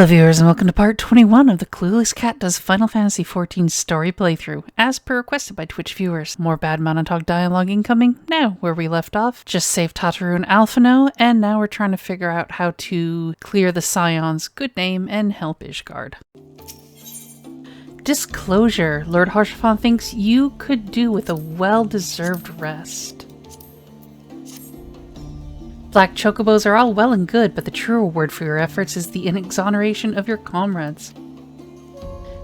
Hello viewers and welcome to part 21 of the Clueless Cat Does Final Fantasy XIV story playthrough, as per requested by Twitch viewers. More bad monotalk dialogue incoming. Now, where we left off, just saved Tataru and Alphino, and now we're trying to figure out how to clear the Scion's good name and help Ishgard. Disclosure. Lord Harshaphon thinks you could do with a well-deserved rest. Black chocobos are all well and good, but the true reward for your efforts is the inexoneration of your comrades.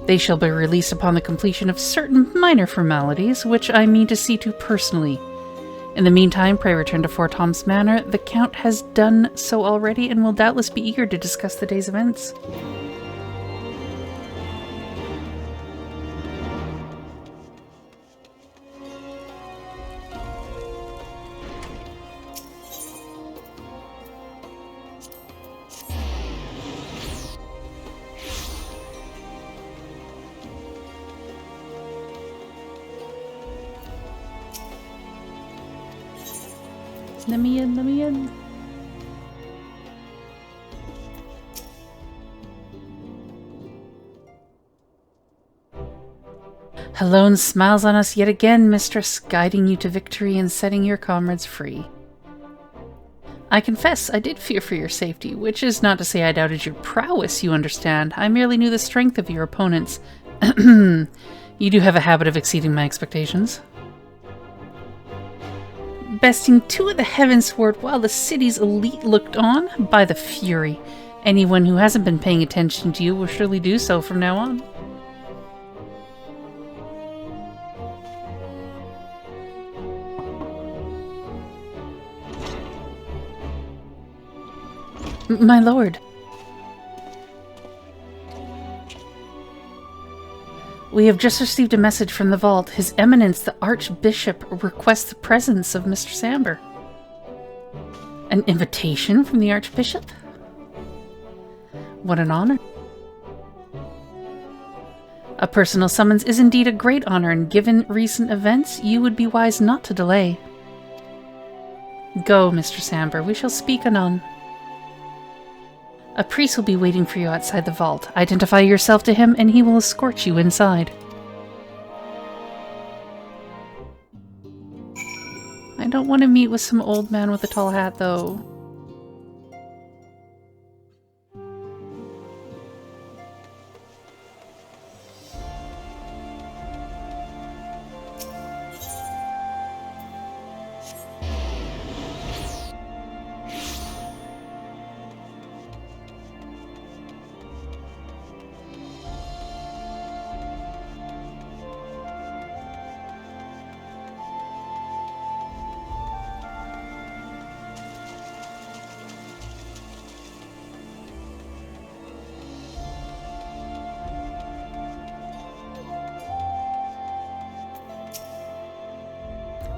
They shall be released upon the completion of certain minor formalities, which I mean to see to personally. In the meantime, pray return to Fort Tom's Manor. The Count has done so already and will doubtless be eager to discuss the day's events. Let me in. Helone smiles on us yet again, mistress, guiding you to victory and setting your comrades free. I confess I did fear for your safety, which is not to say I doubted your prowess, you understand. I merely knew the strength of your opponents. You do have a habit of exceeding my expectations. Besting two of the Heavensward while the city's elite looked on? By the Fury. Anyone who hasn't been paying attention to you will surely do so from now on. My lord. We have just received a message from the vault. His Eminence, the Archbishop, requests the presence of Mr. Samber. An invitation from the Archbishop? What an honor. A personal summons is indeed a great honor, and given recent events, you would be wise not to delay. Go, Mr. Samber. We shall speak anon. A priest will be waiting for you outside the vault. Identify yourself to him, and he will escort you inside. I don't want to meet with some old man with a tall hat, though.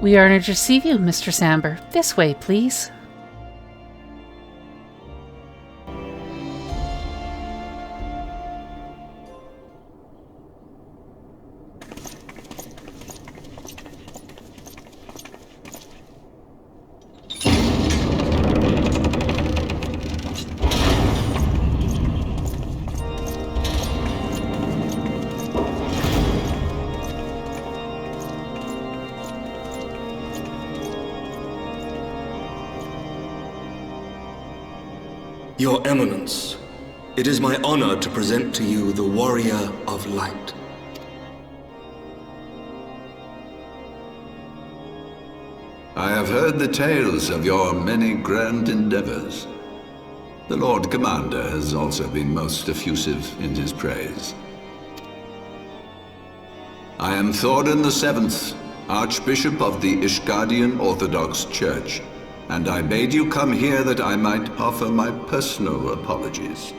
We are honored to receive you, Mr. Samber. This way, please. Your Eminence, it is my honor to present to you the Warrior of Light. I have heard the tales of your many grand endeavors. The Lord Commander has also been most effusive in his praise. I am Thorin VII, Archbishop of the Ishgardian Orthodox Church, and I bade you come here that I might offer my personal apologies.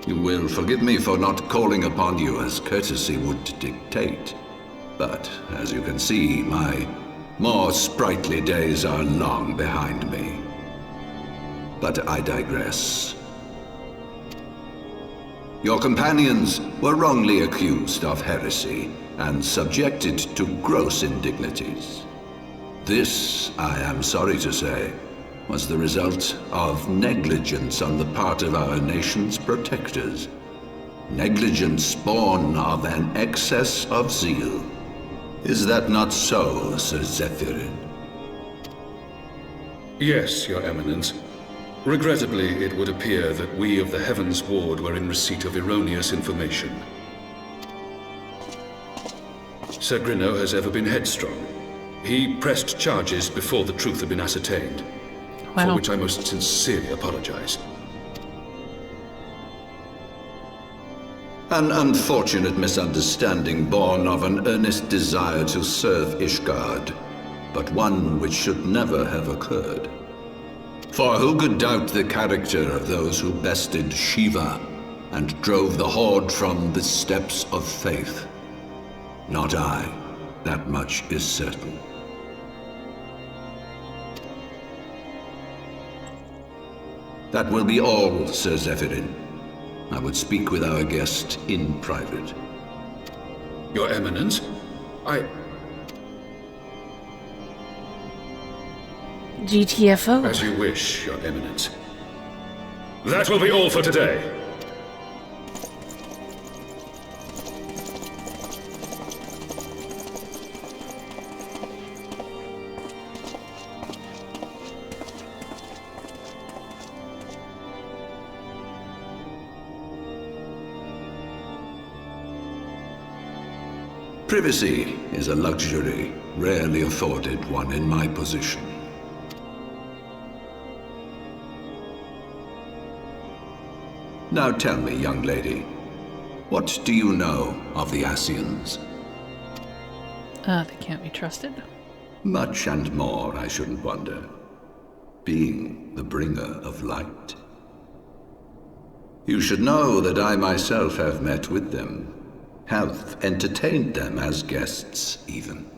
You will forgive me for not calling upon you as courtesy would dictate, but as you can see, my more sprightly days are long behind me. But I digress. Your companions were wrongly accused of heresy and subjected to gross indignities. This, I am sorry to say, was the result of negligence on the part of our nation's protectors. Negligence born of an excess of zeal. Is that not so, Sir Zephyrin? Yes, Your Eminence. Regrettably, it would appear that we of the Heavens Ward were in receipt of erroneous information. Sir Grinno has ever been headstrong. He pressed charges before the truth had been ascertained, for which I most sincerely apologize. An unfortunate misunderstanding born of an earnest desire to serve Ishgard, but one which should never have occurred. For who could doubt the character of those who bested Shiva and drove the Horde from the steps of faith? Not I. That much is certain. That will be all, Sir Zephyrin. I would speak with our guest in private. Your Eminence, GTFO. As you wish, Your Eminence. That will be all for today. Privacy is a luxury rarely afforded one in my position. Now tell me, young lady, what do you know of the Ascians? They can't be trusted. Much and more, I shouldn't wonder. Being the bringer of light. You should know that I myself have met with them. Have entertained them as guests, even.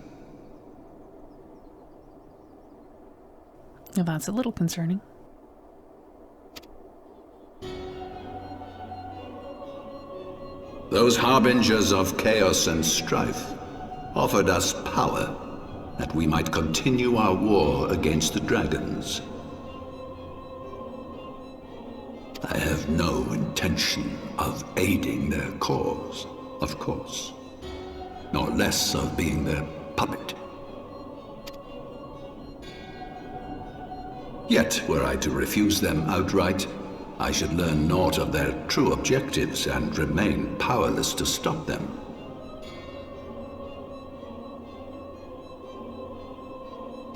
Well, that's a little concerning. Those harbingers of chaos and strife offered us power that we might continue our war against the dragons. I have no intention of aiding their cause, of course, nor less of being their puppet. Yet, were I to refuse them outright, I should learn naught of their true objectives and remain powerless to stop them.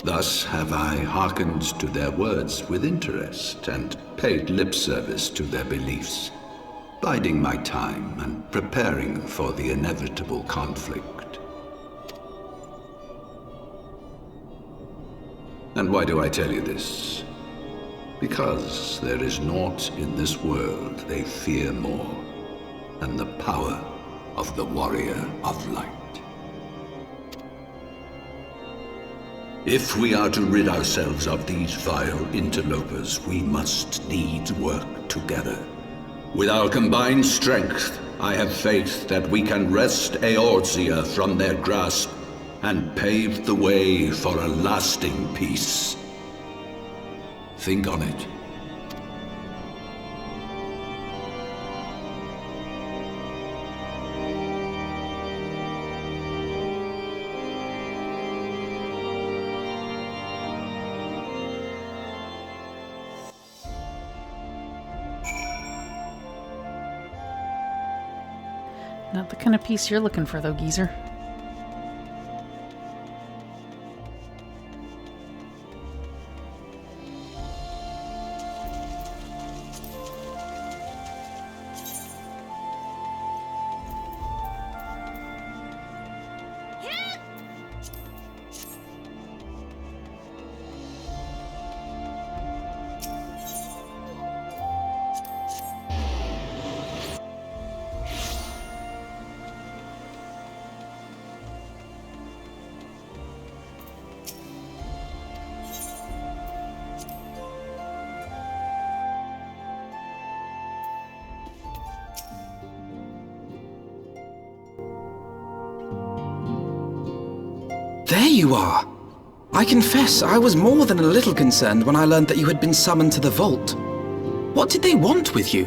Thus have I hearkened to their words with interest and paid lip service to their beliefs, biding my time and preparing for the inevitable conflict. And why do I tell you this? Because there is naught in this world they fear more than the power of the Warrior of Light. If we are to rid ourselves of these vile interlopers, we must needs work together. With our combined strength, I have faith that we can wrest Eorzea from their grasp and pave the way for a lasting peace. Think on it. Not the kind of peace you're looking for, though, geezer. There you are! I confess I was more than a little concerned when I learned that you had been summoned to the vault. What did they want with you?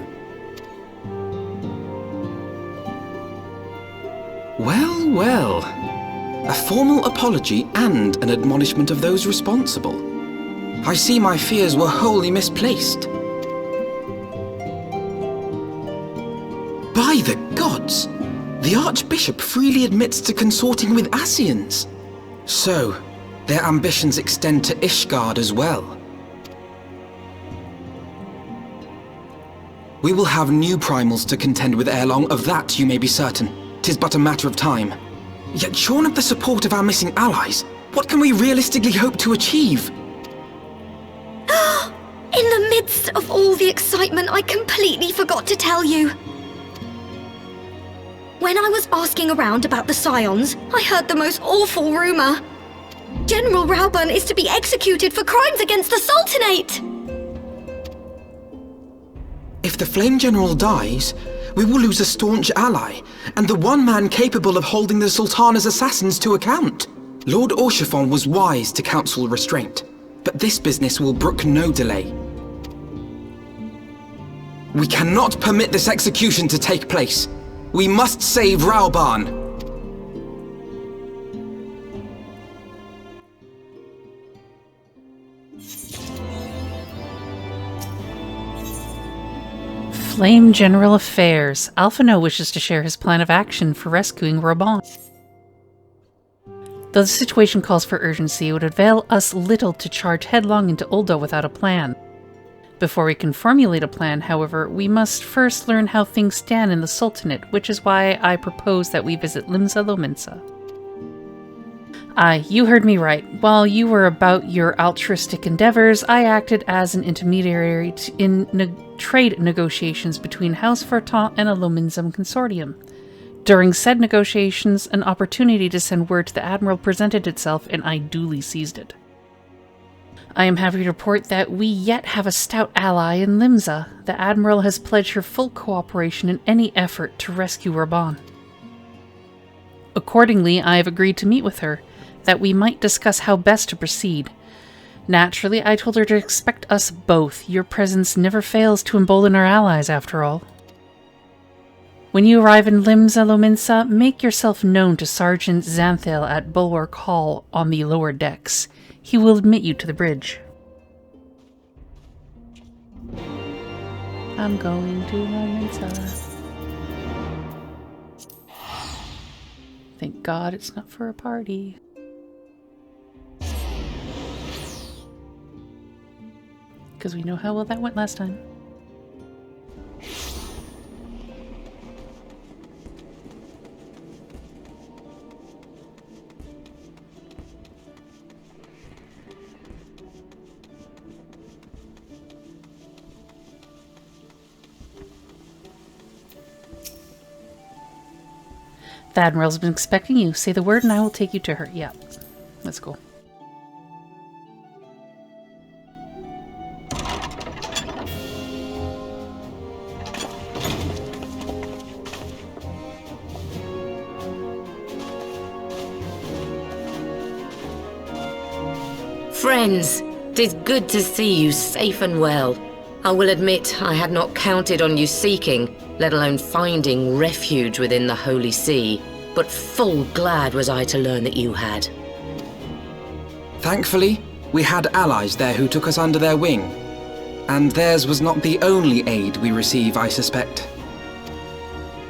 Well, well. A formal apology and an admonishment of those responsible. I see my fears were wholly misplaced. By the gods! The Archbishop freely admits to consorting with Ascians. So, their ambitions extend to Ishgard as well. We will have new primals to contend with ere long, of that you may be certain. 'Tis but a matter of time. Yet shorn of the support of our missing allies, what can we realistically hope to achieve? In the midst of all the excitement, I completely forgot to tell you. When I was asking around about the Scions, I heard the most awful rumor. General Raubahn is to be executed for crimes against the Sultanate! If the Flame General dies, we will lose a staunch ally, and the one man capable of holding the Sultana's assassins to account. Lord Orchiphon was wise to counsel restraint, but this business will brook no delay. We cannot permit this execution to take place. We must save Raubahn! Flame General Affairs. Alphino wishes to share his plan of action for rescuing Raubahn. Though the situation calls for urgency, it would avail us little to charge headlong into Ul'dah without a plan. Before we can formulate a plan, however, we must first learn how things stand in the Sultanate, which is why I propose that we visit Limsa Lominsa. Aye, you heard me right. While you were about your altruistic endeavors, I acted as an intermediary in trade negotiations between House Verton and a Lominzam consortium. During said negotiations, an opportunity to send word to the Admiral presented itself, and I duly seized it. I am happy to report that we yet have a stout ally in Limsa. The Admiral has pledged her full cooperation in any effort to rescue Raubahn. Accordingly, I have agreed to meet with her, that we might discuss how best to proceed. Naturally, I told her to expect us both. Your presence never fails to embolden our allies, after all. When you arrive in Limsa Lominsa, make yourself known to Sergeant Xanthil at Bulwark Hall on the lower decks. He will admit you to the bridge. I'm going to Lominsa. Thank God it's not for a party. Because we know how well that went last time. The Admiral's been expecting you. Say the word and I will take you to her. Yeah, let's go. Friends, 'tis good to see you safe and well. I will admit I had not counted on you seeking, let alone finding refuge within the Holy See, but full glad was I to learn that you had. Thankfully, we had allies there who took us under their wing, and theirs was not the only aid we receive, I suspect.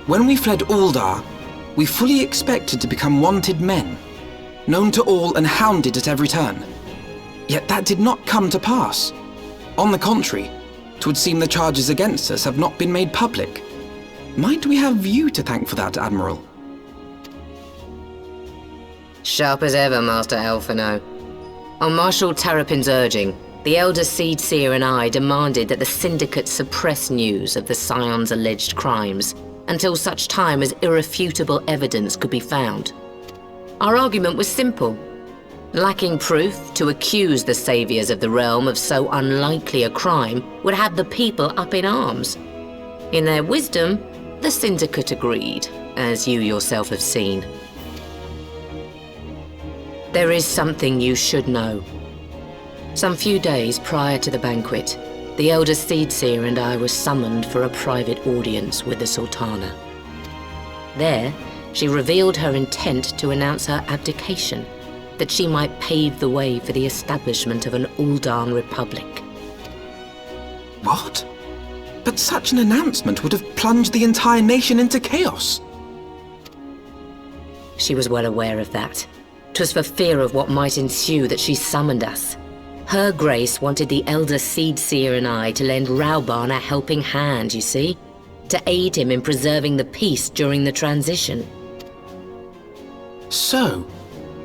When we fled Ul'dah, we fully expected to become wanted men, known to all and hounded at every turn. Yet that did not come to pass. On the contrary, 'twould seem the charges against us have not been made public. Might we have you to thank for that, Admiral? Sharp as ever, Master Alphino. On Marshal Terrapin's urging, the Elder Seed Seer and I demanded that the Syndicate suppress news of the Scion's alleged crimes until such time as irrefutable evidence could be found. Our argument was simple. Lacking proof, to accuse the saviors of the realm of so unlikely a crime would have the people up in arms. In their wisdom, the Syndicate agreed, as you yourself have seen. There is something you should know. Some few days prior to the banquet, the Elder Seedseer and I were summoned for a private audience with the Sultana. There, she revealed her intent to announce her abdication, that she might pave the way for the establishment of an Uldan Republic. What? But such an announcement would have plunged the entire nation into chaos. She was well aware of that. 'Twas for fear of what might ensue that she summoned us. Her Grace wanted the Elder Seedseer and I to lend Raubahn a helping hand, you see? To aid him in preserving the peace during the transition. So,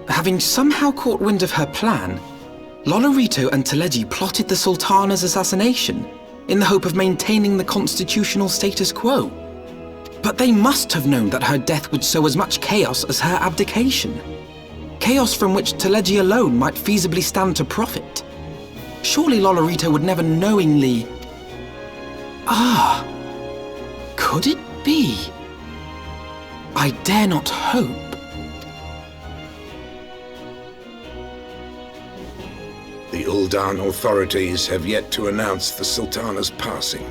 having somehow caught wind of her plan, Lolorito and Teleji plotted the Sultana's assassination in the hope of maintaining the constitutional status quo. But they must have known that her death would sow as much chaos as her abdication. Chaos from which Teleji alone might feasibly stand to profit. Surely Lolorito would never knowingly... Could it be? I dare not hope. The Uldan authorities have yet to announce the Sultana's passing.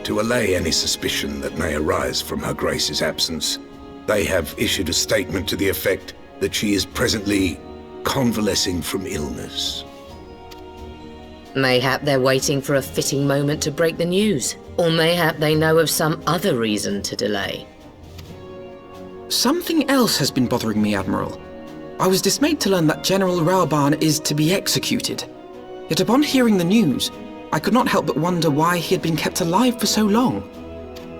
To allay any suspicion that may arise from Her Grace's absence, they have issued a statement to the effect that she is presently convalescing from illness. Mayhap they're waiting for a fitting moment to break the news, or mayhap they know of some other reason to delay. Something else has been bothering me, Admiral. I was dismayed to learn that General Raubahn is to be executed. Yet upon hearing the news, I could not help but wonder why he had been kept alive for so long.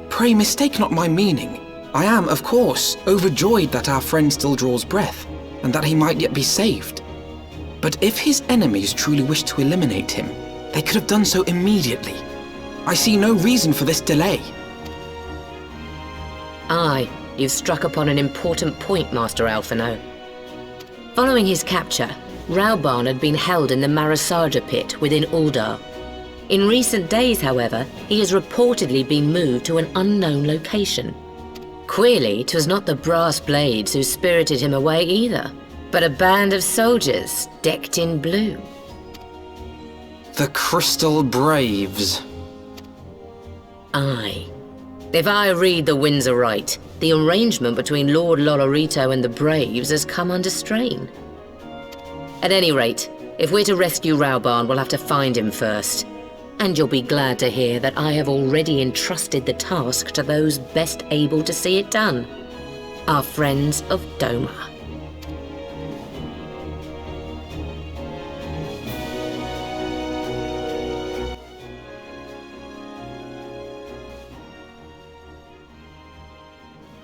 Pray mistake not my meaning. I am, of course, overjoyed that our friend still draws breath, and that he might yet be saved. But if his enemies truly wished to eliminate him, they could have done so immediately. I see no reason for this delay. Aye, you've struck upon an important point, Master Alphino. Following his capture, Raubahn had been held in the Marasaja pit within Uldar. In recent days, however, he has reportedly been moved to an unknown location. Queerly, 'twas not the brass blades who spirited him away either, but a band of soldiers decked in blue. The Crystal Braves. Aye. If I read the winds aright, the arrangement between Lord Lolorito and the Braves has come under strain. At any rate, if we're to rescue Raubahn, we'll have to find him first. And you'll be glad to hear that I have already entrusted the task to those best able to see it done. Our friends of Doma.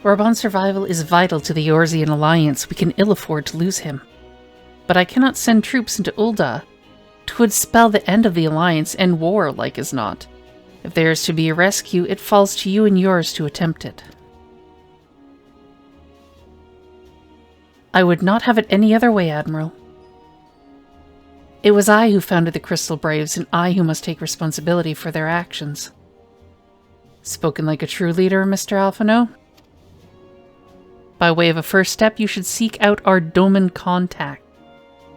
Raubann's survival is vital to the Eorzean alliance. We can ill afford to lose him. But I cannot send troops into Ulda. 'Twould spell the end of the alliance and war, like as not. If there is to be a rescue, it falls to you and yours to attempt it. I would not have it any other way, Admiral. It was I who founded the Crystal Braves, and I who must take responsibility for their actions. Spoken like a true leader, Mr. Alphino. By way of a first step, you should seek out our Doman contact.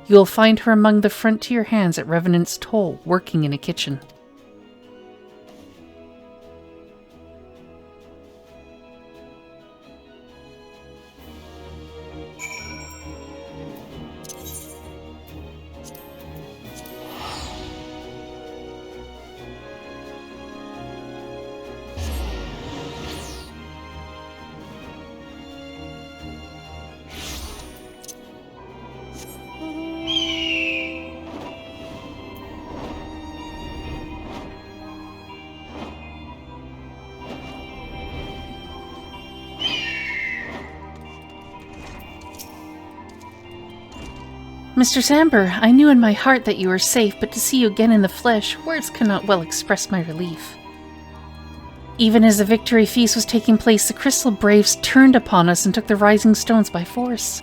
You will find her among the frontier hands at Revenant's Toll, working in a kitchen. Mr. Samber, I knew in my heart that you were safe, but to see you again in the flesh, words cannot well express my relief. Even as the victory feast was taking place, the Crystal Braves turned upon us and took the Rising Stones by force.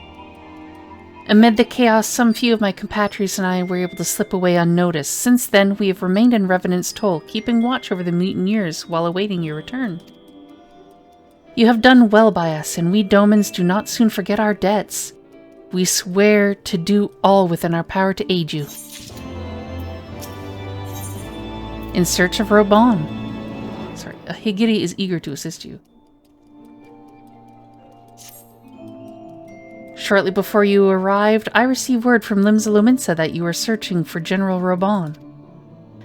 Amid the chaos, some few of my compatriots and I were able to slip away unnoticed. Since then, we have remained in Revenant's Toll, keeping watch over the mutineers while awaiting your return. You have done well by us, and we Domans do not soon forget our debts. We swear to do all within our power to aid you. In search of Raubahn. Sorry, Higiri is eager to assist you. Shortly before you arrived, I received word from Limsa that you were searching for General Raubahn.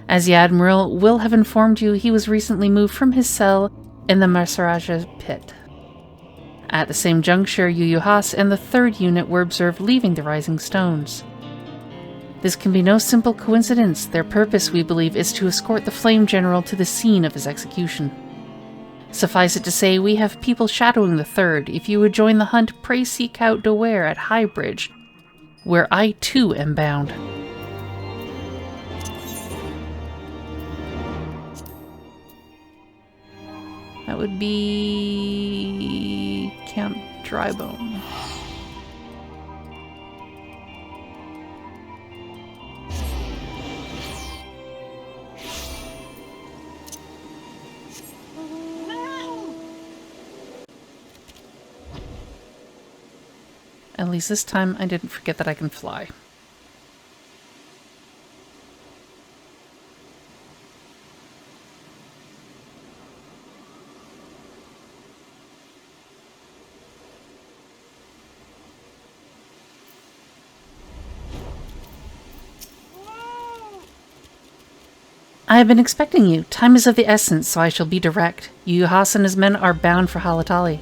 As the Admiral will have informed you, he was recently moved from his cell in the Masaraja pit. At the same juncture, Yuyuhas and the 3rd unit were observed leaving the Rising Stones. This can be no simple coincidence. Their purpose, we believe, is to escort the Flame General to the scene of his execution. Suffice it to say, we have people shadowing the 3rd. If you would join the hunt, pray seek out Dware at Highbridge, where I too am bound. That would be Camp Drybone. At least this time I didn't forget that I can fly. I have been expecting you. Time is of the essence, so I shall be direct. Yuyuhas and his men are bound for Halatali.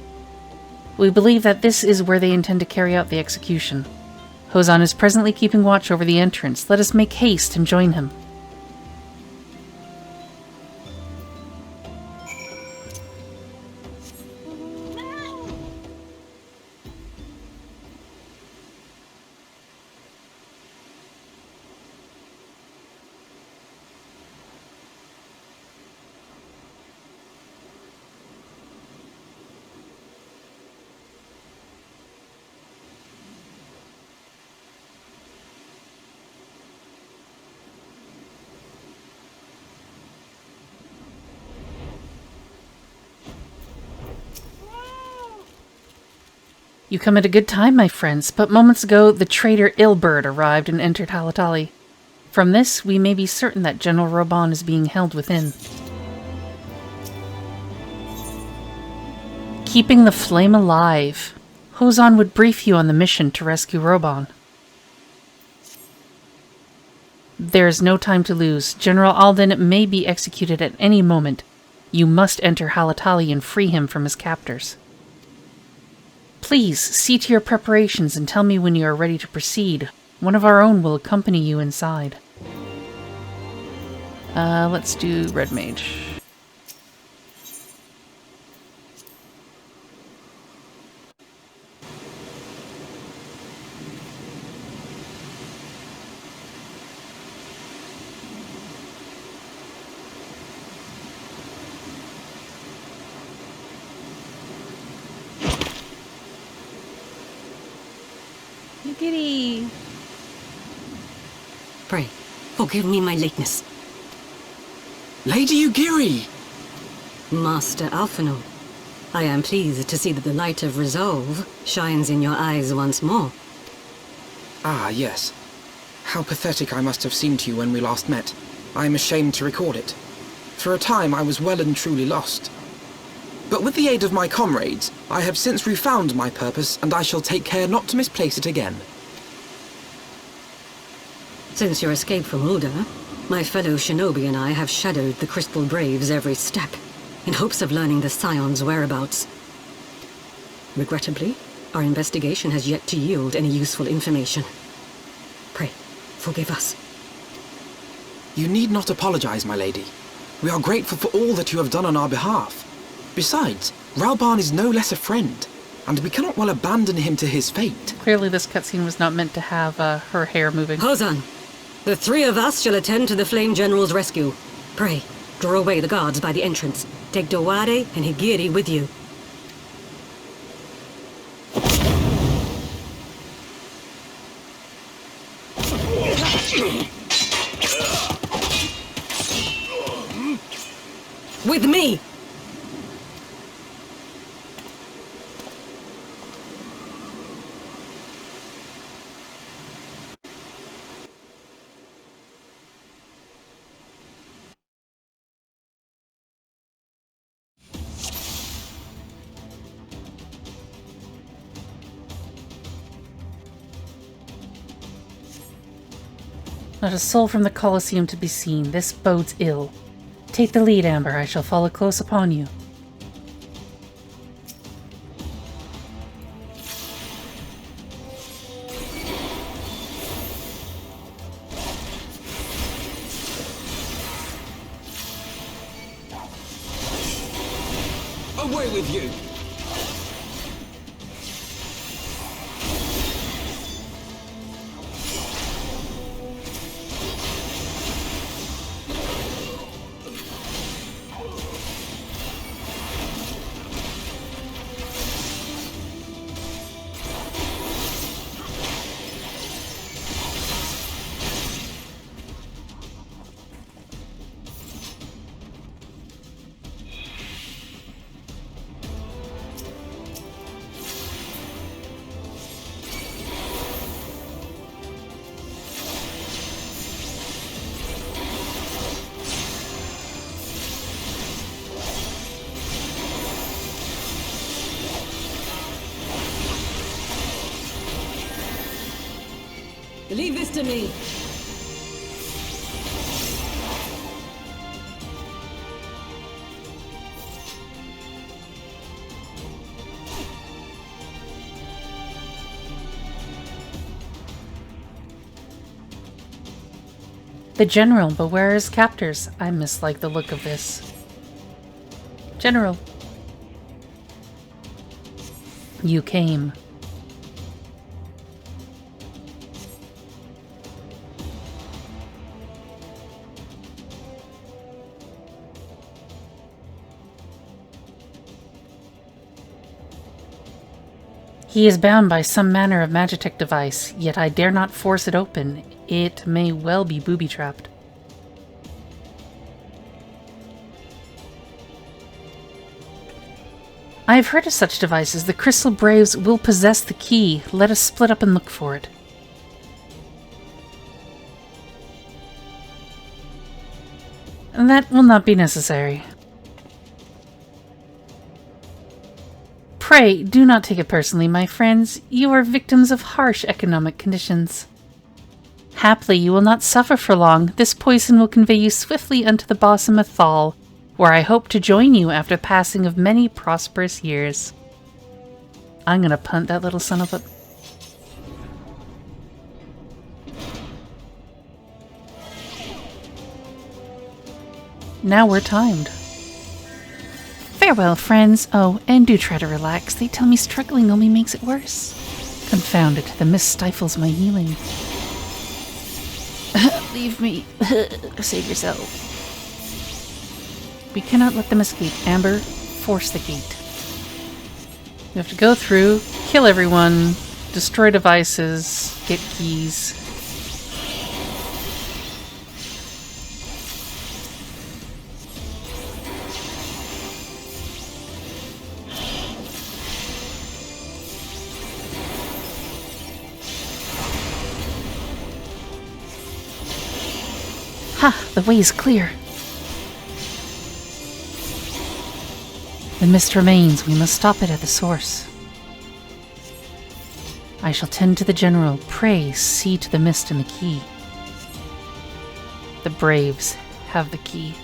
We believe that this is where they intend to carry out the execution. Hozan is presently keeping watch over the entrance. Let us make haste and join him. You come at a good time, my friends, but moments ago the traitor Ilberd arrived and entered Halatali. From this, we may be certain that General Raubahn is being held within. Keeping the flame alive. Hozan would brief you on the mission to rescue Raubahn. There is no time to lose. General Alden may be executed at any moment. You must enter Halatali and free him from his captors. Please, see to your preparations and tell me when you are ready to proceed. One of our own will accompany you inside. Let's do Red Mage. Giddy. Pray, forgive me my lateness. Lady Ugiri! Master Alphino, I am pleased to see that the light of resolve shines in your eyes once more. Ah, yes. How pathetic I must have seemed to you when we last met. I am ashamed to record it. For a time I was well and truly lost. But with the aid of my comrades, I have since refound my purpose, and I shall take care not to misplace it again. Since your escape from Ulda, my fellow shinobi and I have shadowed the Crystal Braves every step, in hopes of learning the Scion's whereabouts. Regrettably, our investigation has yet to yield any useful information. Pray, forgive us. You need not apologize, my lady. We are grateful for all that you have done on our behalf. Besides, Raubahn is no less a friend, and we cannot well abandon him to his fate. Clearly this cutscene was not meant to have her hair moving. Hozan, the 3 of us shall attend to the Flame General's rescue. Pray, draw away the guards by the entrance. Take Dowade and Higiri with you. With me! Not a soul from the Colosseum to be seen. This bodes ill. Take the lead, Amber. I shall follow close upon you. Away with you! Leave this to me. The General, but where are his captors? I mislike the look of this. General. You came. He is bound by some manner of magitech device, yet I dare not force it open. It may well be booby-trapped. I have heard of such devices. The Crystal Braves will possess the key. Let us split up and look for it. And that will not be necessary. Pray, do not take it personally, my friends. You are victims of harsh economic conditions. Haply you will not suffer for long. This poison will convey you swiftly unto the bosom of Thal, where I hope to join you after the passing of many prosperous years. I'm gonna punt that little son of a... Now we're timed. Farewell, friends. Oh, and do try to relax. They tell me struggling only makes it worse. Confound it, the mist stifles my healing. Leave me. Save yourself. We cannot let them escape. Amber, force the gate. We have to go through, kill everyone, destroy devices, get keys. Ha! The way is clear. The mist remains. We must stop it at the source. I shall tend to the General. Pray, see to the mist and the key. The Braves have the key.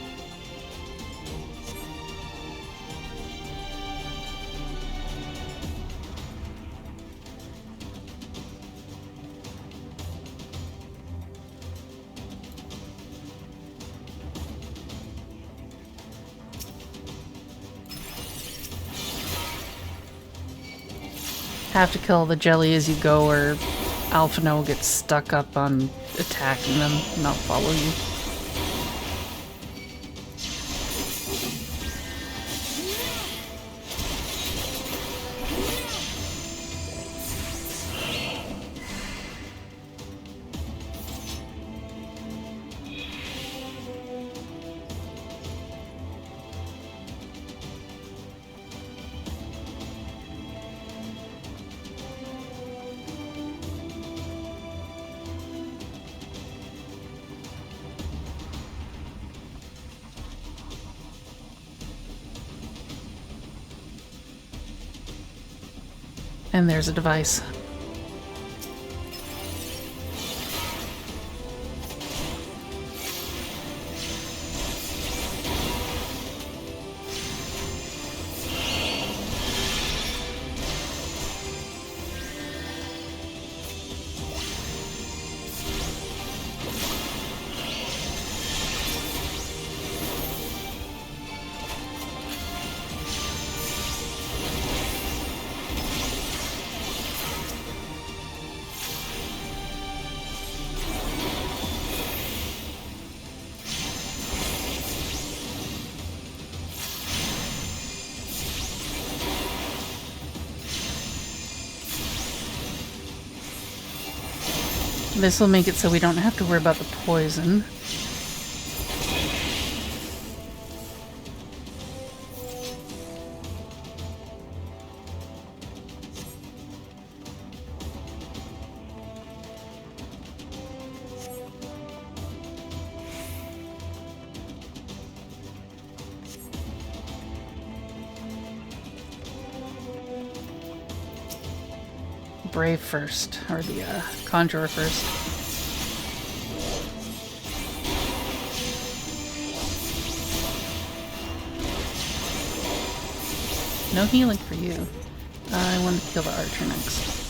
Have to kill the jelly as you go, or Alphino gets stuck up on attacking them, not follow you. And there's a device. This will make it so we don't have to worry about the poison. Brave first, or the Conjurer first. No healing for you. I want to kill the archer next.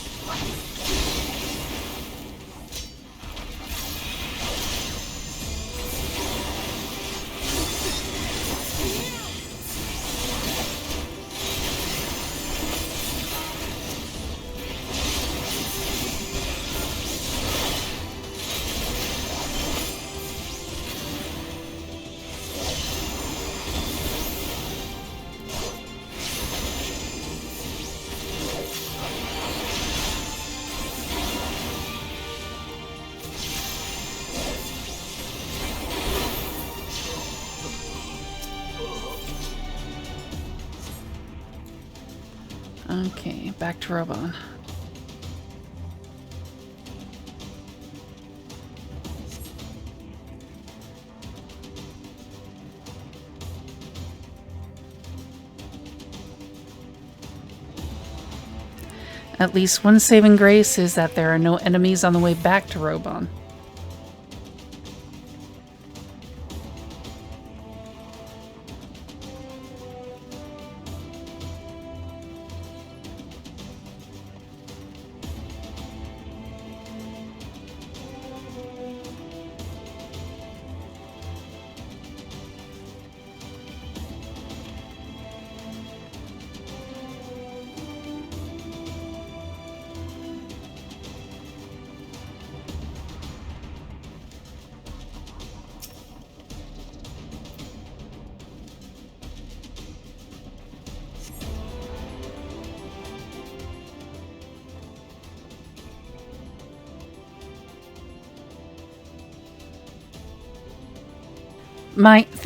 Okay, back to Raubahn. At least one saving grace is that there are no enemies on the way back to Raubahn.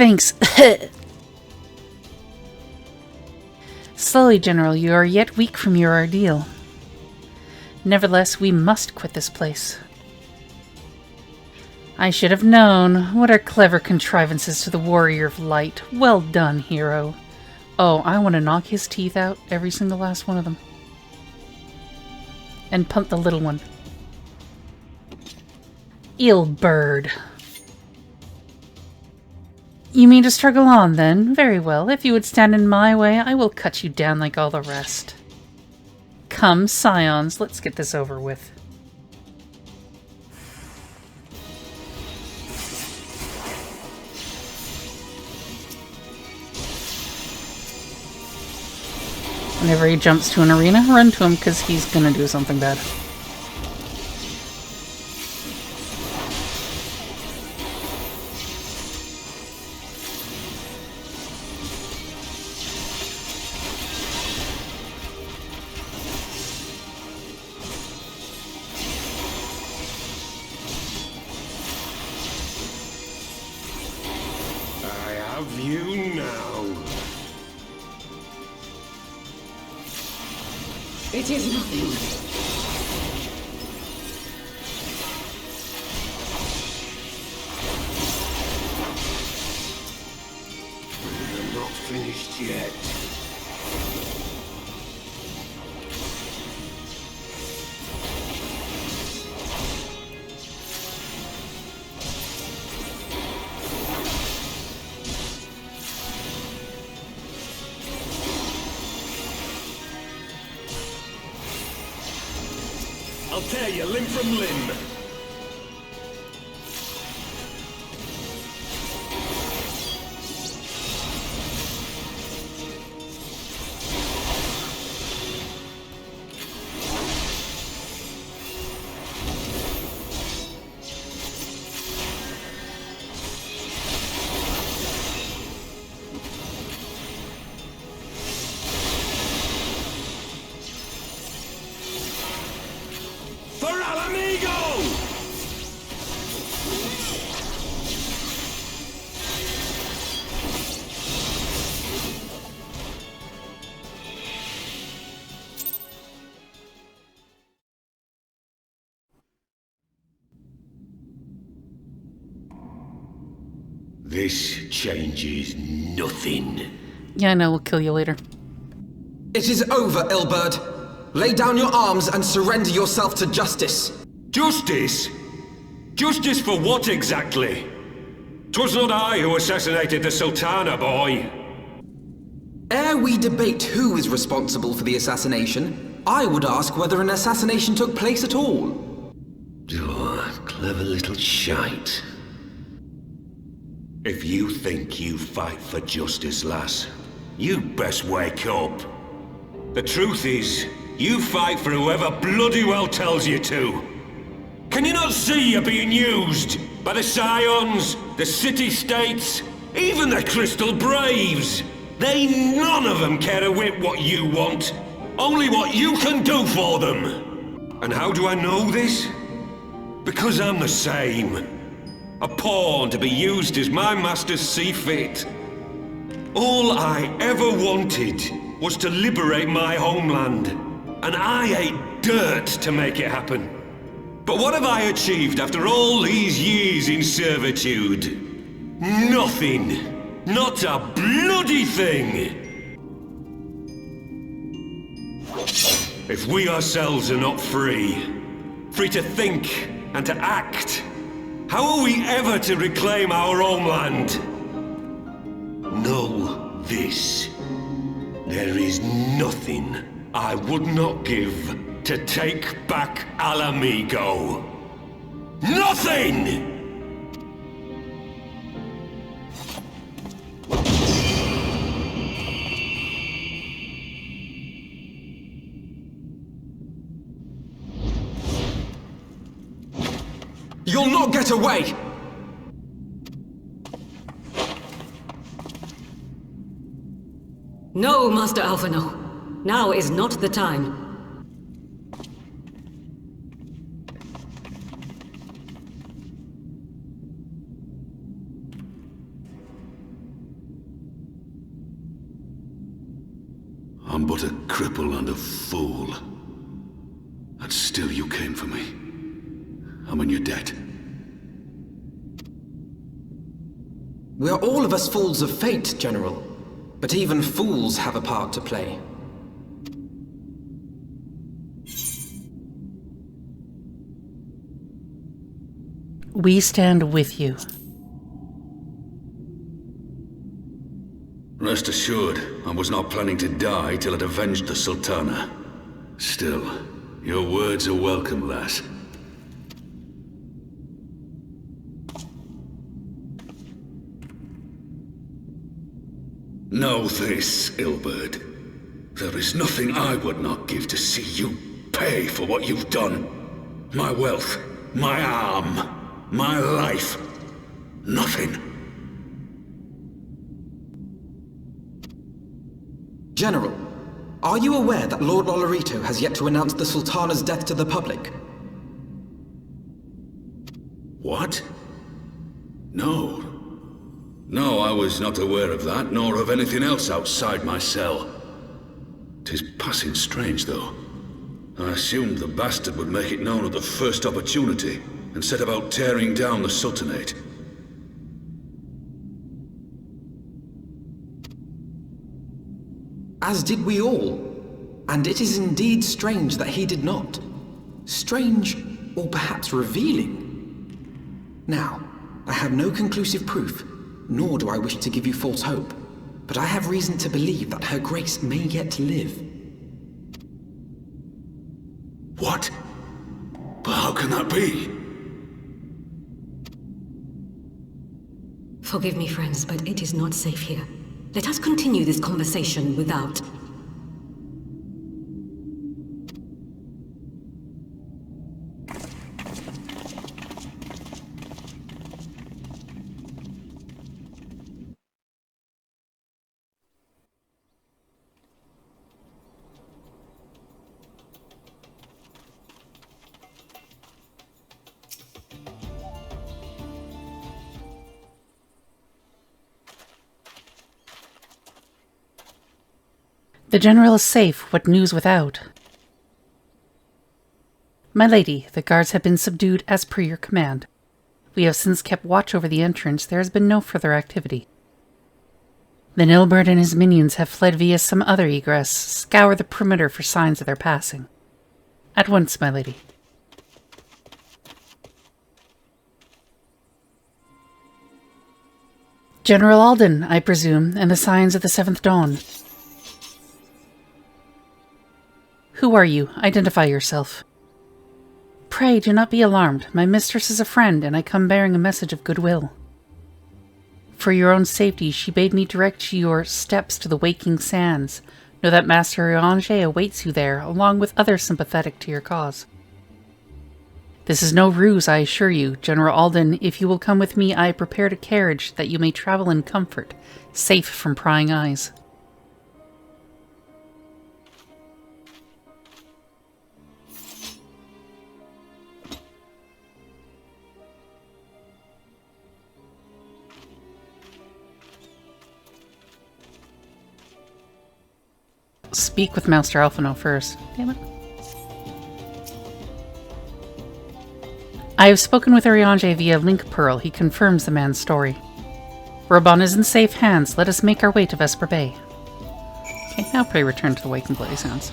Thanks. Slowly, General, you are yet weak from your ordeal. Nevertheless, we must quit this place. I should have known. What are clever contrivances to the warrior of light. Well done, hero. Oh, I want to knock his teeth out, every single last one of them. And punt the little one. Ill bird. You mean to struggle on, then? Very well. If you would stand in my way, I will cut you down like all the rest. Come, scions, let's get this over with. Whenever he jumps to an arena, run to him, because he's gonna do something bad. It is nothing. We're not finished yet. I'll tear you limb from limb. For Alamigo! This changes nothing. Yeah, I know, we'll kill you later. It is over, Ilberd. Lay down your arms and surrender yourself to justice. Justice? Justice for what exactly? 'Twas not I who assassinated the Sultana, boy. Ere we debate who is responsible for the assassination, I would ask whether an assassination took place at all. Oh, clever little shite. If you think you fight for justice, lass, you best wake up. The truth is, you fight for whoever bloody well tells you to. Can you not see you're being used? By the Scions, the City-States, even the Crystal Braves. They none of them care a whit what you want. Only what you can do for them. And how do I know this? Because I'm the same. A pawn to be used as my masters see fit. All I ever wanted was to liberate my homeland. And I ate dirt to make it happen. But what have I achieved after all these years in servitude? Nothing. Not a bloody thing! If we ourselves are not free to think and to act, how are we ever to reclaim our homeland? Know this. There is nothing I would not give to take back Alamigo. Nothing! You'll not get away! No, Master Alphino. Now is not the time. I'm but a cripple and a fool. And still you came for me. I'm in your debt. We are all of us fools of fate, General. But even fools have a part to play. We stand with you. Rest assured, I was not planning to die till I'd avenged the Sultana. Still, your words are welcome, lass. Know this, Ilberd. There is nothing I would not give to see you pay for what you've done. My wealth, my arm, my life. Nothing. General, are you aware that Lord Olorito has yet to announce the Sultana's death to the public? What? No. No, I was not aware of that, nor of anything else outside my cell. 'Tis passing strange, though. I assumed the bastard would make it known at the first opportunity, and set about tearing down the Sultanate. As did we all. And it is indeed strange that he did not. Strange, or perhaps revealing. Now, I have no conclusive proof, nor do I wish to give you false hope, but I have reason to believe that Her Grace may yet live. What? But how can that be? Forgive me, friends, but it is not safe here. Let us continue this conversation without. The General is safe. What news without? My lady, the guards have been subdued as per your command. We have since kept watch over the entrance. There has been no further activity. The Nilbert and his minions have fled via some other egress. Scour the perimeter for signs of their passing. At once, my lady. General Alden, I presume, and the signs of the 7th dawn. Who are you? Identify yourself. Pray, do not be alarmed. My mistress is a friend, and I come bearing a message of goodwill. For your own safety, she bade me direct your steps to the Waking Sands. Know that Master Ranger awaits you there, along with others sympathetic to your cause. This is no ruse, I assure you. General Alden, if you will come with me, I have prepared a carriage that you may travel in comfort, safe from prying eyes. Speak with Master Alphino first. Damn it. I have spoken with Ariange via Link Pearl. He confirms the man's story. Raubahn is in safe hands. Let us make our way to Vesper Bay. Okay, now pray return to the Wake and Bloody Sands.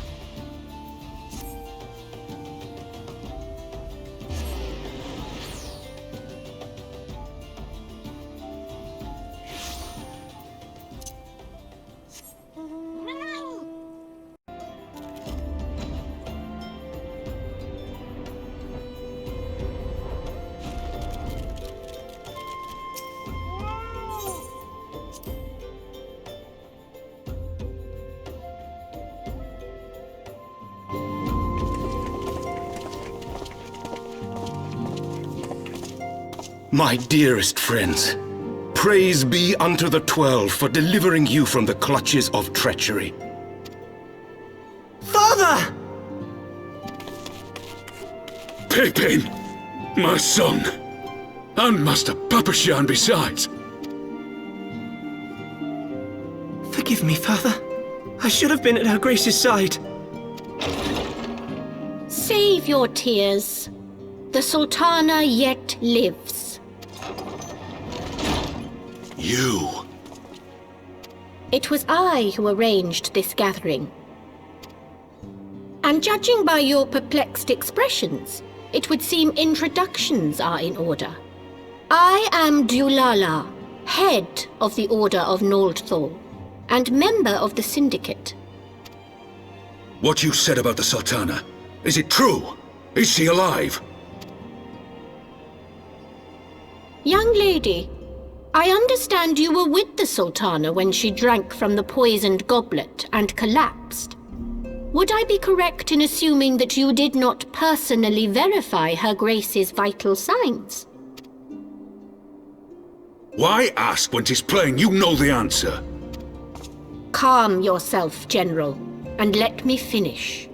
My dearest friends, praise be unto the 12 for delivering you from the clutches of treachery. Father! Pippin! My son! And Master Papashan besides! Forgive me, Father. I should have been at Her Grace's side. Save your tears. The Sultana yet lives. You! It was I who arranged this gathering. And judging by your perplexed expressions, it would seem introductions are in order. I am Dulala, head of the Order of Noldthal, and member of the Syndicate. What you said about the Sultana, is it true? Is she alive? Young lady, I understand you were with the Sultana when she drank from the poisoned goblet and collapsed. Would I be correct in assuming that you did not personally verify Her Grace's vital signs? Why ask when 'tis plain you know the answer? Calm yourself, General, and let me finish.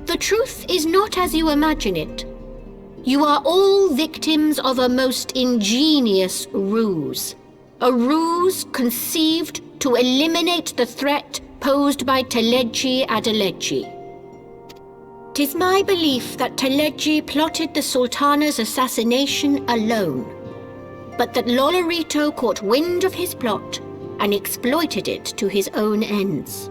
The truth is not as you imagine it. You are all victims of a most ingenious ruse. A ruse conceived to eliminate the threat posed by Teleji Adeleji. 'Tis my belief that Teleji plotted the Sultana's assassination alone, but that Lolorito caught wind of his plot and exploited it to his own ends.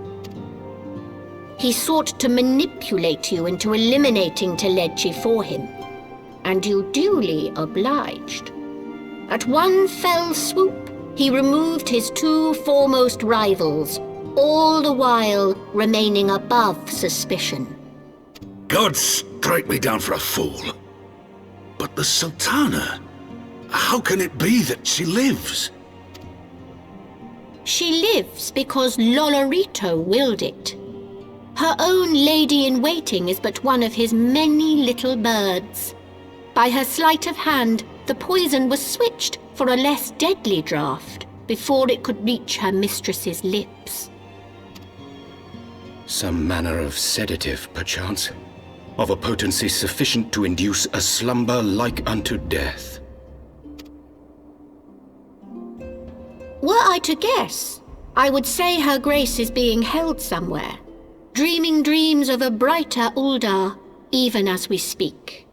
He sought to manipulate you into eliminating Teleji for him, and you duly obliged. At one fell swoop, he removed his two foremost rivals, all the while remaining above suspicion. God strike me down for a fool. But the Sultana, how can it be that she lives? She lives because Lolorito willed it. Her own lady-in-waiting is but one of his many little birds. By her sleight of hand, the poison was switched for a less deadly draught before it could reach her mistress's lips. Some manner of sedative, perchance, of a potency sufficient to induce a slumber like unto death. Were I to guess, I would say Her Grace is being held somewhere, dreaming dreams of a brighter Uldar, even as we speak.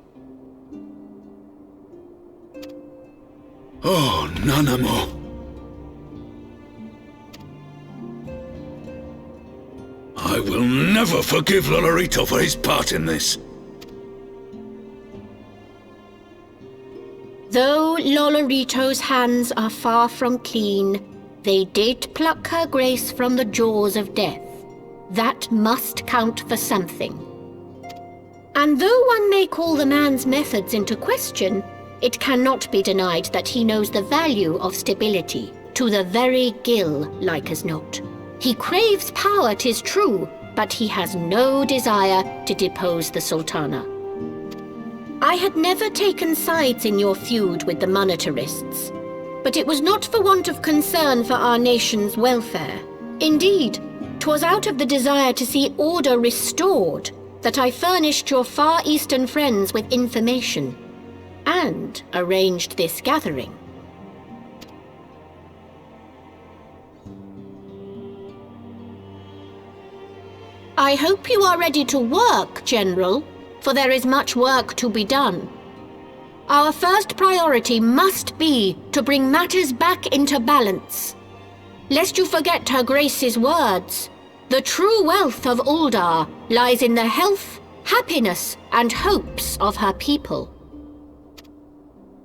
Oh, Nanamo. I will never forgive Lolorito for his part in this. Though Lolorito's hands are far from clean, they did pluck her grace from the jaws of death. That must count for something. And though one may call the man's methods into question, it cannot be denied that he knows the value of stability, to the very gill, like as not. He craves power, 'tis true, but he has no desire to depose the Sultana. I had never taken sides in your feud with the monetarists, but it was not for want of concern for our nation's welfare. Indeed, 'twas out of the desire to see order restored that I furnished your Far Eastern friends with information, and arranged this gathering. I hope you are ready to work, General, for there is much work to be done. Our first priority must be to bring matters back into balance. Lest you forget Her Grace's words, the true wealth of Uldar lies in the health, happiness, and hopes of her people.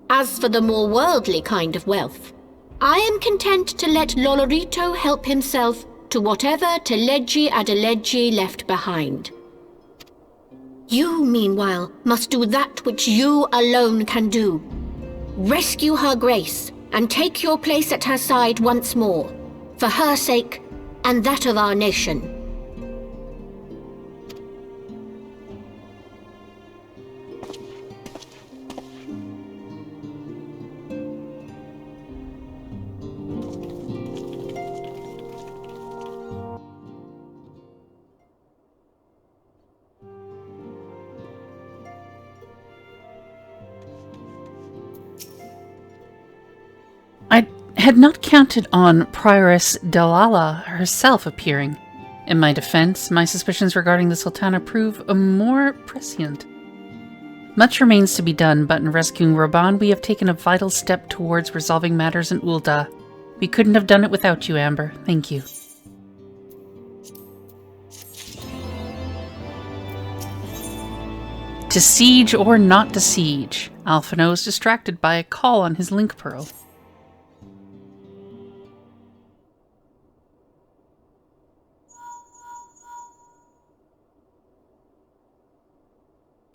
As for the more worldly kind of wealth, I am content to let Lolorito help himself to whatever Teledji Adeledji left behind. You, meanwhile, must do that which you alone can do. Rescue Her Grace and take your place at her side once more, for her sake and that of our nation. I had not counted on Prioress Delala herself appearing. In my defense, my suspicions regarding the Sultana prove more prescient. Much remains to be done, but in rescuing Raubahn, we have taken a vital step towards resolving matters in Uldar. We couldn't have done it without you, Amber. Thank you. To siege or not to siege, Alphino is distracted by a call on his link pearl.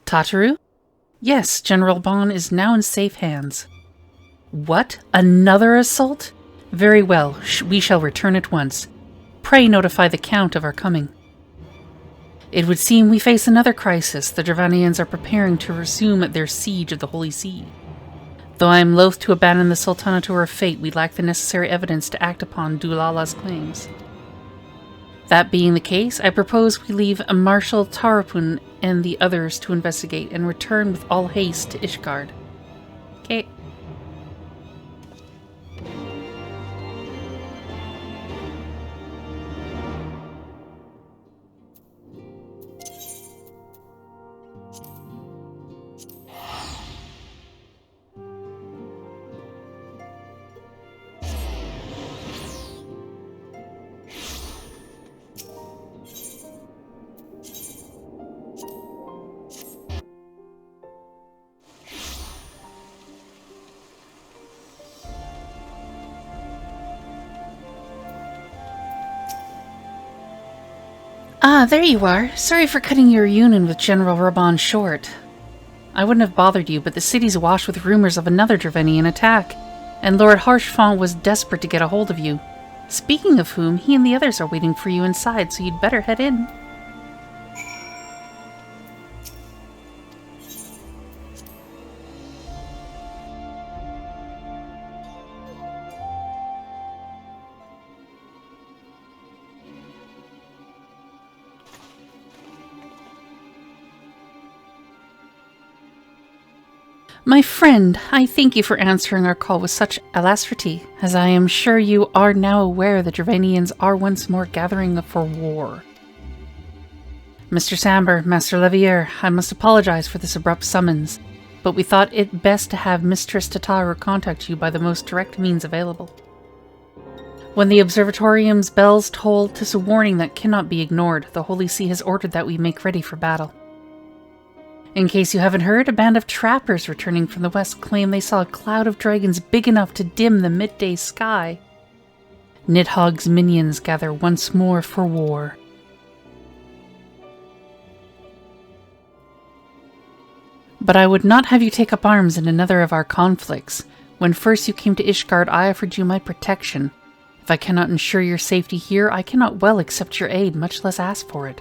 Tataru? Yes, General Raubahn is now in safe hands. What? Another assault? Very well, we shall return at once. Pray notify the Count of our coming. It would seem we face another crisis. The Dravanians are preparing to resume their siege of the Holy See. Though I am loath to abandon the Sultana to her fate, we lack the necessary evidence to act upon Dulala's claims. That being the case, I propose we leave Marshal Tarapun and the others to investigate and return with all haste to Ishgard. Okay. Ah, there you are. Sorry for cutting your reunion with General Raubahn short. I wouldn't have bothered you, but the city's awash with rumors of another Dravanian attack, and Lord Harshfont was desperate to get a hold of you. Speaking of whom, he and the others are waiting for you inside, so you'd better head in. My friend, I thank you for answering our call with such alacrity, as I am sure you are now aware the Dravanians are once more gathering for war. Mr. Samber, Master Levier, I must apologize for this abrupt summons, but we thought it best to have Mistress Tataru contact you by the most direct means available. When the Observatorium's bells toll, 'tis a warning that cannot be ignored. The Holy See has ordered that we make ready for battle. In case you haven't heard, a band of trappers returning from the west claim they saw a cloud of dragons big enough to dim the midday sky. Nidhogg's minions gather once more for war. But I would not have you take up arms in another of our conflicts. When first you came to Ishgard, I offered you my protection. If I cannot ensure your safety here, I cannot well accept your aid, much less ask for it.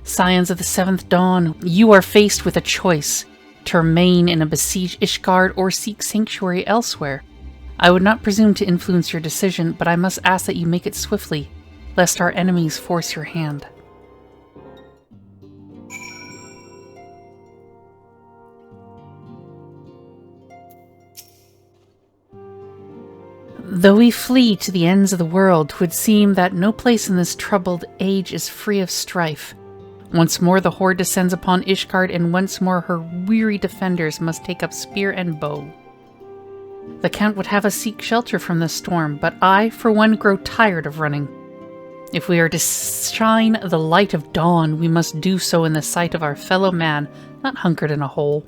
Scions of the Seventh Dawn, you are faced with a choice: to remain in a besieged Ishgard or seek sanctuary elsewhere. I would not presume to influence your decision, but I must ask that you make it swiftly, lest our enemies force your hand. Though we flee to the ends of the world, 'twould seem that no place in this troubled age is free of strife. Once more the horde descends upon Ishgard, and once more her weary defenders must take up spear and bow. The Count would have us seek shelter from the storm, but I, for one, grow tired of running. If we are to shine the light of dawn, we must do so in the sight of our fellow man, not hunkered in a hole.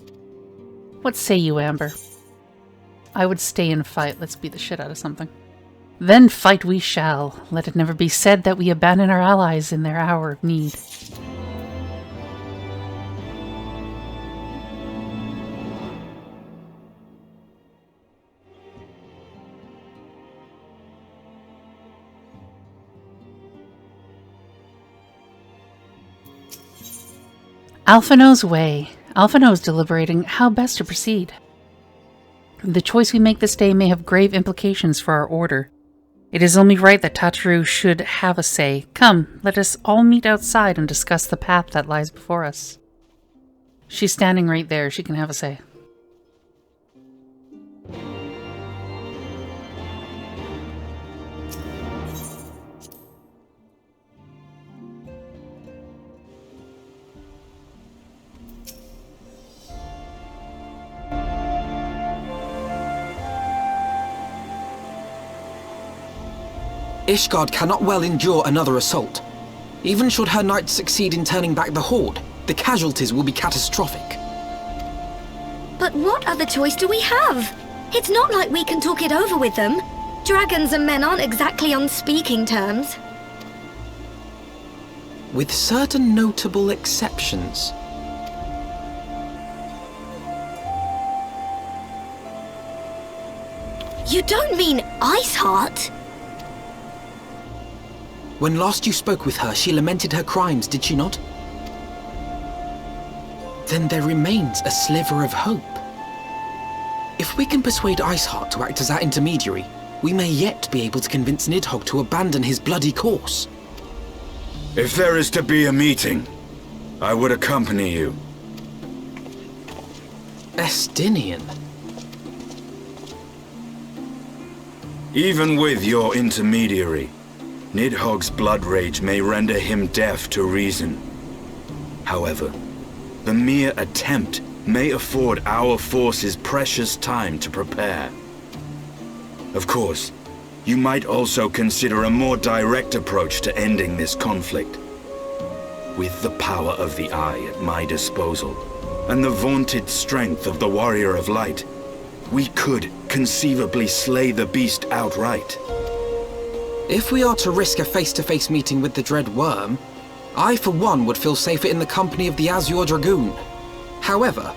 What say you, Amber? I would stay and fight. Let's beat the shit out of something. Then fight we shall. Let it never be said that we abandon our allies in their hour of need. Alpha knows way. Alpha knows deliberating how best to proceed. The choice we make this day may have grave implications for our order. It is only right that Tataru should have a say. Come, let us all meet outside and discuss the path that lies before us. She's standing right there. She can have a say. Ishgard cannot well endure another assault. Even should her knights succeed in turning back the horde, the casualties will be catastrophic. But what other choice do we have? It's not like we can talk it over with them. Dragons and men aren't exactly on speaking terms. With certain notable exceptions. You don't mean Iceheart? When last you spoke with her, she lamented her crimes, did she not? Then there remains a sliver of hope. If we can persuade Iceheart to act as our intermediary, we may yet be able to convince Nidhogg to abandon his bloody course. If there is to be a meeting, I would accompany you. Estinien. Even with your intermediary, Nidhogg's blood rage may render him deaf to reason. However, the mere attempt may afford our forces precious time to prepare. Of course, you might also consider a more direct approach to ending this conflict. With the power of the Eye at my disposal, and the vaunted strength of the Warrior of Light, we could conceivably slay the beast outright. If we are to risk a face-to-face meeting with the Dread Worm, I for one would feel safer in the company of the Azure Dragoon. However,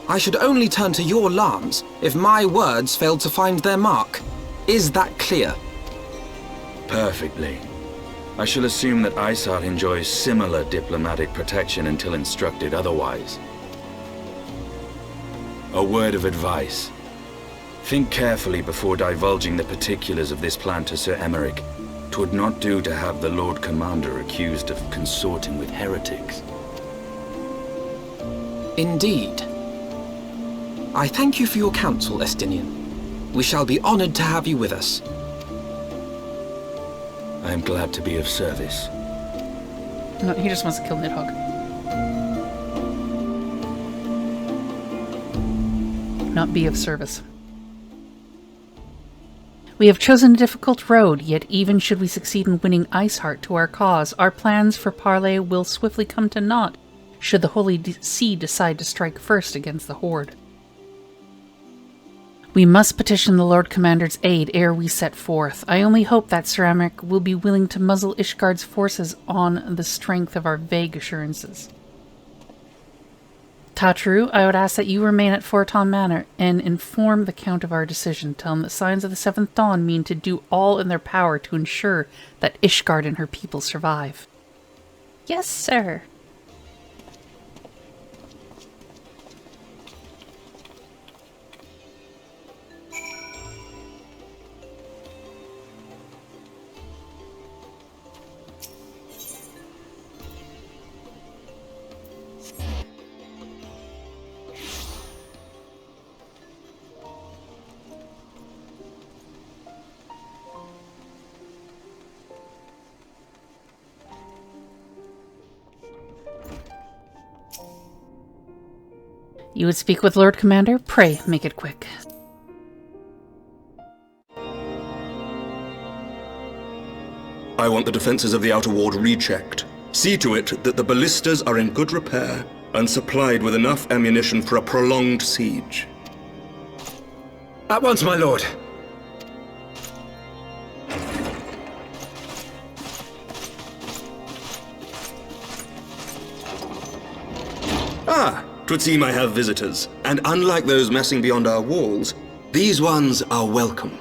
I should only turn to your lance if my words failed to find their mark. Is that clear? Perfectly. I shall assume that Iceheart enjoys similar diplomatic protection until instructed otherwise. A word of advice. Think carefully before divulging the particulars of this plan to Sir Emmerich. 'Twould not do to have the Lord Commander accused of consorting with heretics. Indeed. I thank you for your counsel, Estinien. We shall be honored to have you with us. I am glad to be of service. No, he just wants to kill Nidhogg. not be of service. We have chosen a difficult road, yet even should we succeed in winning Iceheart to our cause, our plans for parlay will swiftly come to naught should the Holy See decide to strike first against the Horde. We must petition the Lord Commander's aid ere we set forth. I only hope that Sir Emmerich will be willing to muzzle Ishgard's forces on the strength of our vague assurances. Tatru, I would ask that you remain at Forton Manor and inform the Count of our decision. Tell him that signs of the Seventh Dawn mean to do all in their power to ensure that Ishgard and her people survive. Yes, sir. You would speak with Lord Commander? Pray, make it quick. I want the defenses of the Outer Ward rechecked. See to it that the ballistas are in good repair and supplied with enough ammunition for a prolonged siege. At once, my lord. Ah! 'Twould seem I have visitors, and unlike those messing beyond our walls, these ones are welcome.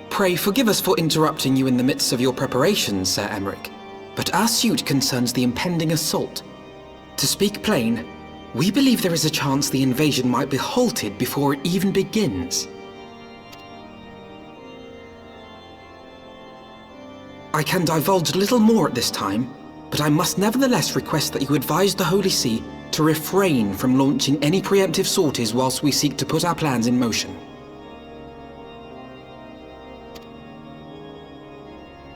Pray forgive us for interrupting you in the midst of your preparations, Sir Emmerich, but our suit concerns the impending assault. To speak plain, we believe there is a chance the invasion might be halted before it even begins. I can divulge little more at this time, but I must nevertheless request that you advise the Holy See to refrain from launching any preemptive sorties whilst we seek to put our plans in motion.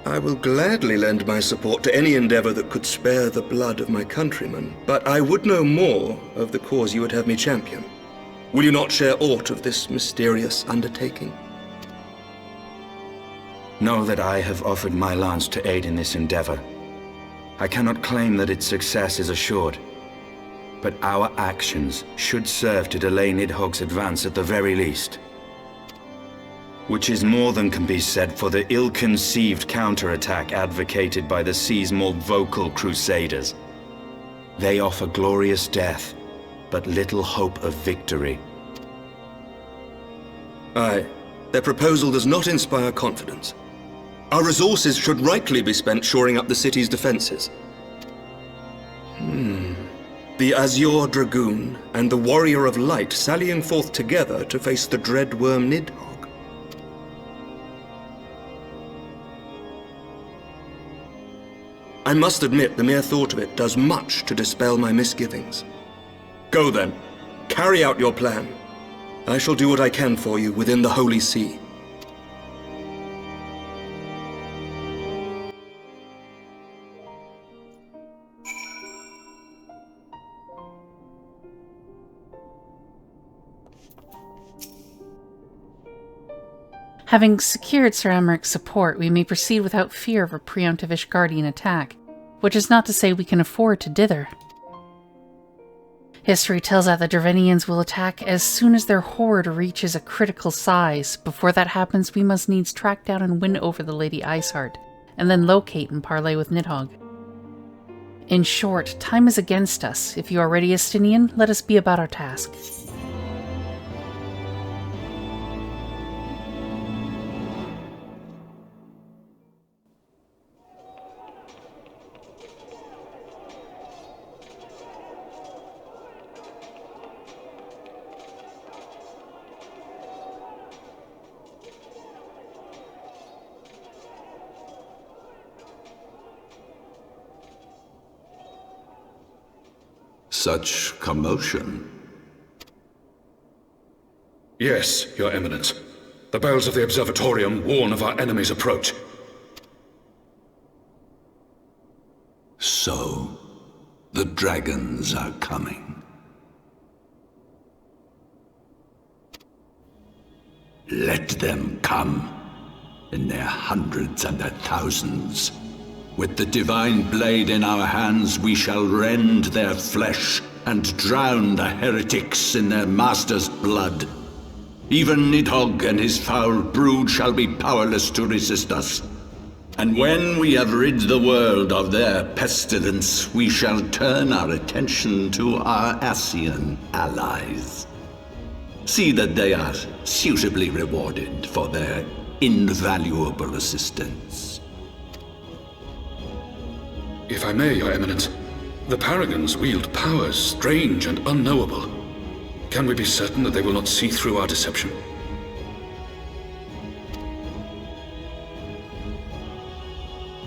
I will gladly lend my support to any endeavor that could spare the blood of my countrymen, but I would know more of the cause you would have me champion. Will you not share aught of this mysterious undertaking? Know that I have offered my lance to aid in this endeavor. I cannot claim that its success is assured, but our actions should serve to delay Nidhogg's advance at the very least. Which is more than can be said for the ill-conceived counterattack advocated by the Sea's more vocal crusaders. They offer glorious death, but little hope of victory. Aye, their proposal does not inspire confidence. Our resources should rightly be spent shoring up the city's defenses. The Azure Dragoon and the Warrior of Light sallying forth together to face the dread worm Nidhogg. I must admit the mere thought of it does much to dispel my misgivings. Go then, carry out your plan. I shall do what I can for you within the Holy See. Having secured Sir Emmerich's support, we may proceed without fear of a preemptive Ishgardian attack, which is not to say we can afford to dither. History tells that the Dravanians will attack as soon as their horde reaches a critical size. Before that happens, we must needs track down and win over the Lady Iceheart, and then locate and parlay with Nidhogg. In short, time is against us. If you are ready, Estinien, let us be about our task. Such commotion. Yes, Your Eminence. The bells of the observatorium warn of our enemy's approach. So, the dragons are coming. Let them come, in their hundreds and their thousands. With the divine blade in our hands, we shall rend their flesh and drown the heretics in their master's blood. Even Nidhogg and his foul brood shall be powerless to resist us. And when we have rid the world of their pestilence, we shall turn our attention to our Ascian allies. See that they are suitably rewarded for their invaluable assistance. If I may, Your Eminence, the Paragons wield powers strange and unknowable. Can we be certain that they will not see through our deception?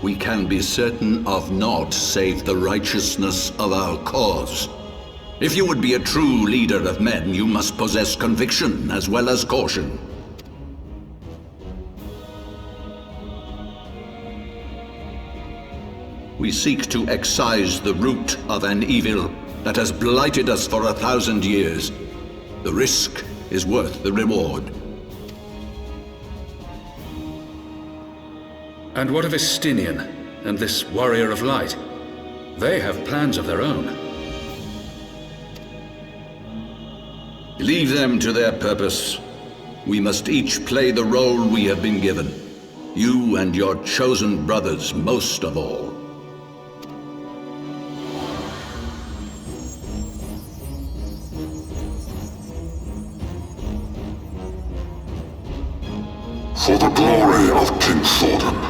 We can be certain of naught save the righteousness of our cause. If you would be a true leader of men, you must possess conviction as well as caution. We seek to excise the root of an evil that has blighted us for 1,000 years. The risk is worth the reward. And what of Estinien and this warrior of light? They have plans of their own. Leave them to their purpose. We must each play the role we have been given. You and your chosen brothers most of all. For the glory of King Sohm.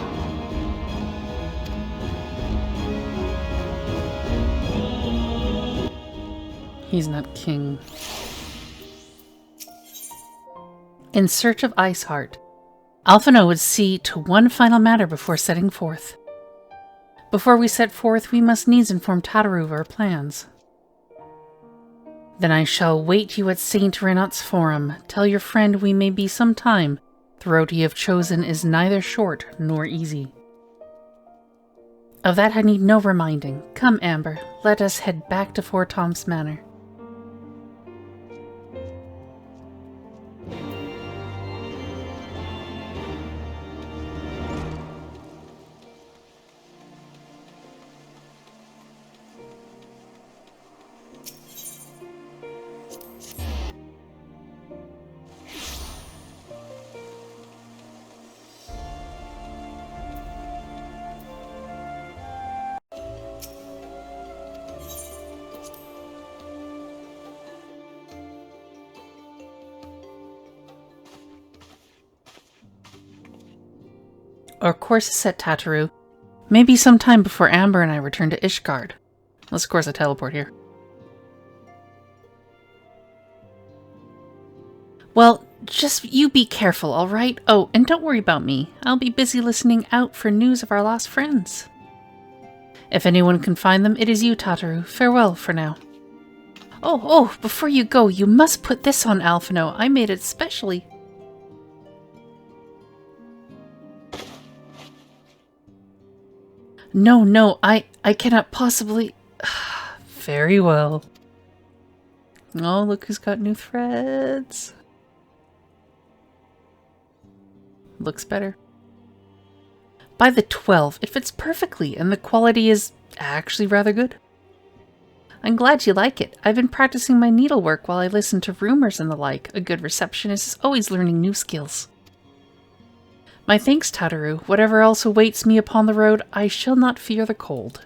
He's not king. In search of Iceheart, Alphino would see to one final matter before setting forth. Before we set forth, we must needs inform Tataru of our plans. Then I shall wait you at Saint Renat's forum. Tell your friend we may be some time. The road ye have chosen is neither short nor easy. Of that I need no reminding. Come, Amber, let us head back to Fort Tom's Manor. Our course is set, Tataru. Maybe sometime before Amber and I return to Ishgard. Unless, of course, I teleport here. Well, just you be careful, alright? Oh, and don't worry about me. I'll be busy listening out for news of our lost friends. If anyone can find them, it is you, Tataru. Farewell for now. Oh, before you go, you must put this on, Alphino. I made it specially. No, I cannot possibly... Very well. Oh, look who's got new threads. Looks better. By the 12, it fits perfectly, and the quality is actually rather good. I'm glad you like it. I've been practicing my needlework while I listen to rumors and the like. A good receptionist is always learning new skills. My thanks, Tataru. Whatever else awaits me upon the road, I shall not fear the cold.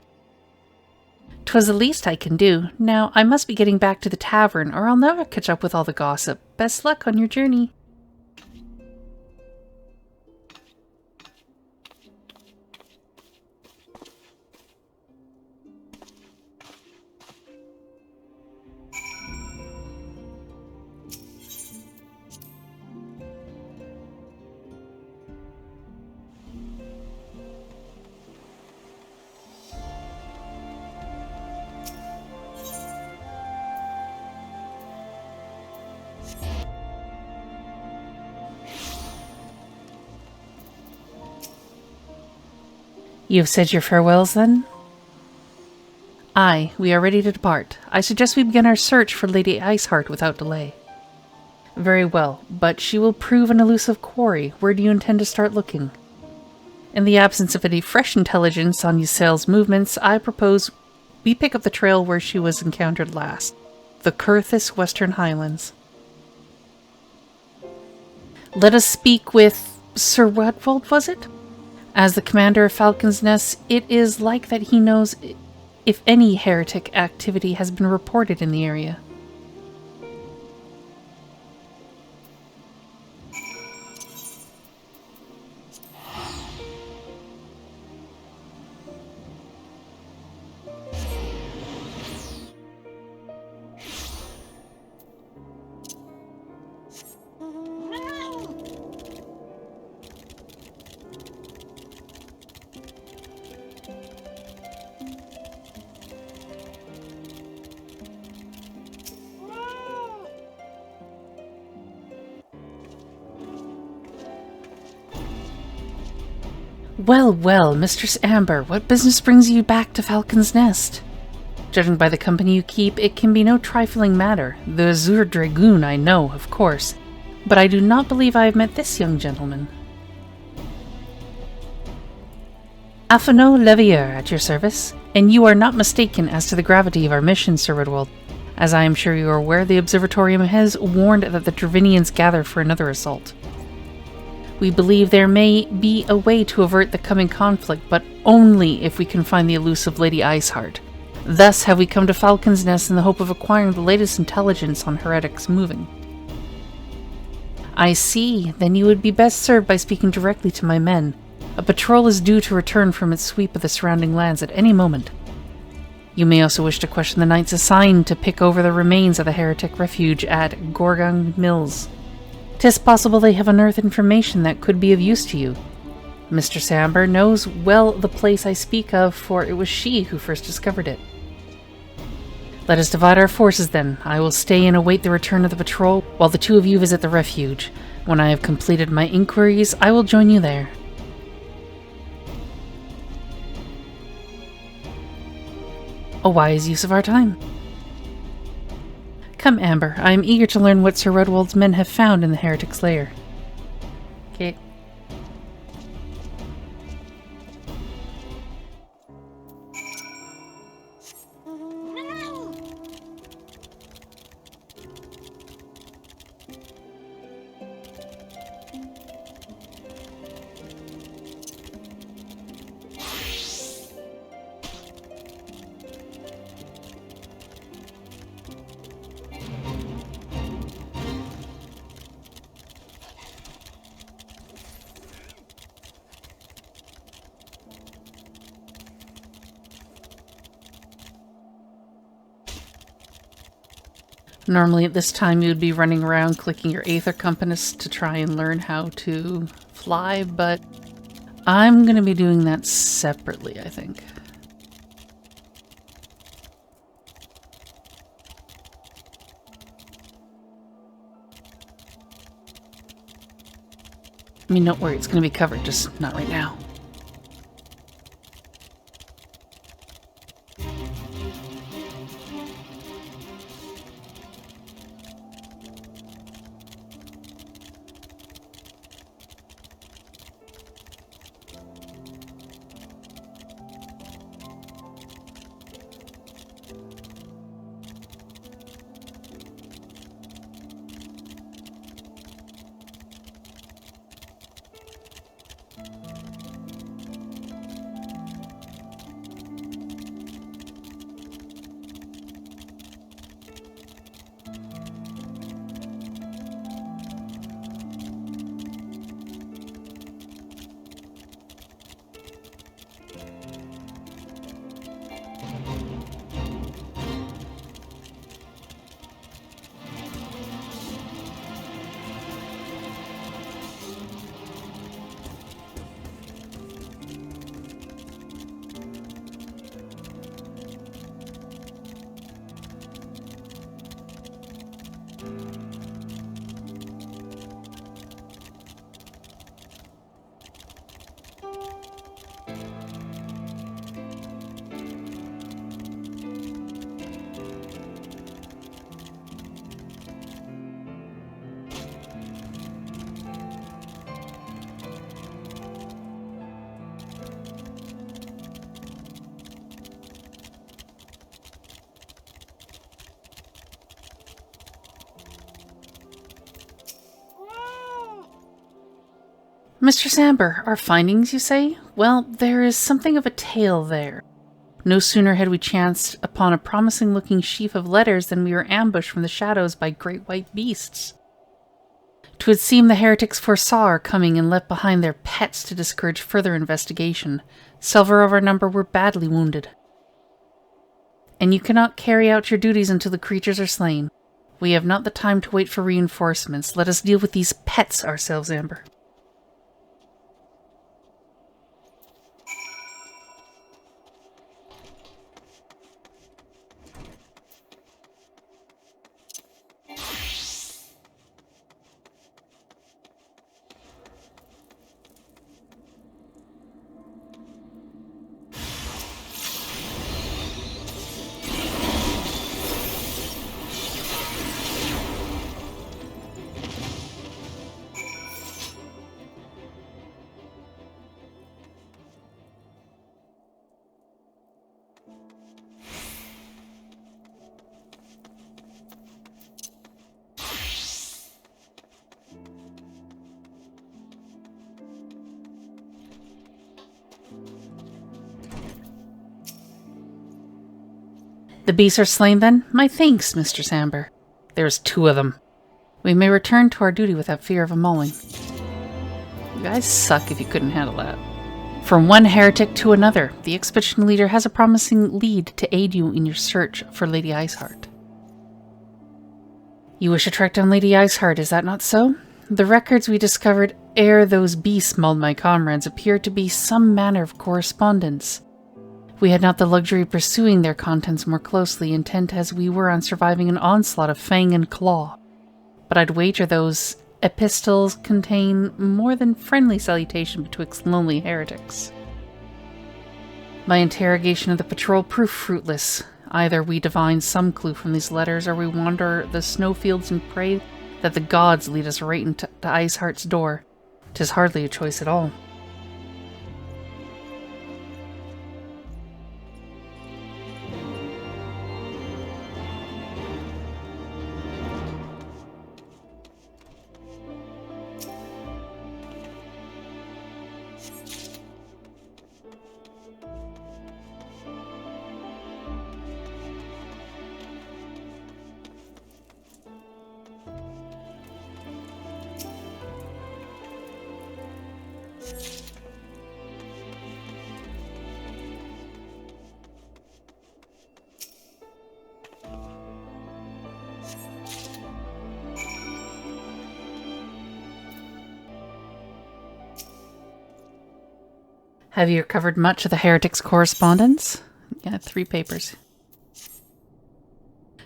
'Twas the least I can do. Now, I must be getting back to the tavern, or I'll never catch up with all the gossip. Best luck on your journey. You have said your farewells, then? Aye, we are ready to depart. I suggest we begin our search for Lady Iceheart without delay. Very well, but she will prove an elusive quarry. Where do you intend to start looking? In the absence of any fresh intelligence on Ysael's movements, I propose we pick up the trail where she was encountered last. The Curthis Western Highlands. Let us speak with Sir Redwold, was it? As the commander of Falcon's Nest, it is like that he knows if any heretic activity has been reported in the area. Well, well, Mistress Amber, what business brings you back to Falcon's Nest? Judging by the company you keep, it can be no trifling matter. The Azure Dragoon I know, of course, but I do not believe I have met this young gentleman. Afano Levier at your service, and you are not mistaken as to the gravity of our mission, Sir Redwold. As I am sure you are aware, the Observatorium has warned that the Dravanians gather for another assault. We believe there may be a way to avert the coming conflict, but only if we can find the elusive Lady Iceheart. Thus have we come to Falcon's Nest in the hope of acquiring the latest intelligence on heretics moving. I see. Then you would be best served by speaking directly to my men. A patrol is due to return from its sweep of the surrounding lands at any moment. You may also wish to question the knights assigned to pick over the remains of the heretic refuge at Gorgon Mills. 'Tis possible they have unearthed information that could be of use to you. Mr. Amber knows well the place I speak of, for it was she who first discovered it. Let us divide our forces then. I will stay and await the return of the patrol, while the two of you visit the refuge. When I have completed my inquiries, I will join you there. A wise use of our time. Come, Amber. I am eager to learn what Sir Redwold's men have found in the heretic's lair. Okay. Normally at this time you would be running around clicking your Aether Compass to try and learn how to fly, but I'm going to be doing that separately, I think. I mean, don't worry, it's going to be covered, just not right now. Mr. Samber, our findings, you say? Well, there is something of a tale there. No sooner had we chanced upon a promising-looking sheaf of letters than we were ambushed from the shadows by great white beasts. 'Twould seem the heretics foresaw our coming and left behind their pets to discourage further investigation. Several of our number were badly wounded. And you cannot carry out your duties until the creatures are slain. We have not the time to wait for reinforcements. Let us deal with these pets ourselves, Amber. The beasts are slain then? My thanks, Mr. Samber. There's 2 of them. We may return to our duty without fear of a mauling. You guys suck if you couldn't handle that. From one heretic to another, the expedition leader has a promising lead to aid you in your search for Lady Iceheart. You wish to track down Lady Iceheart, is that not so? The records we discovered ere those beasts mauled my comrades appear to be some manner of correspondence. We had not the luxury of pursuing their contents more closely, intent as we were on surviving an onslaught of fang and claw. But I'd wager those epistles contain more than friendly salutation betwixt lonely heretics. My interrogation of the patrol proved fruitless. Either we divine some clue from these letters, or we wander the snowfields and pray that the gods lead us right into Iceheart's door. 'Tis hardly a choice at all. Have you recovered much of the heretic's correspondence? Yeah, 3 papers.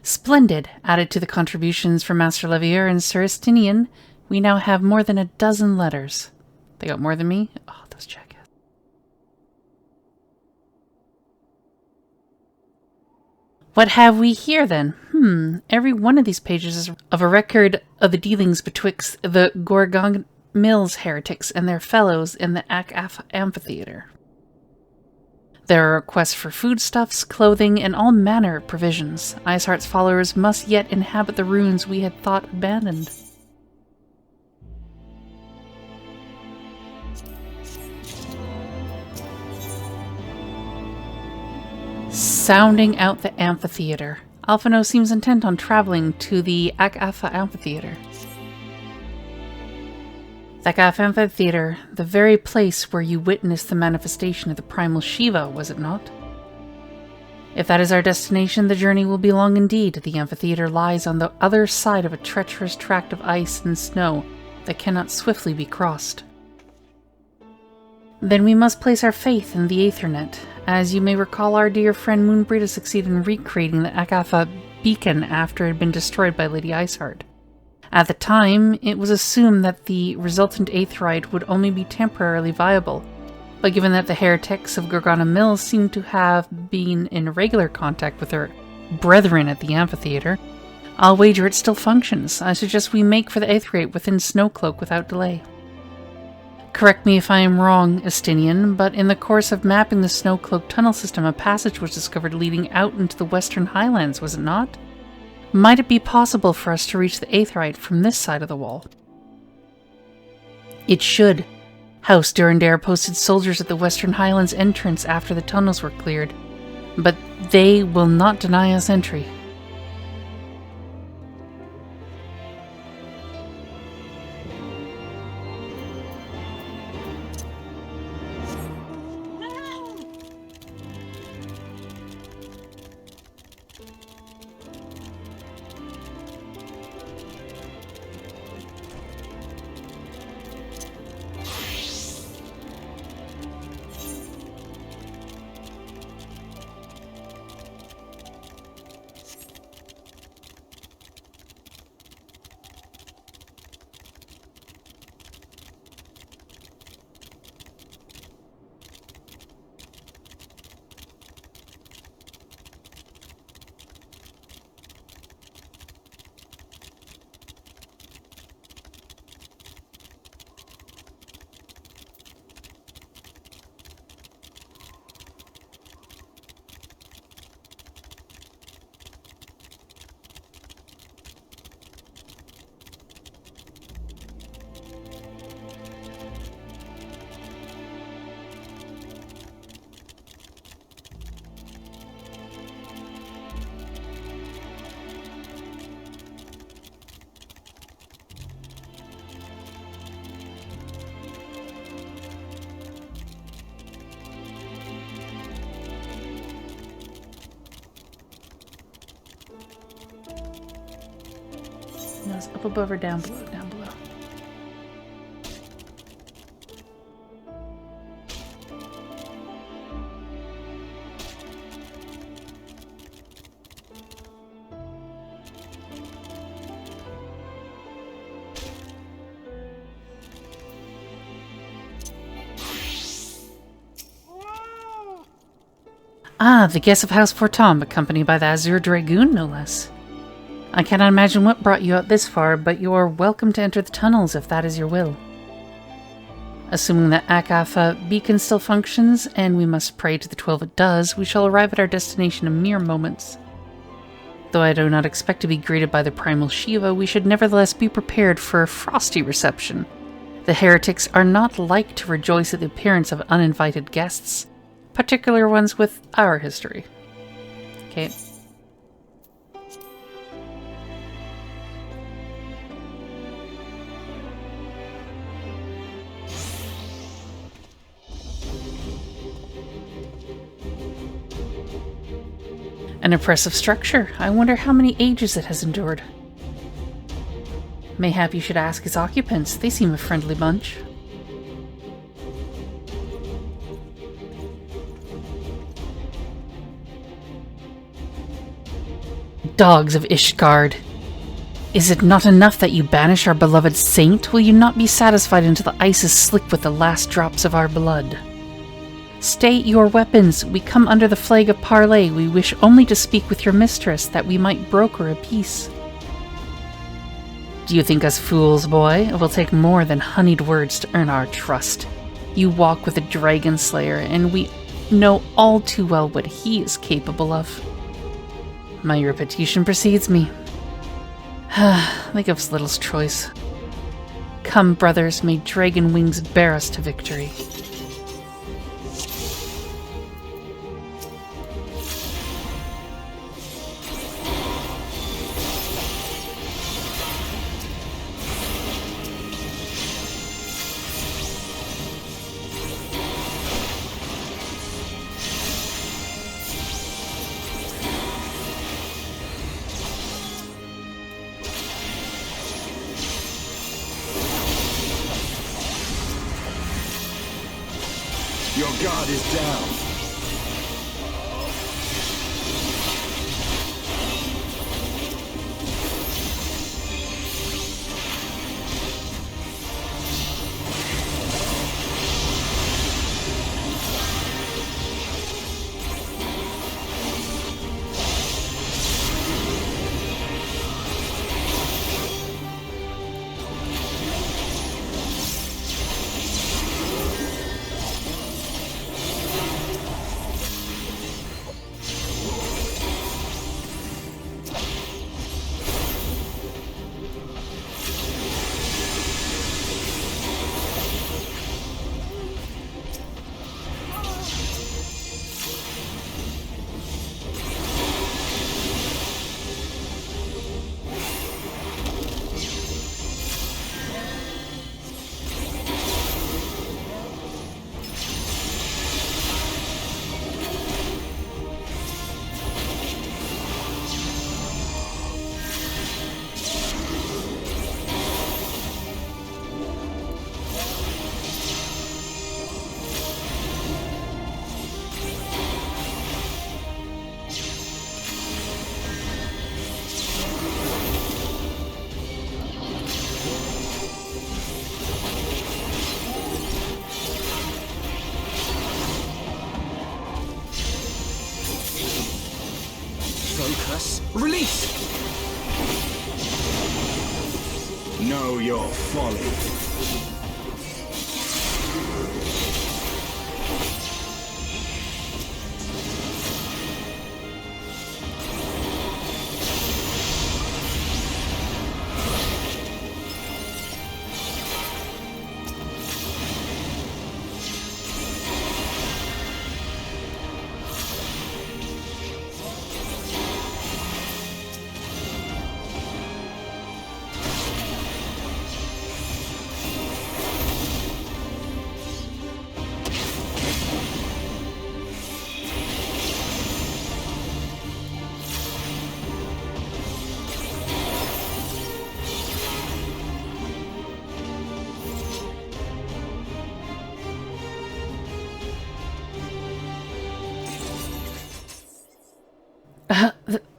Splendid! Added to the contributions from Master Levier and Sir Estinien, we now have more than 12 letters. They got more than me? Oh, those jackasses. What have we here, then? Every one of these pages is of a record of the dealings betwixt the Gorgon Mills heretics and their fellows in the XIV amphitheater. There are requests for foodstuffs, clothing, and all manner of provisions. Iceheart's followers must yet inhabit the ruins we had thought abandoned. Sounding out the amphitheater. Alphino seems intent on traveling to the XIV amphitheater. The XIV amphitheater, the very place where you witnessed the manifestation of the primal Shiva, was it not? If that is our destination, the journey will be long indeed. The amphitheater lies on the other side of a treacherous tract of ice and snow that cannot swiftly be crossed. Then we must place our faith in the Aethernet. As you may recall, our dear friend Moonbrita succeeded in recreating the XIV beacon after it had been destroyed by Lady Iceheart. At the time, it was assumed that the resultant aetherite would only be temporarily viable, but given that the heretics of Gorgona Mills seem to have been in regular contact with their brethren at the amphitheater, I'll wager it still functions. I suggest we make for the aetherite within Snowcloak without delay. Correct me if I am wrong, Estinien, but in the course of mapping the Snowcloak tunnel system, a passage was discovered leading out into the western highlands, was it not? Might it be possible for us to reach the aetherite from this side of the wall? It should. House Durandare posted soldiers at the Western Highlands entrance after the tunnels were cleared, but they will not deny us entry. No, it's up above or down below? Down below. Ah, the guest of House Fortom, accompanied by the Azure Dragoon, no less. I cannot imagine what brought you out this far, but you are welcome to enter the tunnels if that is your will. Assuming that Akafa beacon still functions, and we must pray to the 12 it does, we shall arrive at our destination in mere moments. Though I do not expect to be greeted by the primal Shiva, we should nevertheless be prepared for a frosty reception. The heretics are not like to rejoice at the appearance of uninvited guests, particular ones with our history. Okay. An impressive structure. I wonder how many ages it has endured. Mayhap you should ask its occupants. They seem a friendly bunch. Dogs of Ishgard. Is it not enough that you banish our beloved saint? Will you not be satisfied until the ice is slick with the last drops of our blood? State your weapons. We come under the flag of parlay. We wish only to speak with your mistress, that we might broker a peace. Do you think us fools, boy? It will take more than honeyed words to earn our trust. You walk with a dragon slayer, and we know all too well what he is capable of. My reputation precedes me. They give us little choice. Come, brothers, may dragon wings bear us to victory. Your guard is down. Focus. Release! Know your folly.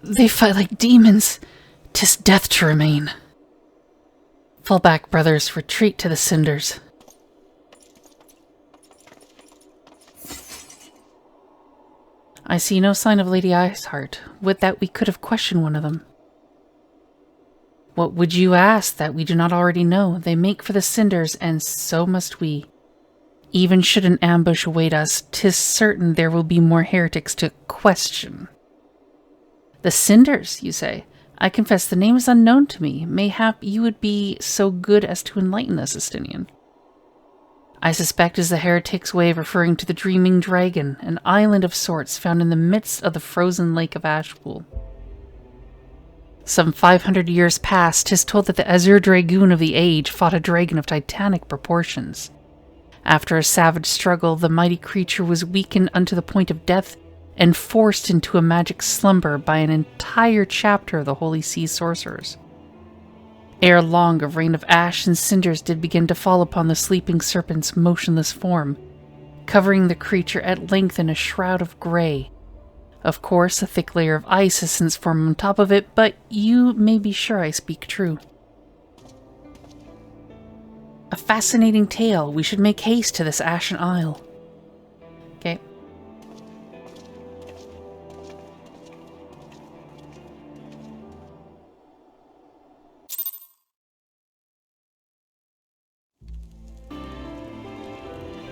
They fight like demons. 'Tis death to remain. Fall back, brothers. Retreat to the cinders. I see no sign of Lady Iceheart. Would that we could have questioned one of them. What would you ask that we do not already know? They make for the cinders, and so must we. Even should an ambush await us, 'tis certain there will be more heretics to question. The cinders, you say? I confess the name is unknown to me. Mayhap you would be so good as to enlighten us, Estinien. I suspect is the heretic's way of referring to the Dreaming Dragon, an island of sorts found in the midst of the frozen lake of Ashpool. Some 500 years past, 'tis told that the Azure Dragoon of the age fought a dragon of titanic proportions. After a savage struggle, the mighty creature was weakened unto the point of death and forced into a magic slumber by an entire chapter of the Holy Sea sorcerers. Ere long, a rain of ash and cinders did begin to fall upon the sleeping serpent's motionless form, covering the creature at length in a shroud of grey. Of course, a thick layer of ice has since formed on top of it, but you may be sure I speak true. A fascinating tale. We should make haste to this Ashen Isle. Okay.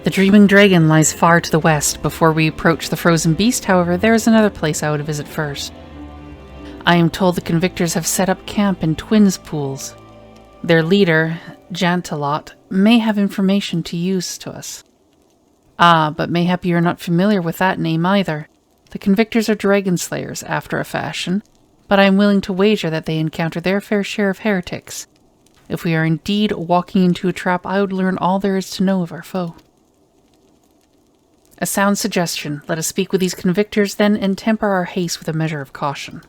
The Dreaming Dragon lies far to the west. Before we approach the Frozen Beast, however, there is another place I would visit first. I am told the convictors have set up camp in Twins Pools. Their leader, Jantalot, may have information to use to us. Ah, but mayhap you are not familiar with that name either. The convictors are dragon slayers, after a fashion, but I am willing to wager that they encounter their fair share of heretics. If we are indeed walking into a trap, I would learn all there is to know of our foe. A sound suggestion. Let us speak with these convictors then and temper our haste with a measure of caution.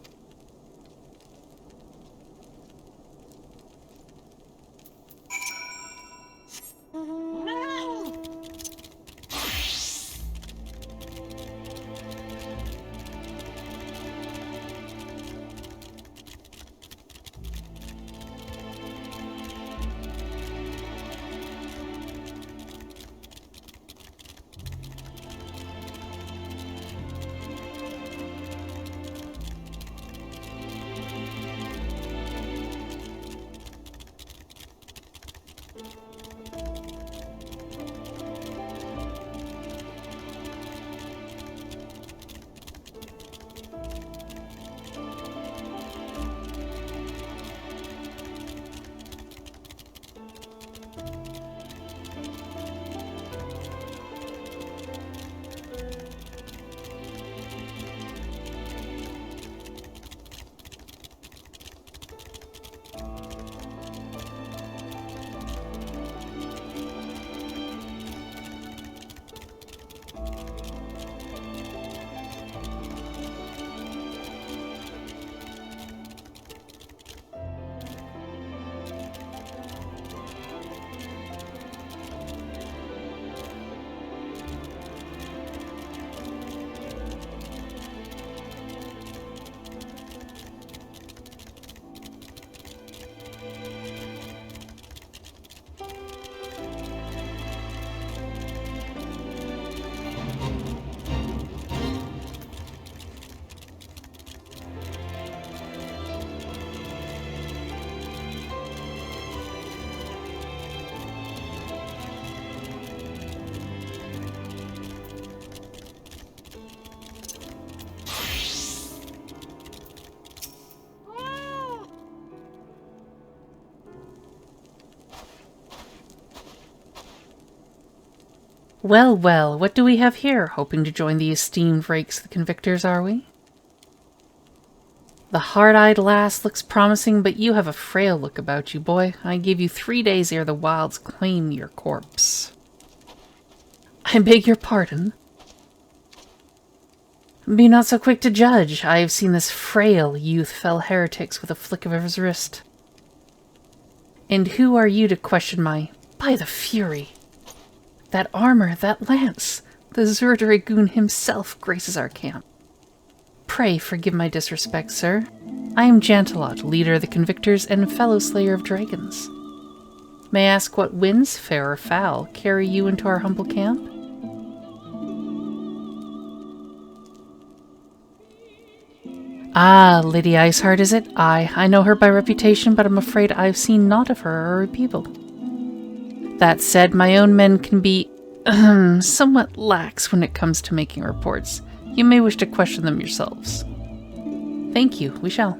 Well, well, what do we have here? Hoping to join the esteemed rakes of the convictors, are we? The hard-eyed lass looks promising, but you have a frail look about you, boy. I give you 3 days ere the wilds claim your corpse. I beg your pardon? Be not so quick to judge. I have seen this frail youth fell heretics with a flick of his wrist. And who are you to question my... By the Fury! That armor, that lance, the Zur Dragoon himself graces our camp. Pray forgive my disrespect, sir. I am Jantelot, leader of the Convictors and fellow slayer of dragons. May I ask what winds, fair or foul, carry you into our humble camp? Ah, Lady Iceheart, is it? Aye, I know her by reputation, but I'm afraid I've seen naught of her or her people. That said, my own men can be somewhat lax when it comes to making reports. You may wish to question them yourselves. Thank you, we shall.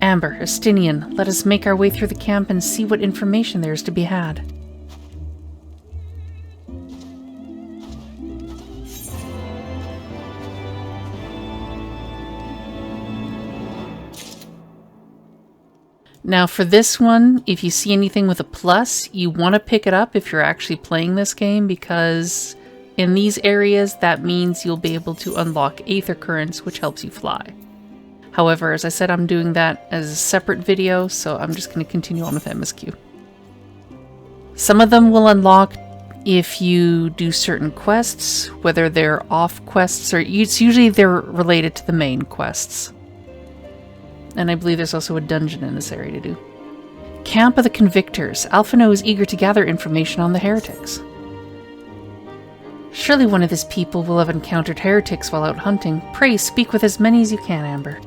Amber, Estinien, let us make our way through the camp and see what information there is to be had. Now for this one, if you see anything with a plus, you want to pick it up if you're actually playing this game, because in these areas that means you'll be able to unlock Aether Currents, which helps you fly. However, as I said, I'm doing that as a separate video, so I'm just going to continue on with MSQ. Some of them will unlock if you do certain quests, whether they're off quests or it's usually they're related to the main quests. And I believe there's also a dungeon in this area to do. Camp of the Convictors. Alphino is eager to gather information on the heretics. Surely one of his people will have encountered heretics while out hunting. Pray speak with as many as you can, Amber.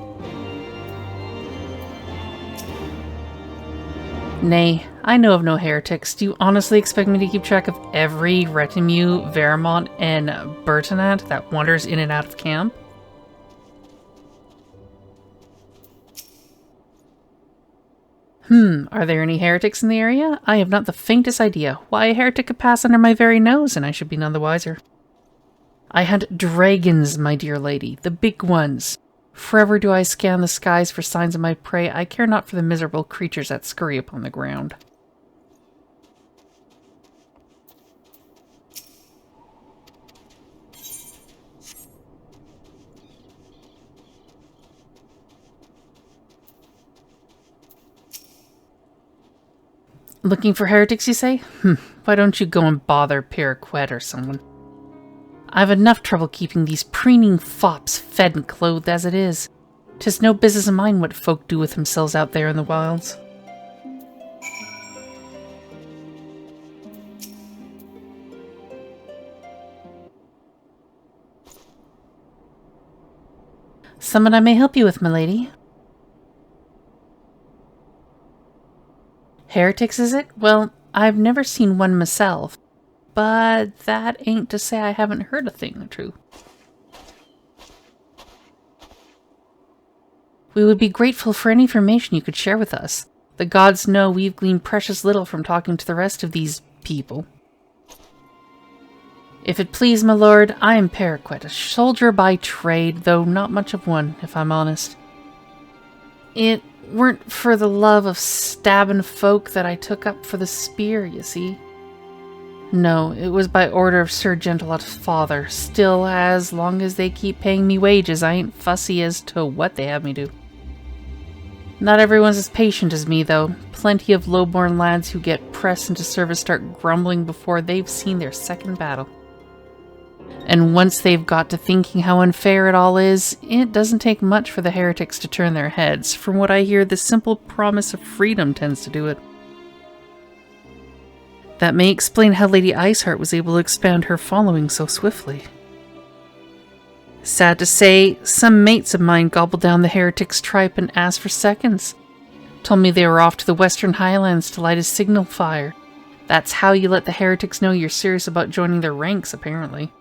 Nay, I know of no heretics. Do you honestly expect me to keep track of every retinue, Vermont, and Bertinat that wanders in and out of camp? Are there any heretics in the area? I have not the faintest idea. Why, a heretic could pass under my very nose, and I should be none the wiser. I hunt dragons, my dear lady, the big ones. Forever do I scan the skies for signs of my prey. I care not for the miserable creatures that scurry upon the ground. Looking for heretics, you say? Why don't you go and bother Paraquet or someone? I've enough trouble keeping these preening fops fed and clothed as it is. 'Tis no business of mine what folk do with themselves out there in the wilds. Someone I may help you with, my lady? Heretics, is it? Well, I've never seen one myself, but that ain't to say I haven't heard a thing or two. We would be grateful for any information you could share with us. The gods know we've gleaned precious little from talking to the rest of these people. If it please, my lord, I am Paraquet, a soldier by trade, though not much of one, if I'm honest. It weren't for the love of stabbing folk that I took up for the spear, you see. No, it was by order of Sir Jantelot's father. Still, as long as they keep paying me wages, I ain't fussy as to what they have me do. Not everyone's as patient as me, though. Plenty of low-born lads who get pressed into service start grumbling before they've seen their second battle. And once they've got to thinking how unfair it all is, it doesn't take much for the heretics to turn their heads. From what I hear, the simple promise of freedom tends to do it. That may explain how Lady Iceheart was able to expand her following so swiftly. Sad to say, some mates of mine gobbled down the heretics' tripe and asked for seconds. Told me they were off to the Western Highlands to light a signal fire. That's how you let the heretics know you're serious about joining their ranks, apparently.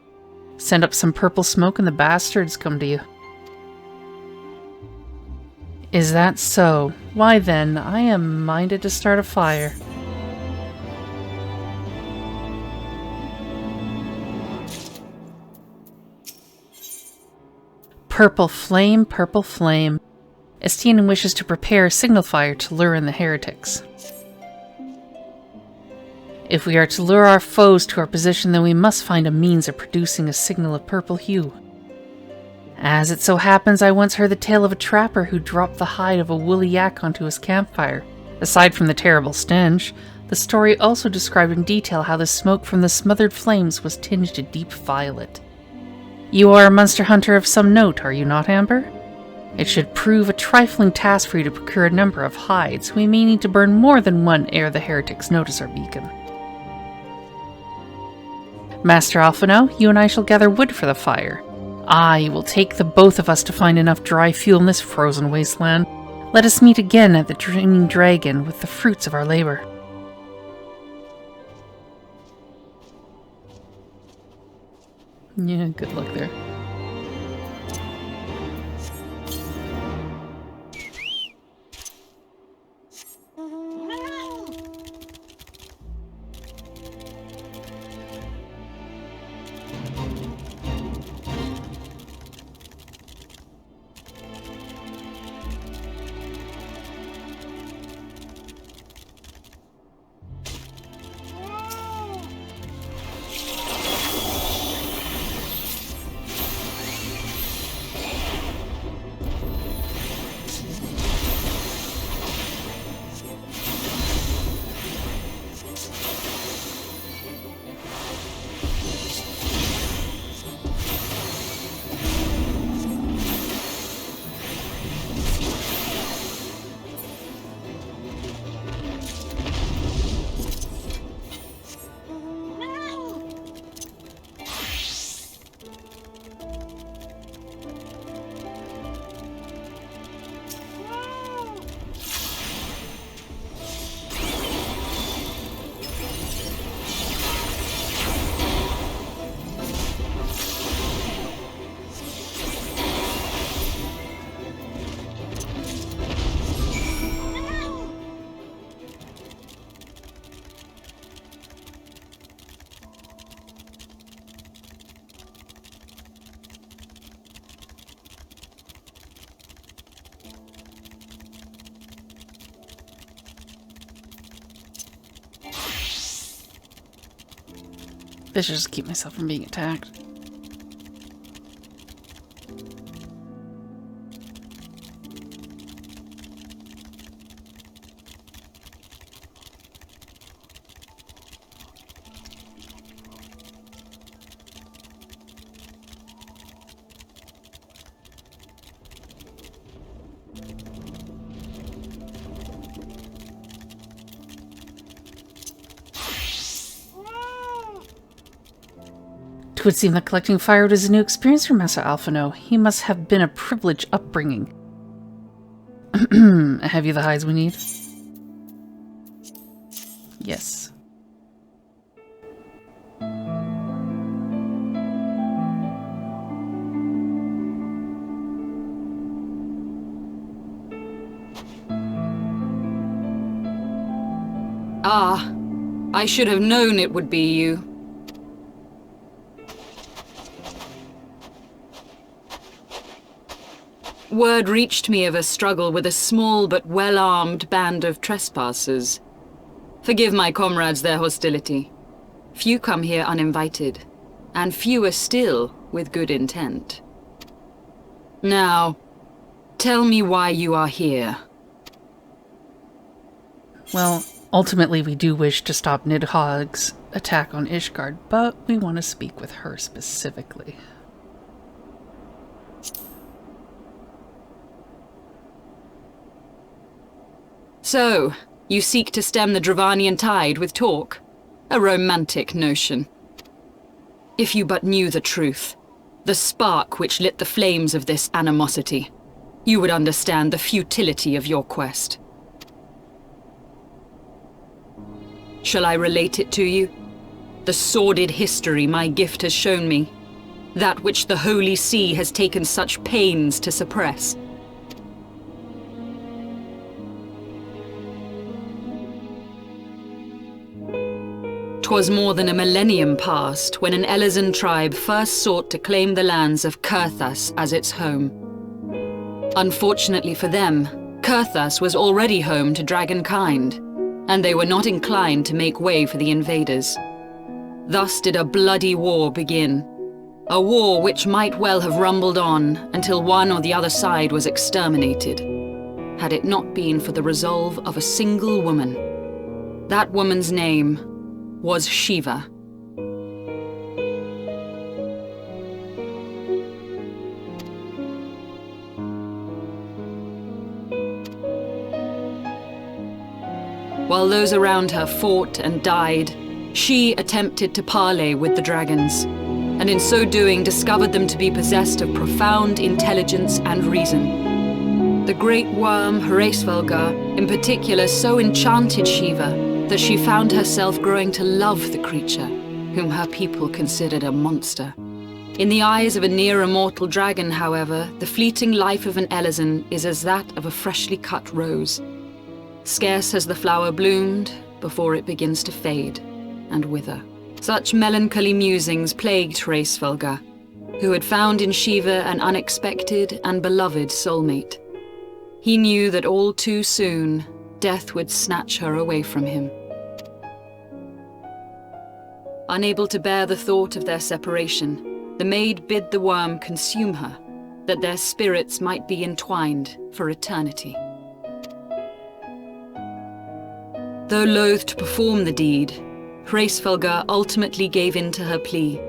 Send up some purple smoke and the bastards come to you. Is that so? Why then, I am minded to start a fire. Purple flame, purple flame. Estinien wishes to prepare a signal fire to lure in the heretics. If we are to lure our foes to our position, then we must find a means of producing a signal of purple hue. As it so happens, I once heard the tale of a trapper who dropped the hide of a woolly yak onto his campfire. Aside from the terrible stench, the story also described in detail how the smoke from the smothered flames was tinged a deep violet. You are a monster hunter of some note, are you not, Amber? It should prove a trifling task for you to procure a number of hides. We may need to burn more than one ere the heretics notice our beacon. Master Alphino, you and I shall gather wood for the fire. It will take the both of us to find enough dry fuel in this frozen wasteland. Let us meet again at the Dreaming Dragon with the fruits of our labor. Yeah, good luck there. I should just keep myself from being attacked. It would seem that collecting firewood is a new experience for Master Alphino. He must have been a privileged upbringing. Have you the hides we need? Yes. I should have known it would be you. Word reached me of a struggle with a small but well-armed band of trespassers. Forgive my comrades their hostility. Few come here uninvited, and fewer still with good intent. Now, tell me why you are here. Well, ultimately we do wish to stop Nidhogg's attack on Ishgard, but we want to speak with her specifically. So, you seek to stem the Dravanian tide with talk? A romantic notion. If you but knew the truth, the spark which lit the flames of this animosity, you would understand the futility of your quest. Shall I relate it to you? The sordid history my gift has shown me. That which the Holy See has taken such pains to suppress. 'Twas more than a millennium past when an Elezen tribe first sought to claim the lands of Kurthas as its home. Unfortunately for them, Kurthas was already home to dragonkind, and they were not inclined to make way for the invaders. Thus did a bloody war begin, a war which might well have rumbled on until one or the other side was exterminated, had it not been for the resolve of a single woman. That woman's name was Shiva. While those around her fought and died, she attempted to parley with the dragons, and in so doing discovered them to be possessed of profound intelligence and reason. The great worm, Hraesvelgar, in particular so enchanted Shiva that she found herself growing to love the creature, whom her people considered a monster. In the eyes of a near-immortal dragon, however, the fleeting life of an Elezen is as that of a freshly cut rose. Scarce has the flower bloomed before it begins to fade and wither. Such melancholy musings plagued Hraesvelgar, who had found in Shiva an unexpected and beloved soulmate. He knew that all too soon, death would snatch her away from him. Unable to bear the thought of their separation, the maid bid the worm consume her, that their spirits might be entwined for eternity. Though loath to perform the deed, Hraesvelgar ultimately gave in to her plea,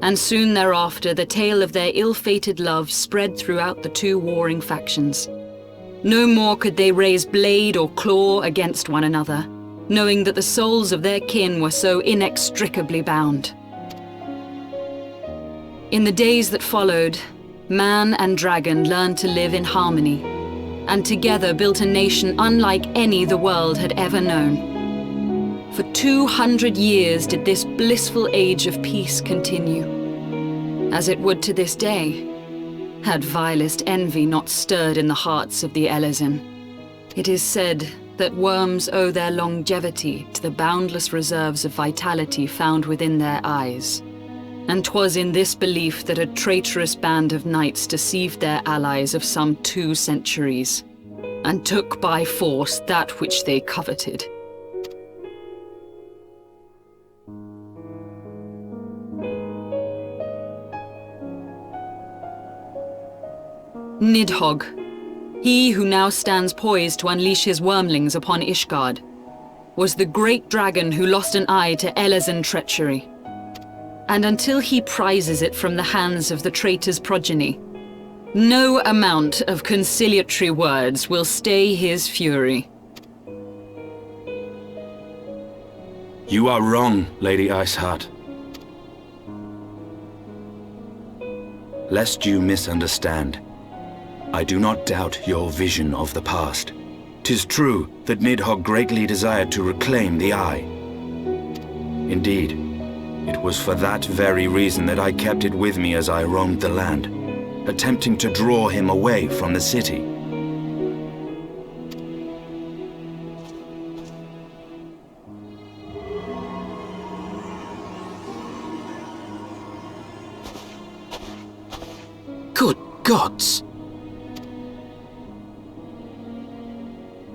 and soon thereafter the tale of their ill-fated love spread throughout the two warring factions. No more could they raise blade or claw against one another, knowing that the souls of their kin were so inextricably bound. In the days that followed, man and dragon learned to live in harmony, and together built a nation unlike any the world had ever known. For 200 years did this blissful age of peace continue, as it would to this day, had vilest envy not stirred in the hearts of the Elezen. It is said that worms owe their longevity to the boundless reserves of vitality found within their eyes. And 'twas in this belief that a traitorous band of knights deceived their allies of some 2 centuries, and took by force that which they coveted. Nidhogg, he who now stands poised to unleash his wormlings upon Ishgard, was the great dragon who lost an eye to Elezen treachery. And until he prizes it from the hands of the traitor's progeny, no amount of conciliatory words will stay his fury. You are wrong, Lady Iceheart. Lest you misunderstand, I do not doubt your vision of the past. 'Tis true that Nidhogg greatly desired to reclaim the Eye. Indeed, it was for that very reason that I kept it with me as I roamed the land, attempting to draw him away from the city. Good gods!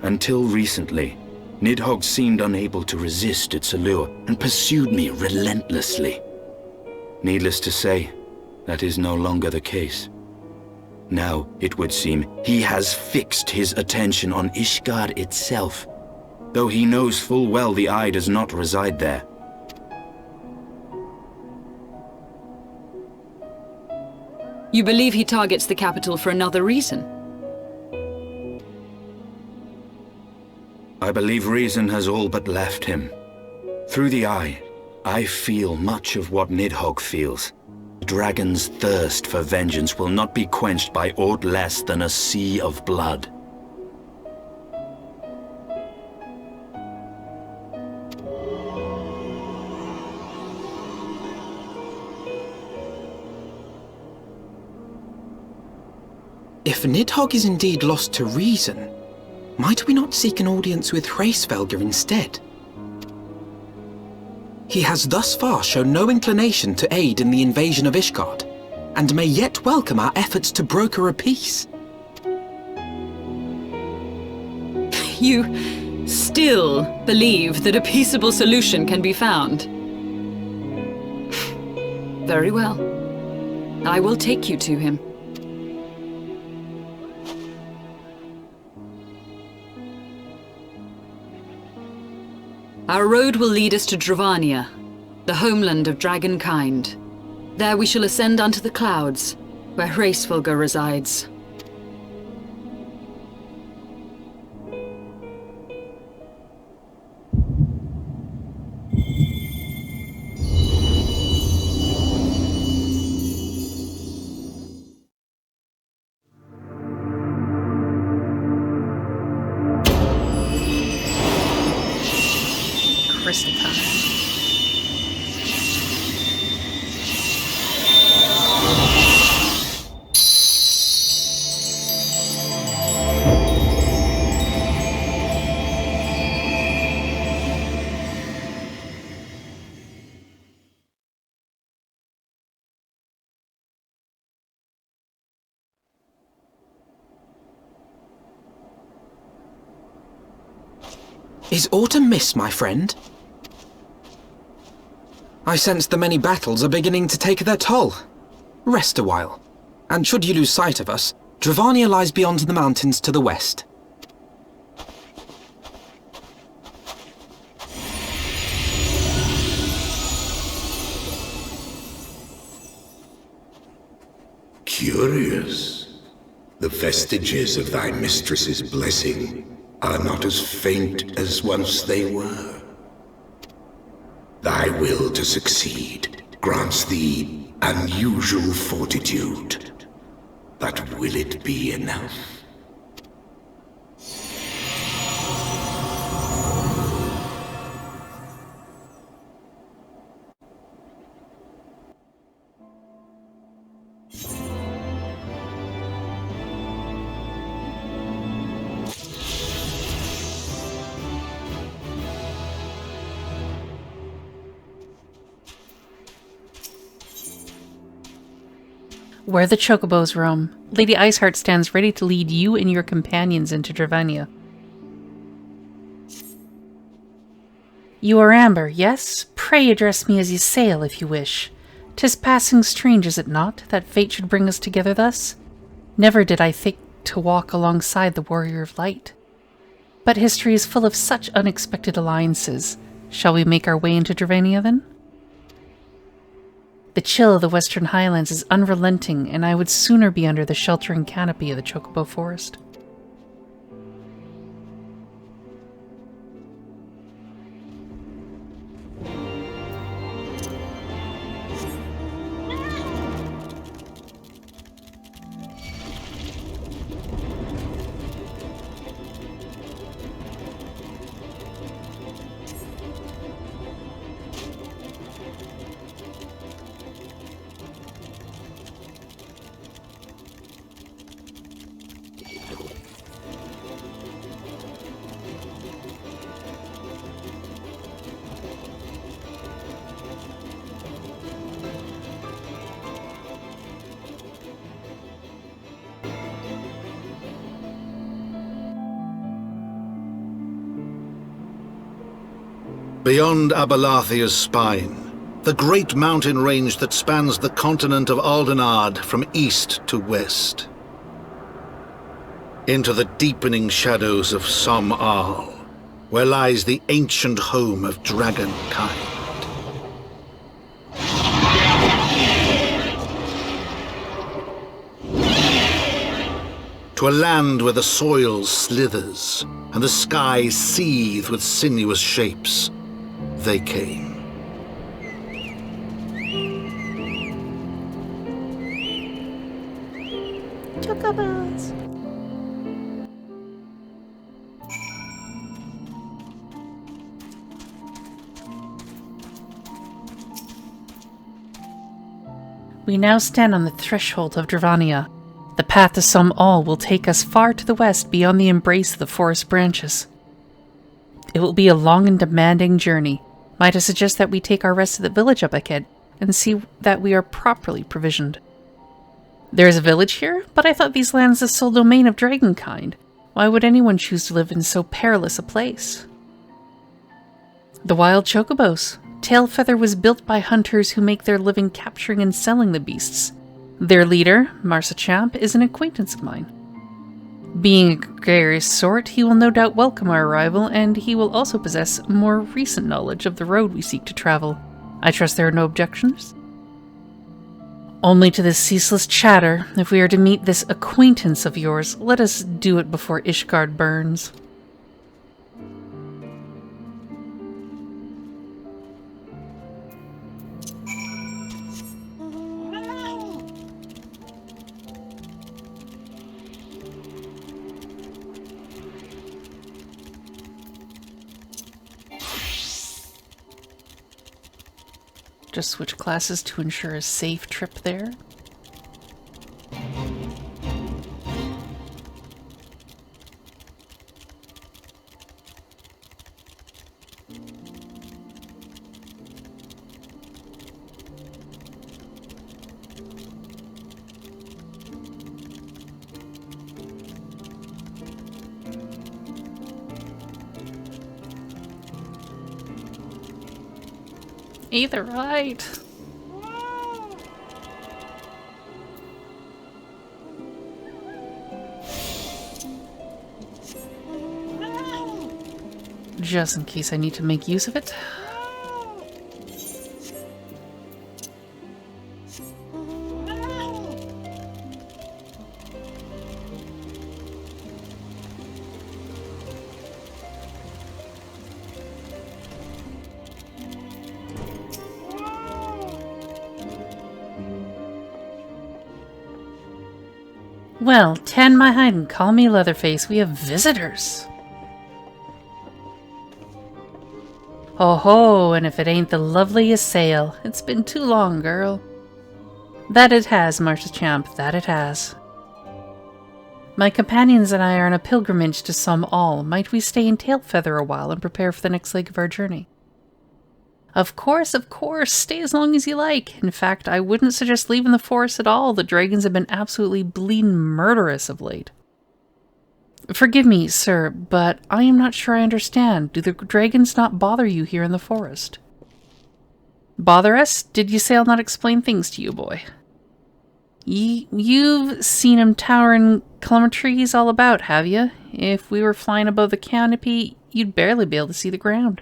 Until recently, Nidhogg seemed unable to resist its allure and pursued me relentlessly. Needless to say, that is no longer the case. Now, it would seem, he has fixed his attention on Ishgard itself, though he knows full well the Eye does not reside there. You believe he targets the capital for another reason? I believe reason has all but left him. Through the Eye, I feel much of what Nidhogg feels. The dragon's thirst for vengeance will not be quenched by aught less than a sea of blood. If Nidhogg is indeed lost to reason, might we not seek an audience with Hraesvelgar instead? He has thus far shown no inclination to aid in the invasion of Ishgard, and may yet welcome our efforts to broker a peace. You still believe that a peaceable solution can be found? Very well. I will take you to him. Our road will lead us to Dravania, the homeland of dragonkind. There we shall ascend unto the clouds, where Hraesvelga resides. Crystal time. Is aught amiss, my friend? I sense the many battles are beginning to take their toll. Rest a while, and should you lose sight of us, Dravania lies beyond the mountains to the west. Curious. The vestiges of thy mistress's blessing are not as faint as once they were. Thy will to succeed grants thee unusual fortitude. But will it be enough? Where the chocobos roam, Lady Iceheart stands ready to lead you and your companions into Dravania. You are Amber, yes? Pray address me as you sail, if you wish. 'Tis passing strange, is it not, that fate should bring us together thus? Never did I think to walk alongside the Warrior of Light. But history is full of such unexpected alliances. Shall we make our way into Dravania, then? The chill of the Western Highlands is unrelenting, and I would sooner be under the sheltering canopy of the Chocobo Forest. Beyond Abalathia's spine, the great mountain range that spans the continent of Aldenard from east to west. Into the deepening shadows of Sohm, where lies the ancient home of dragonkind. To a land where the soil slithers and the skies seethe with sinuous shapes, they came. Chocobos! We now stand on the threshold of Dravania. The path to Sohm will take us far to the west beyond the embrace of the forest branches. It will be a long and demanding journey, Might I suggest that we take our rest of the village up ahead and see that we are properly provisioned? There is a village here, but I thought these lands the sole domain of dragonkind. Why would anyone choose to live in so perilous a place? The wild chocobos. Tailfeather was built by hunters who make their living capturing and selling the beasts. Their leader, Marsa-Champ, is an acquaintance of mine. Being a gregarious sort, he will no doubt welcome our arrival, and he will also possess more recent knowledge of the road we seek to travel. I trust there are no objections? Only to this ceaseless chatter. If we are to meet this acquaintance of yours, let us do it before Ishgard burns. Just switch classes to ensure a safe trip there. Either right. Just in case I need to make use of it. Well, tan my hide and call me Leatherface. We have visitors. Ho ho, and if it ain't the loveliest sail. It's been too long, girl. That it has, Marsa-Champ, that it has. My companions and I are on a pilgrimage to Sohm. Might we stay in Tailfeather a while and prepare for the next leg of our journey? Of course, stay as long as you like. In fact, I wouldn't suggest leaving the forest at all. The dragons have been absolutely bleeding murderous of late. Forgive me, sir, but I am not sure I understand. Do the dragons not bother you here in the forest? Bother us? Did you say I'll not explain things to you, boy? You've seen 'em towering kilometries all about, have you? If we were flying above the canopy, you'd barely be able to see the ground.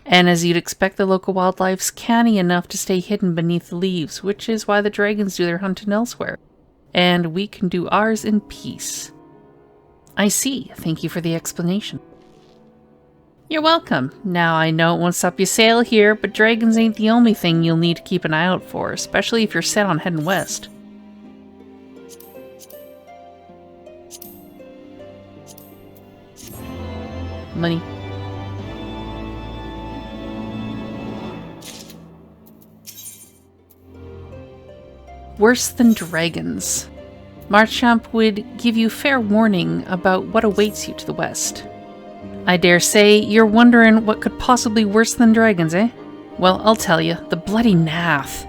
And as you'd expect, the local wildlife's canny enough to stay hidden beneath the leaves, which is why the dragons do their hunting elsewhere. And we can do ours in peace. I see. Thank you for the explanation. You're welcome. Now, I know it won't stop you sail here, but dragons ain't the only thing you'll need to keep an eye out for, especially if you're set on heading west. Money. Worse than dragons. Marchamp would give you fair warning about what awaits you to the west. I dare say you're wondering what could possibly worse than dragons, eh? Well, I'll tell you, the bloody Gnath.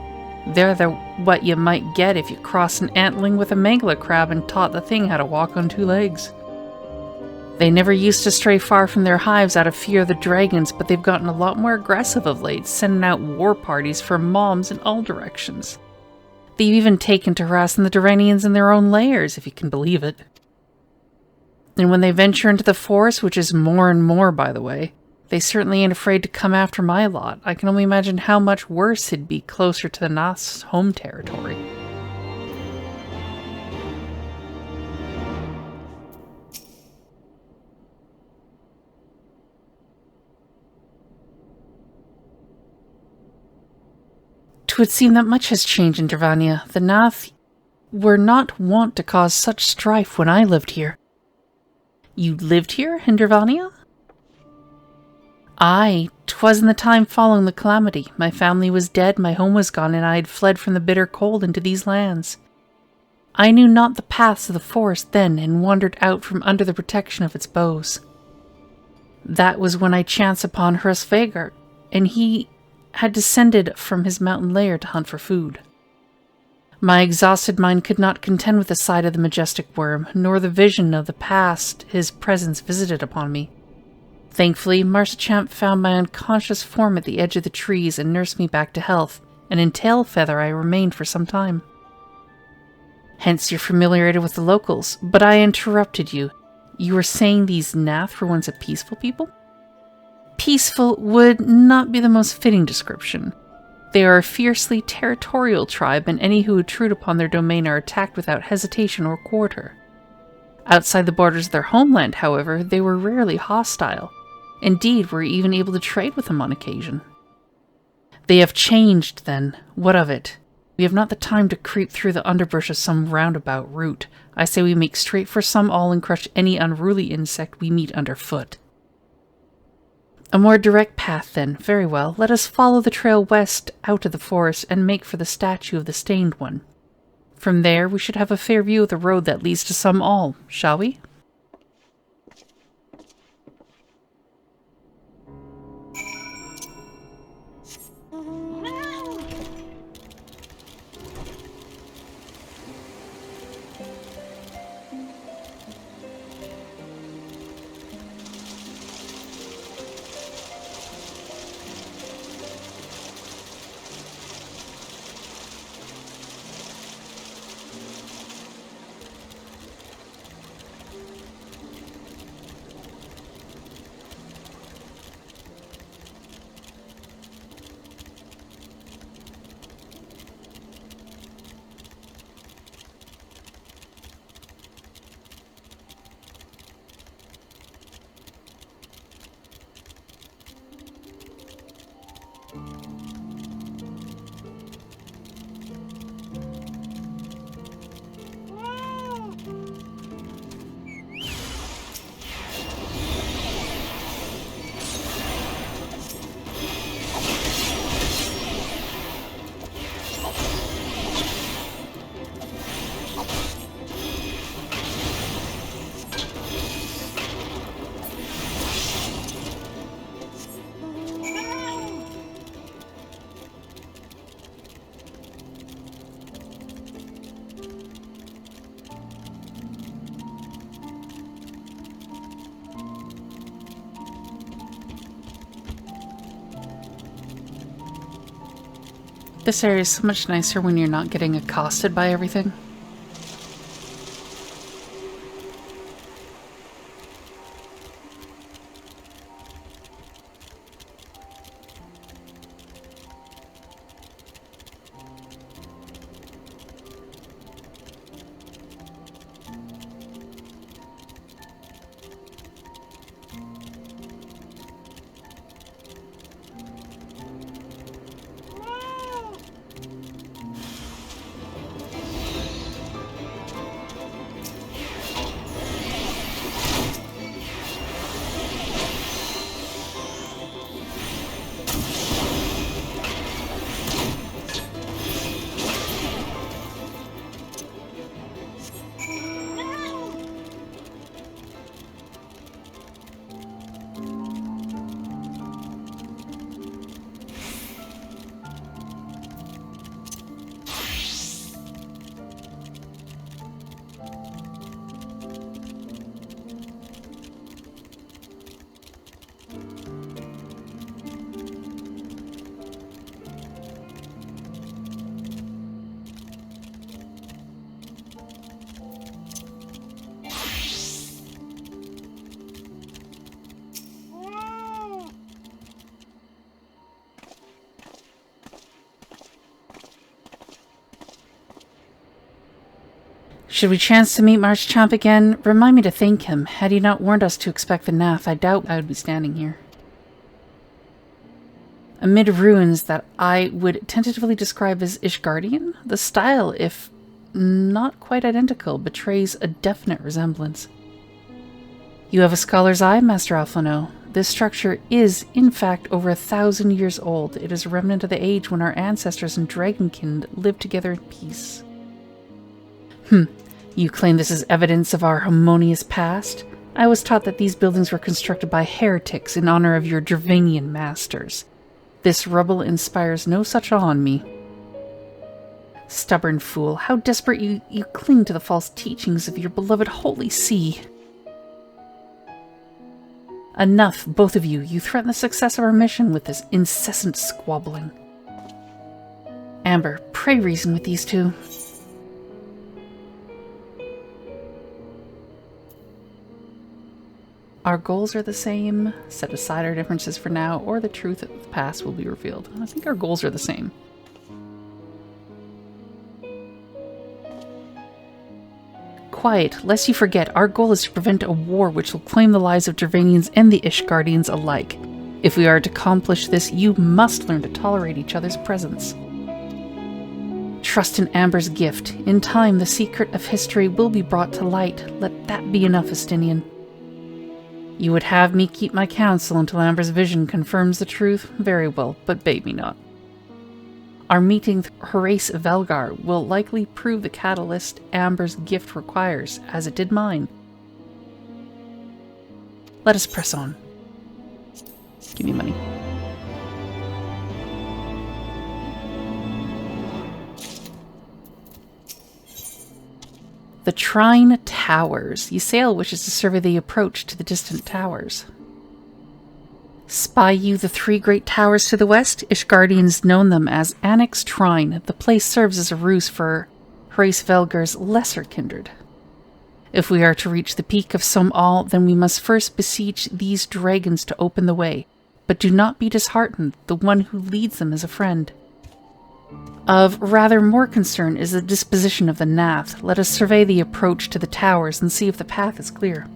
They're what you might get if you crossed an antling with a Megala crab and taught the thing how to walk on two legs. They never used to stray far from their hives out of fear of the dragons, but they've gotten a lot more aggressive of late, sending out war parties for moms in all directions. They've even taken to harassing the Dravanians in their own lairs, if you can believe it. And when they venture into the forest, which is more and more, by the way, they certainly ain't afraid to come after my lot. I can only imagine how much worse it'd be closer to the Gnath's home territory. Twould seem that much has changed in Dravania. The Gnath were not wont to cause such strife when I lived here. You lived here in Dravania? Aye, 'twas in the time following the calamity. My family was dead, my home was gone, and I had fled from the bitter cold into these lands. I knew not the paths of the forest then, and wandered out from under the protection of its boughs. That was when I chanced upon Hrosvegard, and he had descended from his mountain lair to hunt for food. My exhausted mind could not contend with the sight of the majestic worm, nor the vision of the past his presence visited upon me. Thankfully, Marshchamp found my unconscious form at the edge of the trees and nursed me back to health, and in Tailfeather I remained for some time. Hence your familiarity with the locals, but I interrupted you. You were saying these Gnath were once a peaceful people? Peaceful would not be the most fitting description. They are a fiercely territorial tribe, and any who intrude upon their domain are attacked without hesitation or quarter. Outside the borders of their homeland, however, they were rarely hostile. Indeed, were even able to trade with them on occasion. They have changed, then. What of it? We have not the time to creep through the underbrush of some roundabout route. I say we make straight for some all and crush any unruly insect we meet underfoot. A more direct path, then. Very well. Let us follow the trail west out of the forest and make for the statue of the Stained One. From there, we should have a fair view of the road that leads to some all, shall we? This area is so much nicer when you're not getting accosted by everything. Should we chance to meet Marshchamp again, remind me to thank him. Had he not warned us to expect the Gnath, I doubt I would be standing here. Amid ruins that I would tentatively describe as Ishgardian, the style, if not quite identical, betrays a definite resemblance. You have a scholar's eye, Master Alphonse. This structure is, in fact, over 1,000 years old. It is a remnant of the age when our ancestors and Dragonkind lived together in peace. You claim this is evidence of our harmonious past? I was taught that these buildings were constructed by heretics in honor of your Dravanian masters. This rubble inspires no such awe in me. Stubborn fool, how desperate you cling to the false teachings of your beloved Holy See. Enough, both of you. You threaten the success of our mission with this incessant squabbling. Amber, pray reason with these two. Our goals are the same. Set aside our differences for now, or the truth of the past will be revealed. I think our goals are the same. Quiet, lest you forget, our goal is to prevent a war which will claim the lives of Dravanians and the Ishgardians alike. If we are to accomplish this, you must learn to tolerate each other's presence. Trust in Amber's gift. In time, the secret of history will be brought to light. Let that be enough, Estinien. You would have me keep my counsel until Amber's vision confirms the truth? Very well, but bait me not. Our meeting with Horace Velgar will likely prove the catalyst Amber's gift requires, as it did mine. Let us press on. Give me money. The Trine Towers. Ysael wishes to survey the approach to the distant towers. Spy you the 3 great towers to the west? Ishgardians known them as Annex Trine. The place serves as a ruse for Horace Velgar's lesser kindred. If we are to reach the peak of Sohm, then we must first besiege these dragons to open the way. But do not be disheartened. The one who leads them is a friend. Of rather more concern is the disposition of the Gnath. Let us survey the approach to the towers and see if the path is clear.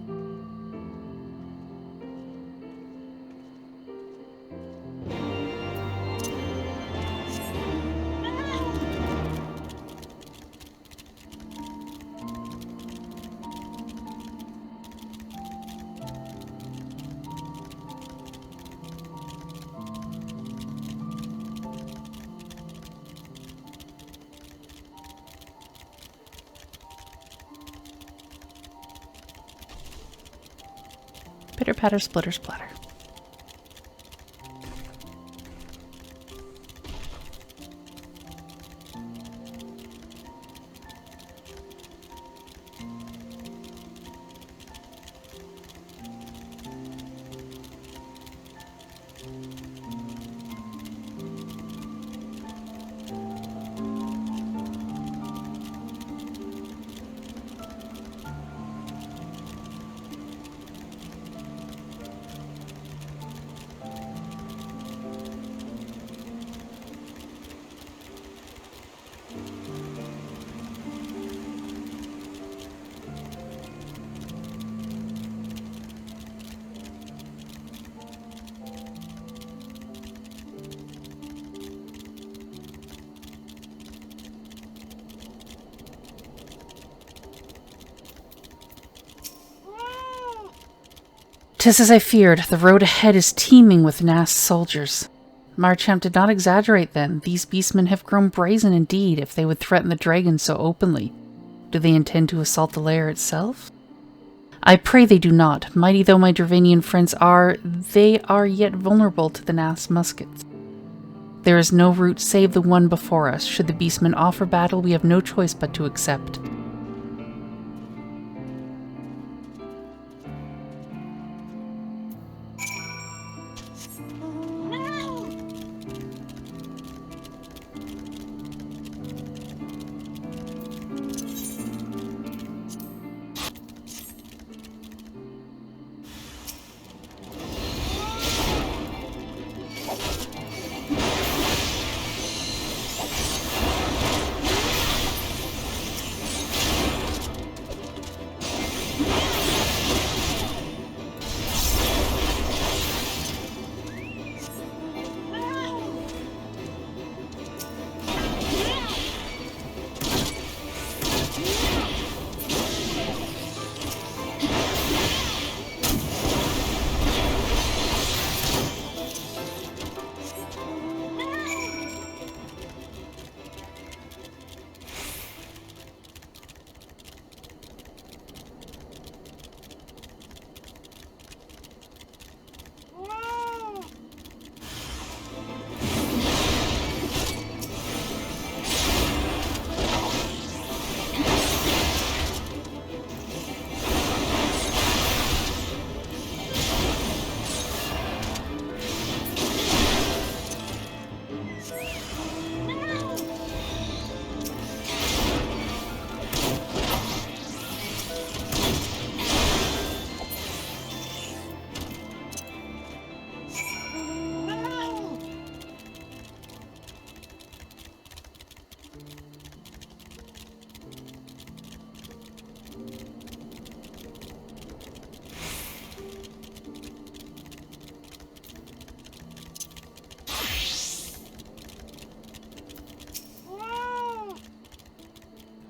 Pitter-patter, splitter-splatter. "'Tis as I feared. The road ahead is teeming with Gnath's soldiers. Marchamp did not exaggerate then. These beastmen have grown brazen indeed if they would threaten the dragon so openly. Do they intend to assault the lair itself? I pray they do not. Mighty though my Dravanian friends are, they are yet vulnerable to the Gnath's muskets. There is no route save the one before us. Should the beastmen offer battle, we have no choice but to accept."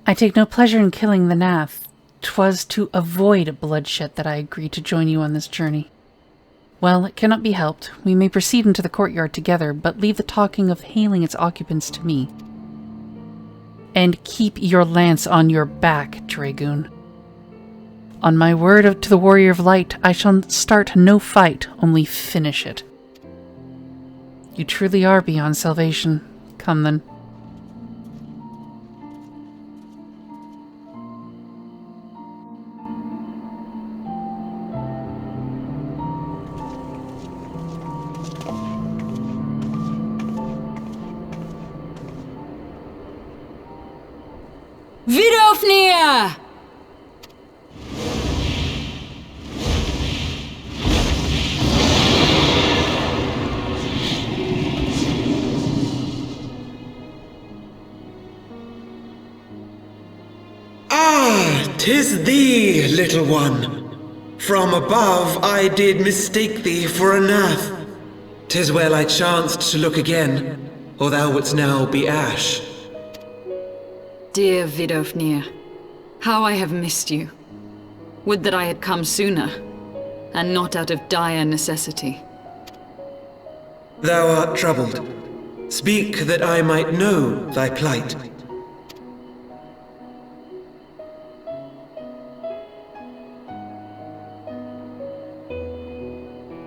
I take no pleasure in killing the Gnath. 'Twas to avoid bloodshed that I agreed to join you on this journey. Well, it cannot be helped. We may proceed into the courtyard together, but leave the talking of hailing its occupants to me. And keep your lance on your back, Dragoon. On my word to the Warrior of Light, I shall start no fight, only finish it. You truly are beyond salvation. Come then. Vidofnir! Ah, 'tis thee, little one. From above I did mistake thee for a Gnath. 'Tis well I chanced to look again, or thou wouldst now be ash. Dear Vidofnir, how I have missed you. Would that I had come sooner, and not out of dire necessity. Thou art troubled. Speak that I might know thy plight.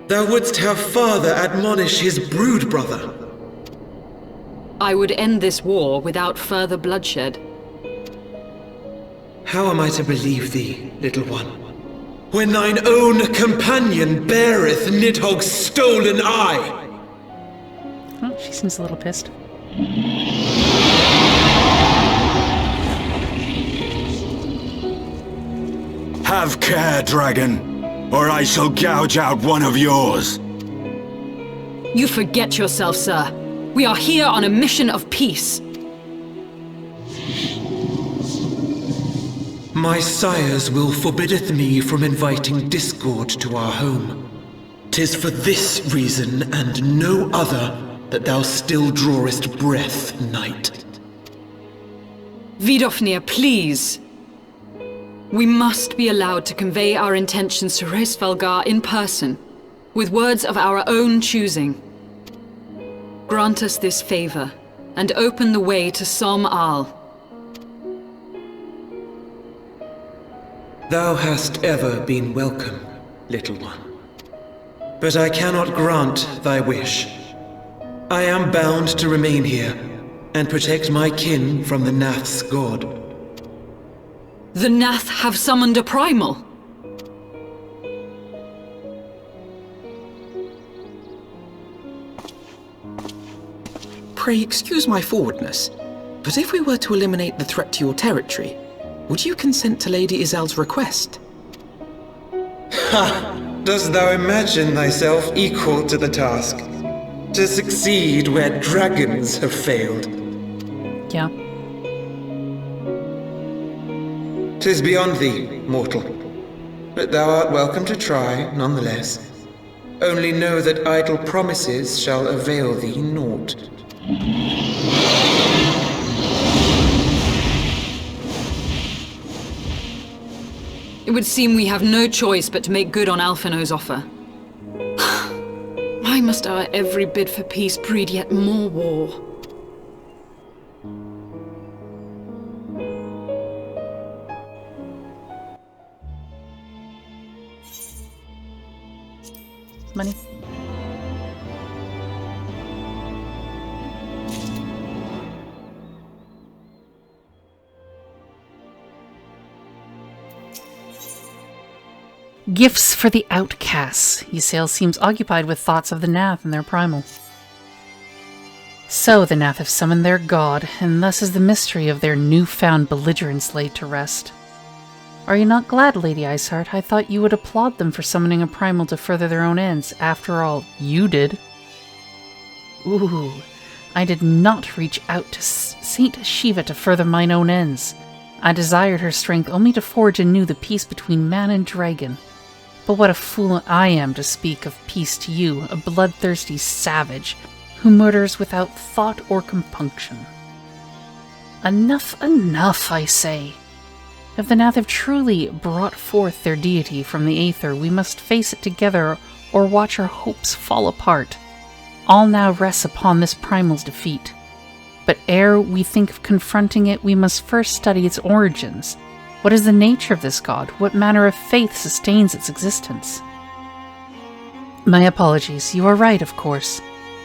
Thou wouldst have father admonish his brood brother. I would end this war without further bloodshed. How am I to believe thee, little one, when thine own companion beareth Nidhogg's stolen eye? Oh, she seems a little pissed. Have care, dragon, or I shall gouge out one of yours. You forget yourself, sir. We are here on a mission of peace. My sires will forbiddeth me from inviting discord to our home. 'Tis for this reason and no other that thou still drawest breath, knight. Vidofnir, please. We must be allowed to convey our intentions to Hraesvelgar in person, with words of our own choosing. Grant us this favor, and open the way to Sohm. Thou hast ever been welcome, little one. But I cannot grant thy wish. I am bound to remain here, and protect my kin from the Gnath's god. The Gnath have summoned a primal. Pray excuse my forwardness, but if we were to eliminate the threat to your territory, would you consent to Lady Izel's request? Ha! Dost thou imagine thyself equal to the task? To succeed where dragons have failed? Yeah. 'Tis beyond thee, mortal. But thou art welcome to try, nonetheless. Only know that idle promises shall avail thee naught. It would seem we have no choice but to make good on Alphino's offer. Why must our every bid for peace breed yet more war? Money. Gifts for the outcasts. Ysael seems occupied with thoughts of the Gnath and their primal. So the Gnath have summoned their god, and thus is the mystery of their newfound belligerence laid to rest. Are you not glad, Lady Iceheart? I thought you would applaud them for summoning a primal to further their own ends. After all, you did. Ooh, I did not reach out to Saint Shiva to further mine own ends. I desired her strength only to forge anew the peace between man and dragon. But what a fool I am to speak of peace to you, a bloodthirsty savage, who murders without thought or compunction. Enough, I say. If the Gnath have truly brought forth their deity from the Aether, we must face it together or watch our hopes fall apart. All now rests upon this primal's defeat. But ere we think of confronting it, we must first study its origins. What is the nature of this god? What manner of faith sustains its existence? My apologies. You are right, of course.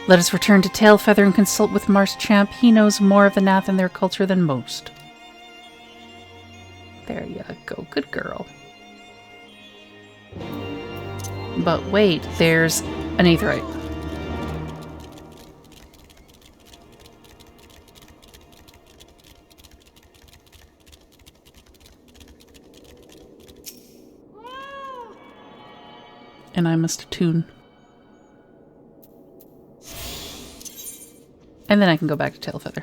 Let us return to Tailfeather and consult with Marschamp. He knows more of the Gnath and their culture than most. There you go. Good girl. But wait, there's an Aetherite. And I must attune. And then I can go back to Tailfeather.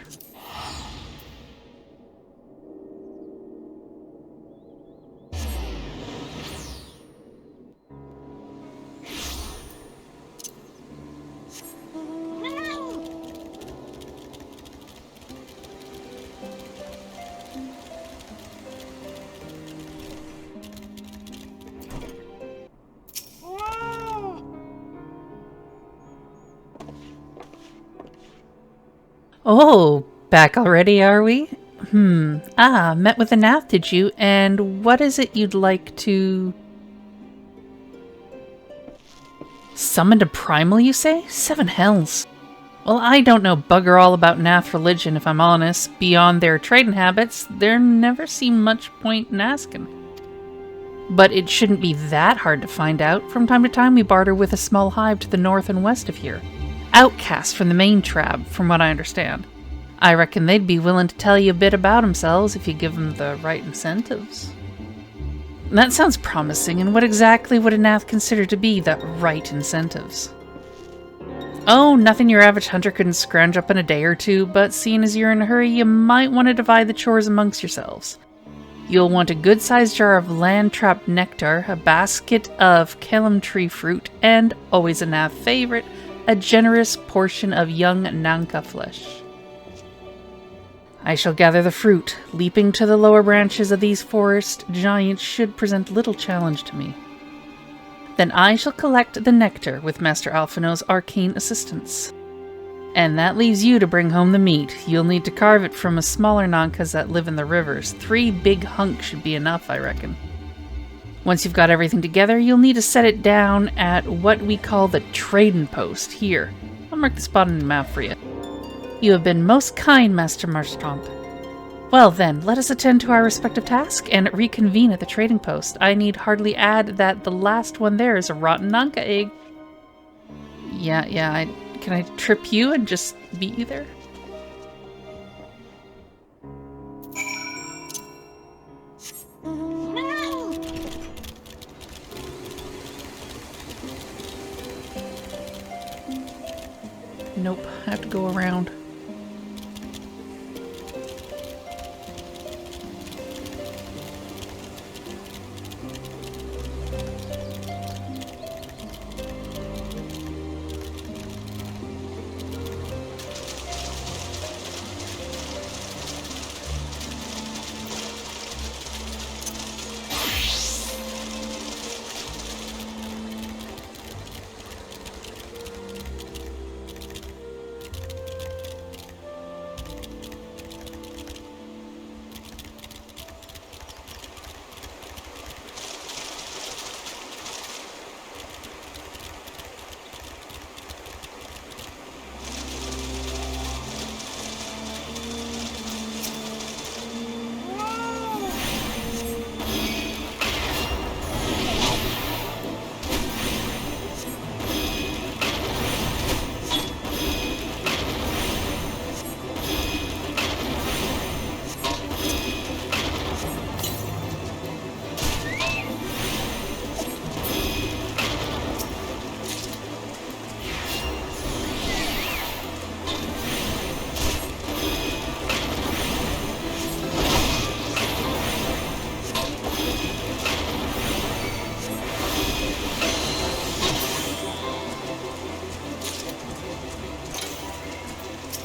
Oh, back already, are we? Met with the Gnath, did you? And what is it you'd like to... Summoned a primal, you say? 7 hells. Well, I don't know bugger all about Gnath religion, if I'm honest. Beyond their trading habits, there never seemed much point in asking. But it shouldn't be that hard to find out. From time to time, we barter with a small hive to the north and west of here. Outcasts from the main trab, from what I understand. I reckon they'd be willing to tell you a bit about themselves if you give them the right incentives. That sounds promising, and what exactly would a Gnath consider to be the right incentives? Oh, nothing your average hunter couldn't scrounge up in a day or two, but seeing as you're in a hurry, you might want to divide the chores amongst yourselves. You'll want a good-sized jar of land-trapped nectar, a basket of Kellam tree fruit, and, always a Gnath favorite, a generous portion of young Nanka flesh. I shall gather the fruit. Leaping to the lower branches of these forest giants should present little challenge to me. Then I shall collect the nectar with Master Alphino's arcane assistance. And that leaves you to bring home the meat. You'll need to carve it from a smaller Nankas that live in the rivers. 3 big hunks should be enough, I reckon. Once you've got everything together, you'll need to set it down at what we call the trading post here. I'll mark the spot on the map for you. You have been most kind, Master Marschamp. Well then, let us attend to our respective tasks and reconvene at the trading post. I need hardly add that the last one there is a rotten Nanka egg. Yeah, can I trip you and just beat you there? Nope, I have to go around.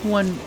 One more.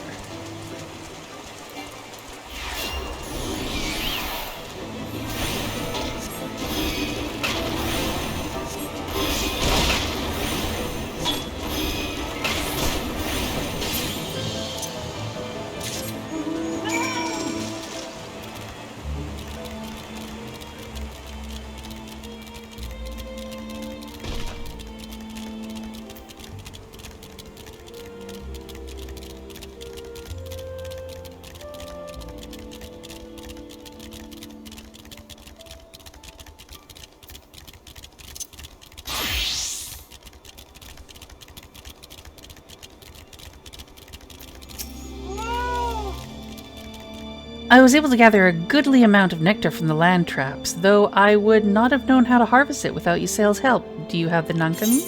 I was able to gather a goodly amount of nectar from the land traps, though I would not have known how to harvest it without Ysael's help. Do you have the Nankami?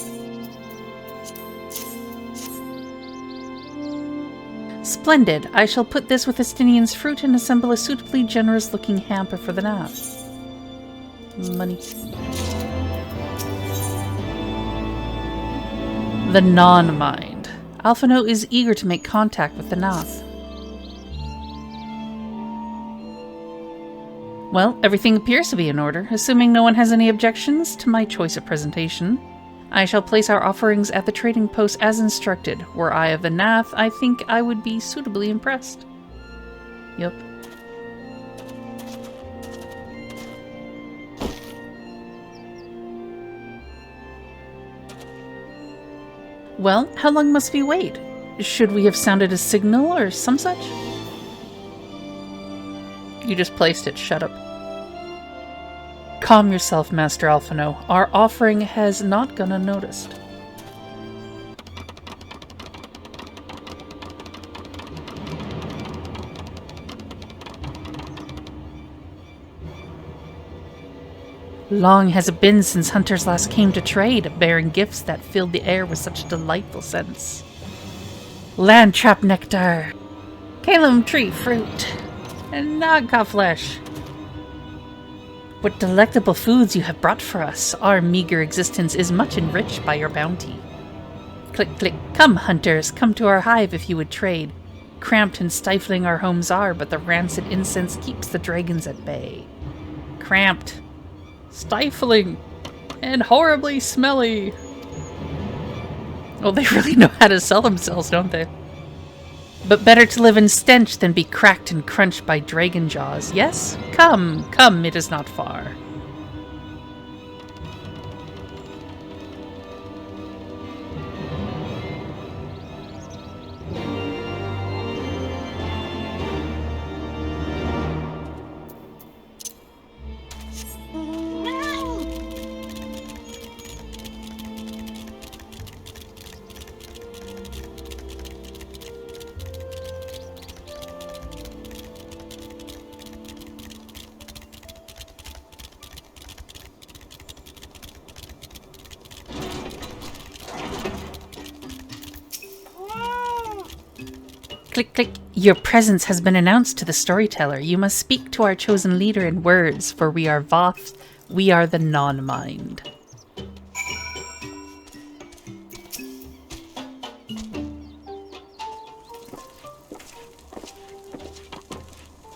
Splendid. I shall put this with Estinien's fruit and assemble a suitably generous-looking hamper for the Gnath. Money. The non-mind. Alphino is eager to make contact with the Gnath. Well, everything appears to be in order. Assuming no one has any objections to my choice of presentation, I shall place our offerings at the trading post as instructed. Were I of the Gnath, I think I would be suitably impressed. Yup. Well, how long must we wait? Should we have sounded a signal or some such? You just placed it, shut up. Calm yourself, Master Alphino. Our offering has not gone unnoticed. Long has it been since hunters last came to trade, bearing gifts that filled the air with such delightful scents. Land trap nectar, Calum tree fruit, and Nagka flesh. What delectable foods you have brought for us. Our meager existence is much enriched by your bounty. Click, click. Come, hunters, come to our hive if you would trade. Cramped and stifling our homes are, but the rancid incense keeps the dragons at bay. Cramped, stifling, and horribly smelly. Oh, they really know how to sell themselves, don't they? But better to live in stench than be cracked and crunched by dragon jaws. Yes? Come, come, it is not far. Click, click. Your presence has been announced to the storyteller. You must speak to our chosen leader in words, for we are Voth. We are the non-mind.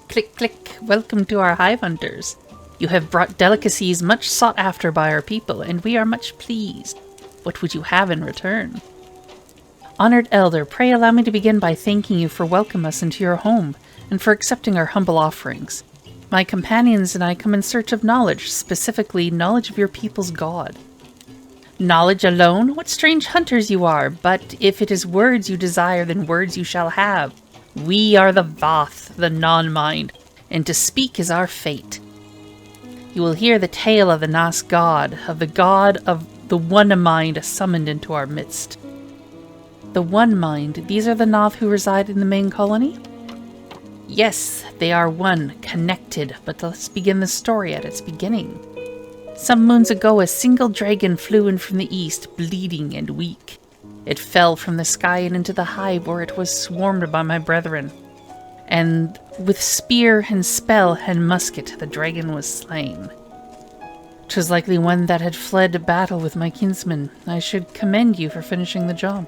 Click, click. Welcome to our hive hunters. You have brought delicacies much sought after by our people, and we are much pleased. What would you have in return? Honored Elder, pray allow me to begin by thanking you for welcoming us into your home, and for accepting our humble offerings. My companions and I come in search of knowledge, specifically knowledge of your people's god. Knowledge alone? What strange hunters you are, but if it is words you desire, then words you shall have. We are the Voth, the non-mind, and to speak is our fate. You will hear the tale of the Nas god, of the one mind summoned into our midst. The one mind, these are the Gnath who reside in the main colony? Yes, they are one, connected, but let's begin the story at its beginning. Some moons ago, a single dragon flew in from the east, bleeding and weak. It fell from the sky and into the hive where it was swarmed by my brethren. And with spear and spell and musket, the dragon was slain. 'Twas likely one that had fled to battle with my kinsmen. I should commend you for finishing the job.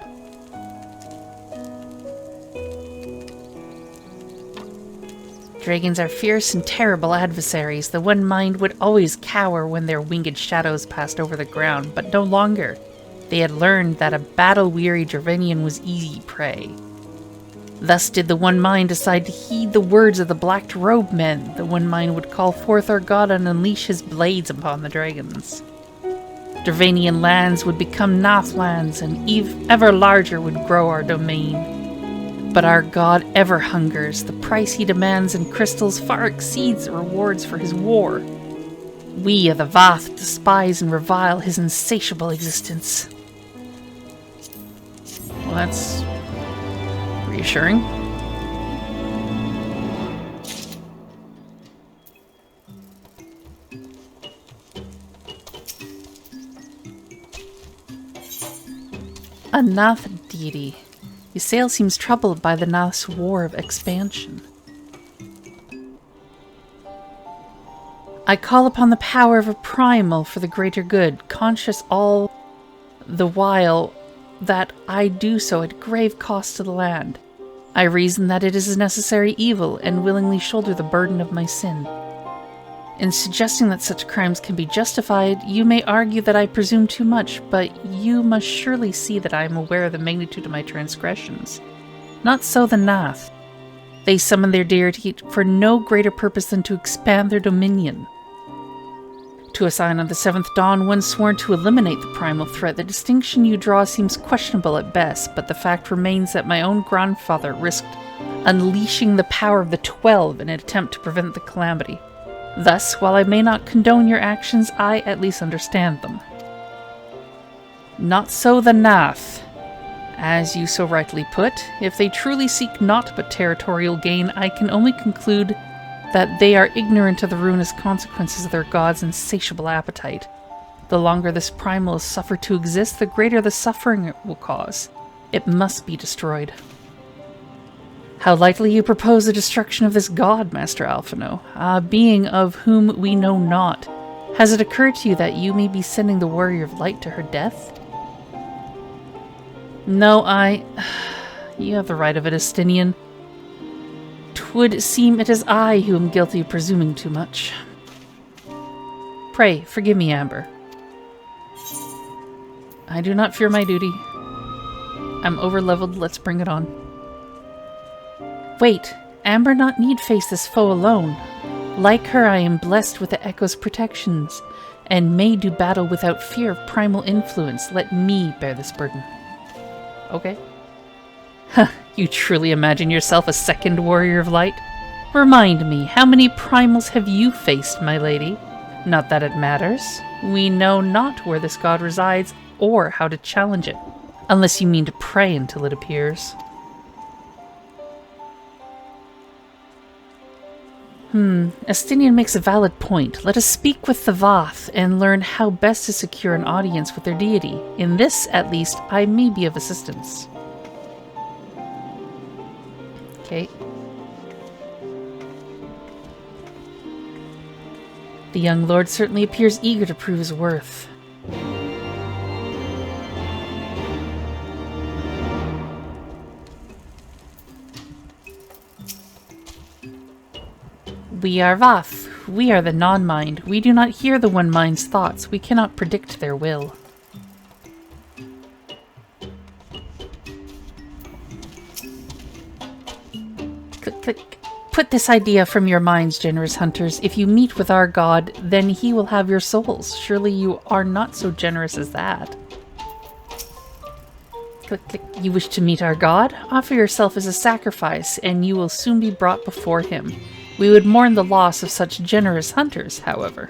Dragons are fierce and terrible adversaries. The one mind would always cower when their winged shadows passed over the ground, but no longer. They had learned that a battle-weary Dravanian was easy prey. Thus did the one mind decide to heed the words of the black-robed men. The one mind would call forth our god and unleash his blades upon the dragons. Dravanian lands would become Gnath lands, and ever larger would grow our domain. But our god ever hungers. The price he demands in crystals far exceeds the rewards for his war. We of the Voth despise and revile his insatiable existence. Well, that's reassuring. A Gnath deity. Ysayle seems troubled by the Gnath's war of expansion. I call upon the power of a primal for the greater good, conscious all the while that I do so at grave cost to the land. I reason that it is a necessary evil and willingly shoulder the burden of my sin. In suggesting that such crimes can be justified, you may argue that I presume too much, but you must surely see that I am aware of the magnitude of my transgressions. Not so the Gnath. They summon their deity for no greater purpose than to expand their dominion. To a scion of the Seventh Dawn, one sworn to eliminate the primal threat, the distinction you draw seems questionable at best, but the fact remains that my own grandfather risked unleashing the power of the 12 in an attempt to prevent the calamity. Thus, while I may not condone your actions, I at least understand them. Not so the Gnath. As you so rightly put, if they truly seek naught but territorial gain, I can only conclude that they are ignorant of the ruinous consequences of their god's insatiable appetite. The longer this primal is suffered to exist, the greater the suffering it will cause. It must be destroyed. How lightly you propose the destruction of this god, Master Alphino, a being of whom we know not. Has it occurred to you that you may be sending the Warrior of Light to her death? No, You have the right of it, Estinien. 'Twould seem it is I who am guilty of presuming too much. Pray, forgive me, Amber. I do not fear my duty. I'm overleveled, let's bring it on. Wait, Amber not need face this foe alone. Like her, I am blessed with the Echo's protections, and may do battle without fear of primal influence. Let me bear this burden. Okay. Huh, you truly imagine yourself a second Warrior of Light? Remind me, how many primals have you faced, my lady? Not that it matters. We know not where this god resides, or how to challenge it, unless you mean to pray until it appears. Estinien makes a valid point. Let us speak with the Vath and learn how best to secure an audience with their deity. In this, at least, I may be of assistance. Okay. The young lord certainly appears eager to prove his worth. We are Vath. We are the non-mind. We do not hear the one mind's thoughts. We cannot predict their will. Click, click. Put this idea from your minds, generous hunters. If you meet with our god, then he will have your souls. Surely you are not so generous as that. Click, click. You wish to meet our god? Offer yourself as a sacrifice, and you will soon be brought before him. We would mourn the loss of such generous hunters, however.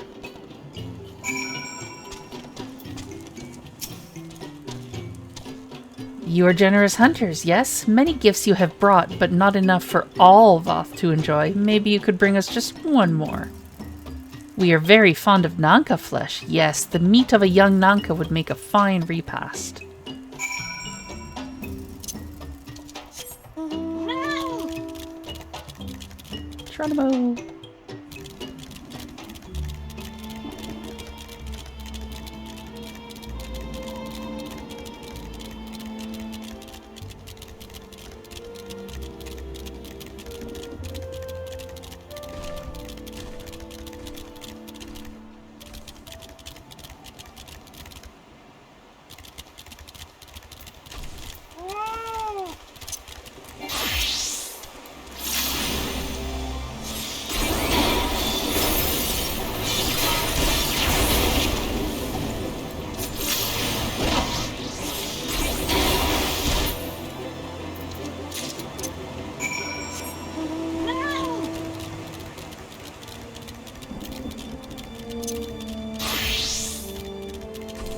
You are generous hunters, yes? Many gifts you have brought, but not enough for all Vath to enjoy. Maybe you could bring us just one more. We are very fond of Nanka flesh. Yes, the meat of a young Nanka would make a fine repast. Geronimo.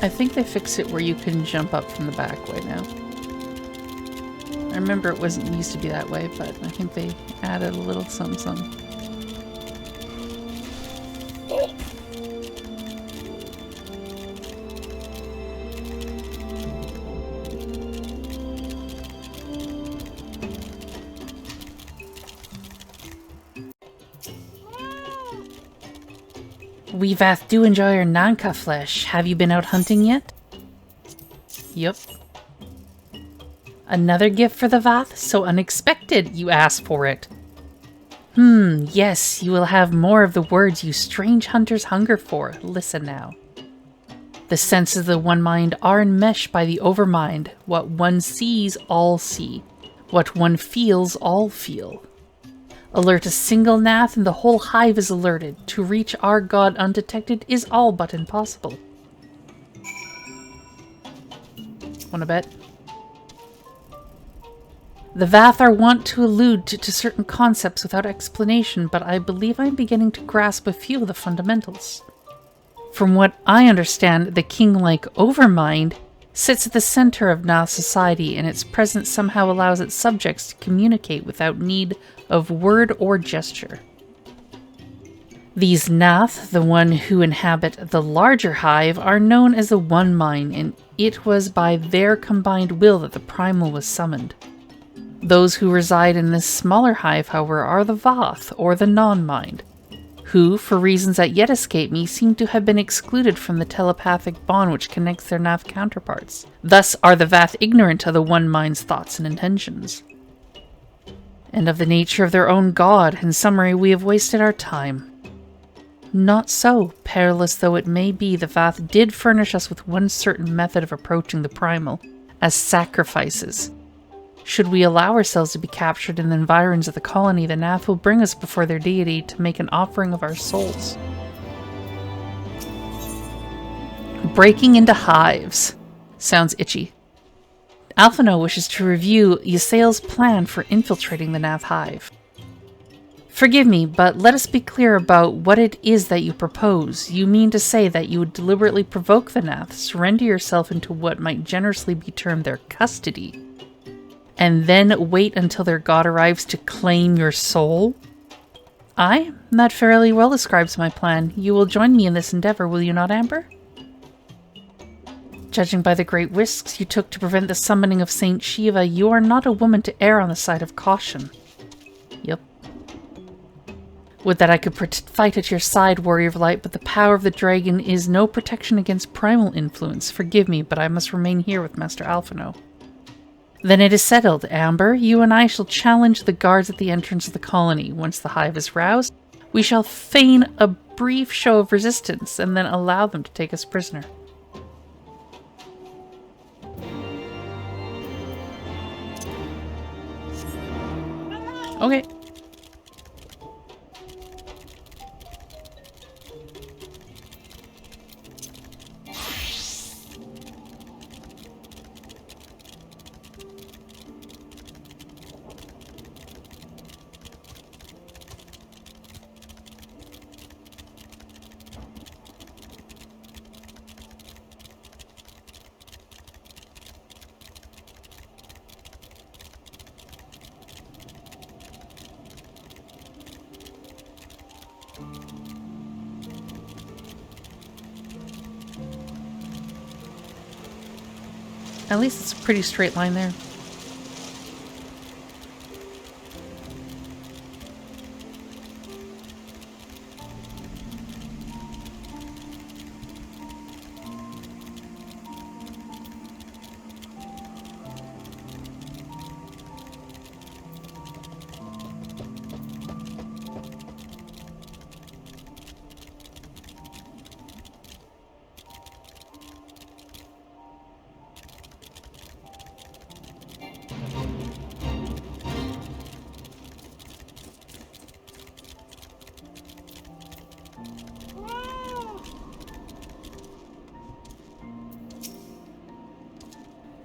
I think they fixed it where you can jump up from the back way now. I remember it used to be that way, but I think they added a little something. We Vath do enjoy our Nanka flesh. Have you been out hunting yet? Yup. Another gift for the Vath? So unexpected, you asked for it. Yes, you will have more of the words you strange hunters hunger for. Listen now. The senses of the One Mind are enmeshed by the Overmind. What one sees, all see. What one feels, all feel. Alert a single Gnath and the whole hive is alerted. To reach our god undetected is all but impossible. Wanna bet? The Vath are wont to allude to certain concepts without explanation, but I believe I'm beginning to grasp a few of the fundamentals. From what I understand, the king-like Overmind sits at the center of Gnath society, and its presence somehow allows its subjects to communicate without need of word or gesture. These Gnath, the one who inhabit the larger hive, are known as the One Mind, and it was by their combined will that the primal was summoned. Those who reside in this smaller hive, however, are the Vath, or the non-mind, who, for reasons that yet escape me, seem to have been excluded from the telepathic bond which connects their Gnath counterparts. Thus are the Vath ignorant of the One Mind's thoughts and intentions, and of the nature of their own god. In summary, we have wasted our time. Not so. Perilous though it may be, the Vath did furnish us with one certain method of approaching the primal, as sacrifices. Should we allow ourselves to be captured in the environs of the colony, the Gnath will bring us before their deity to make an offering of our souls. Breaking into hives. Sounds itchy. Alphino wishes to review Ysael's plan for infiltrating the Gnath hive. Forgive me, but let us be clear about what it is that you propose. You mean to say that you would deliberately provoke the Gnath, surrender yourself into what might generously be termed their custody, and then wait until their god arrives to claim your soul? Aye, that fairly well describes my plan. You will join me in this endeavor, will you not, Amber? Judging by the great risks you took to prevent the summoning of Saint Shiva, you are not a woman to err on the side of caution. Yep. Would that I could fight at your side, Warrior of Light, but the power of the dragon is no protection against primal influence. Forgive me, but I must remain here with Master Alphino. Then it is settled, Amber. You and I shall challenge the guards at the entrance of the colony. Once the hive is roused, we shall feign a brief show of resistance, and then allow them to take us prisoner. Okay. At least it's a pretty straight line there.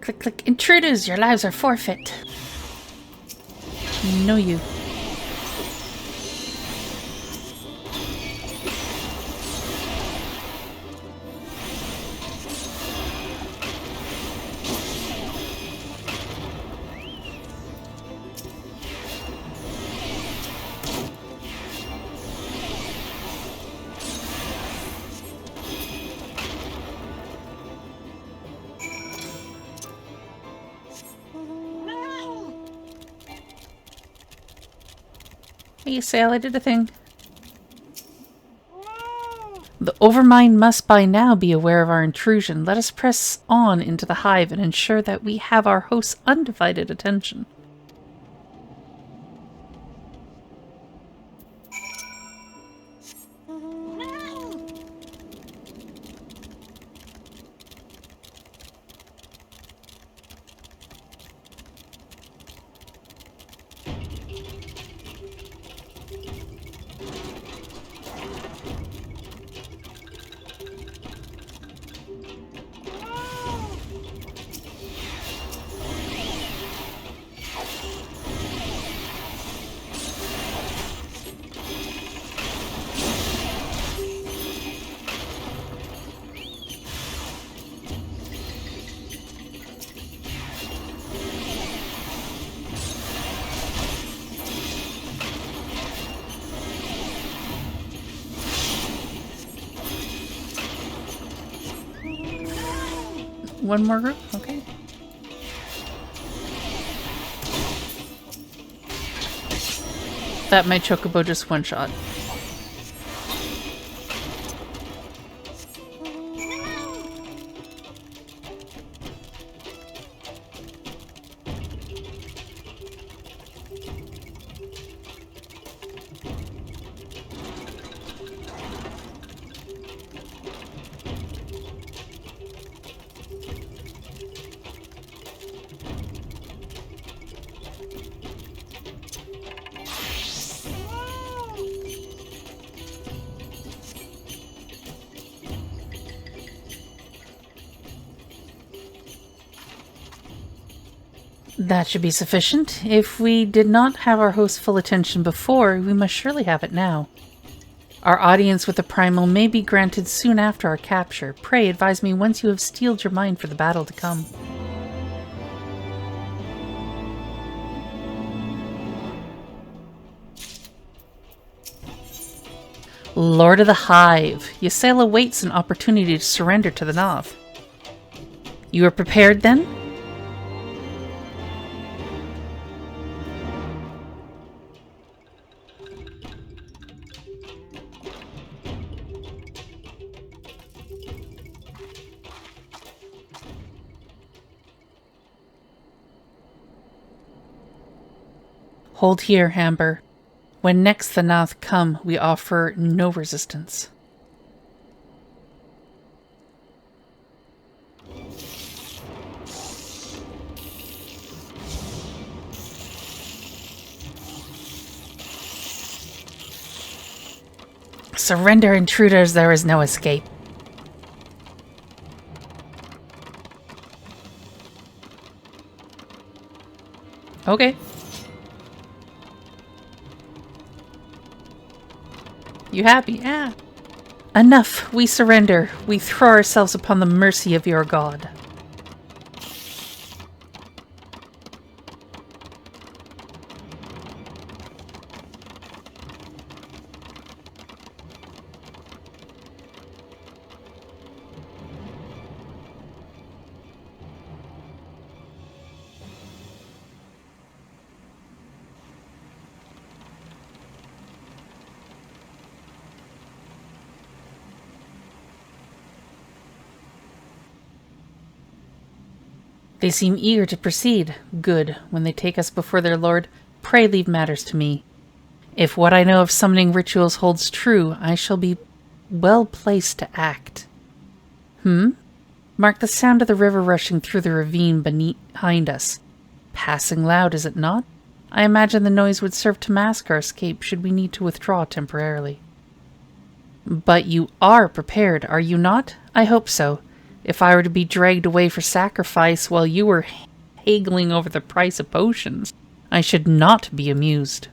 Click, click. Intruders, your lives are forfeit. No, you. Hey, Ysael, I did a thing. The Overmind must by now be aware of our intrusion. Let us press on into the hive and ensure that we have our host's undivided attention. One more group? Okay. That my chocobo just one shot. That should be sufficient. If we did not have our host's full attention before, we must surely have it now. Our audience with the primal may be granted soon after our capture. Pray advise me once you have steeled your mind for the battle to come. Lord of the Hive, Ysaela awaits an opportunity to surrender to the Gnath. You are prepared then? Hold here, Amber. When next the Gnath come, we offer no resistance. Surrender, intruders, there is no escape. Okay. You happy? Yeah. Enough. We surrender. We throw ourselves upon the mercy of your god. They seem eager to proceed. Good. When they take us before their lord, pray leave matters to me. If what I know of summoning rituals holds true, I shall be well placed to act. Mark the sound of the river rushing through the ravine behind us. Passing loud, is it not? I imagine the noise would serve to mask our escape should we need to withdraw temporarily. But you are prepared, are you not? I hope so. If I were to be dragged away for sacrifice while you were haggling over the price of potions, I should not be amused.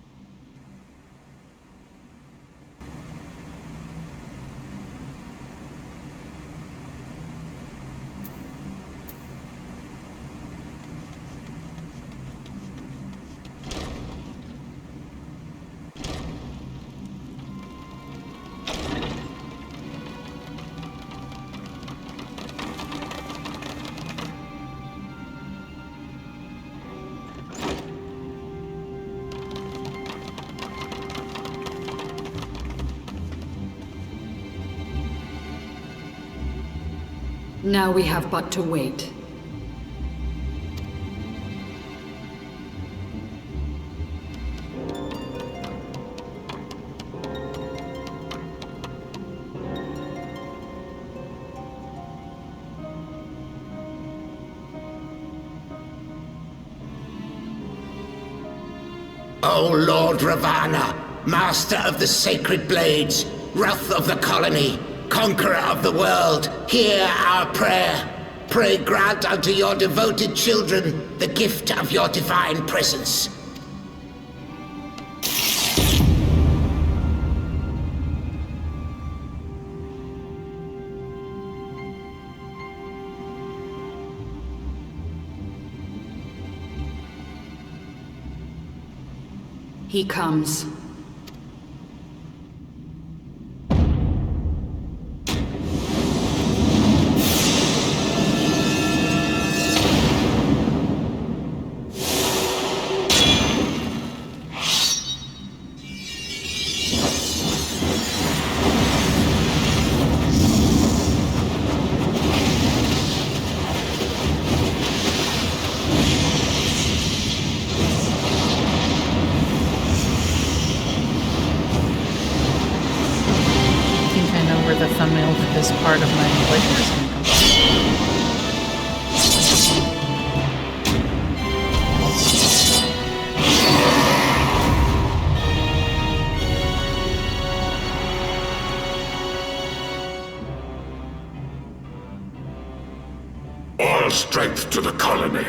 Now we have but to wait. O Lord Ravana, Master of the Sacred Blades, Wrath of the Colony, Conqueror of the world, hear our prayer. Pray grant unto your devoted children the gift of your divine presence. He comes. The thumbnail for this part of my playthrough is going to come. All strength to the colony.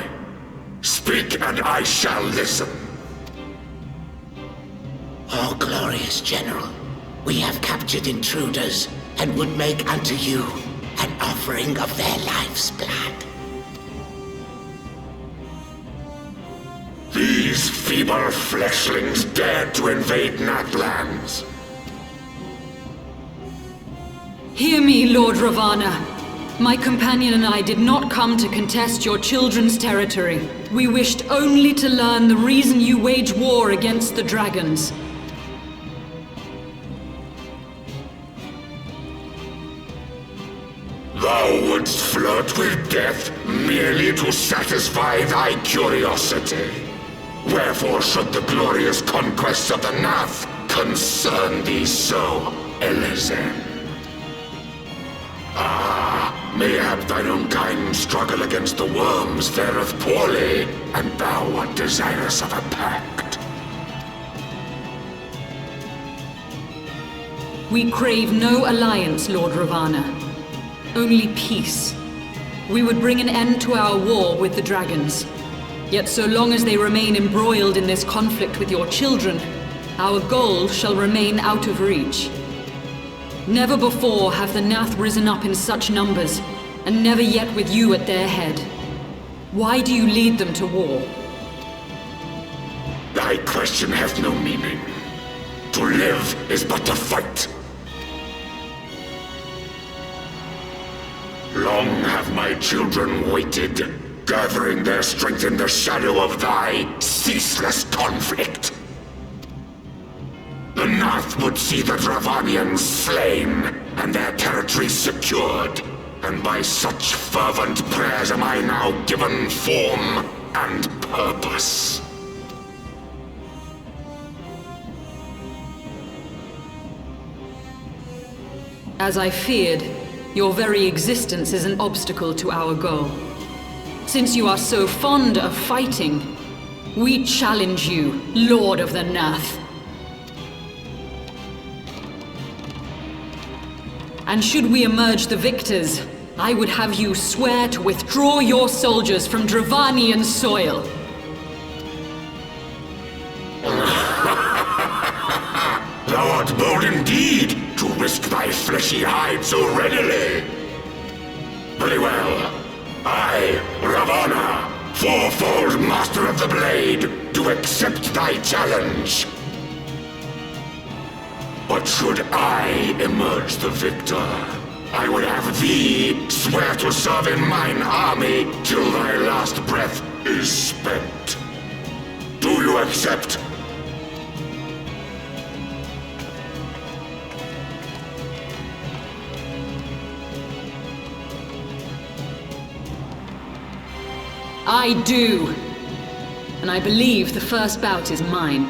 Speak and I shall listen. Oh, glorious General, we have captured intruders and would make unto you an offering of their life's blood. These feeble fleshlings dared to invade Gnath lands. Hear me, Lord Ravana. My companion and I did not come to contest your children's territory. We wished only to learn the reason you wage war against the dragons. Thou wouldst flirt with death merely to satisfy thy curiosity. Wherefore should the glorious conquests of the Gnath concern thee so, Elezen? Ah, mayhap thine own kind struggle against the worms fareth poorly, and thou art desirous of a pact. We crave no alliance, Lord Ravana. Only peace. We would bring an end to our war with the dragons. Yet so long as they remain embroiled in this conflict with your children, our goal shall remain out of reach. Never before have the Gnath risen up in such numbers, and never yet with you at their head. Why do you lead them to war? Thy question hath no meaning. To live is but to fight. Long have my children waited, gathering their strength in the shadow of thy ceaseless conflict. The Gnath would see the Dravanians slain, and their territory secured. And by such fervent prayers am I now given form and purpose. As I feared, your very existence is an obstacle to our goal. Since you are so fond of fighting, we challenge you, Lord of the Gnath. And should we emerge the victors, I would have you swear to withdraw your soldiers from Dravanian soil. Thou art bold indeed to risk thy fleshy hide so readily. Very well. I, Ravana, fourfold master of the blade, do accept thy challenge. But should I emerge the victor, I would have thee swear to serve in mine army till thy last breath is spent. Do you accept? I do. And I believe the first bout is mine.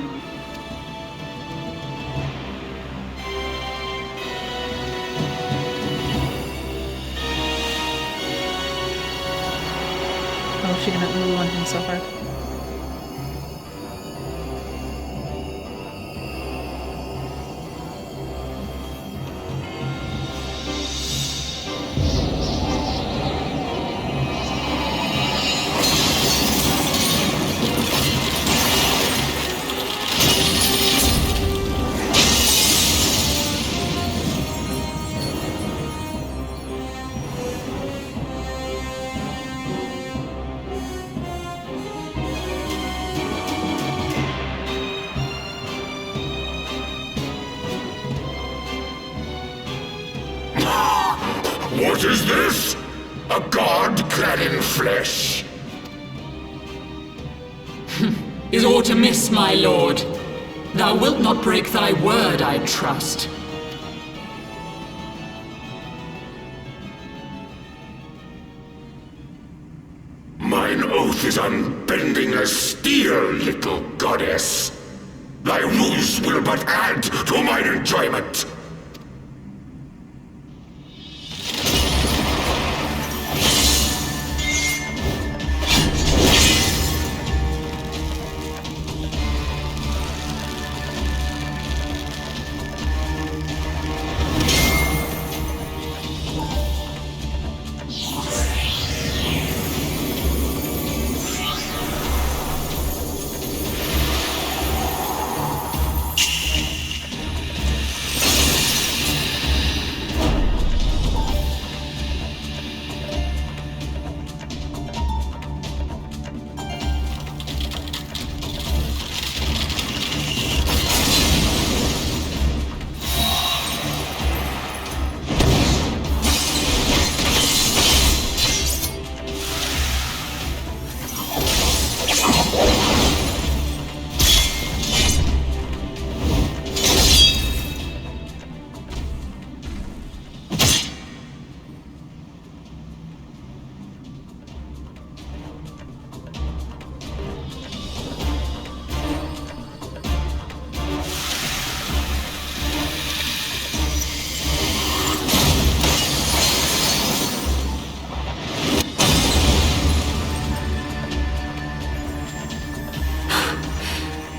Oh, she gonna ooh on him so hard. What is this? A god clad in flesh? Is aught amiss, my lord? Thou wilt not break thy word, I trust. Mine oath is unbending as steel, little goddess. Thy ruse will but add to mine enjoyment.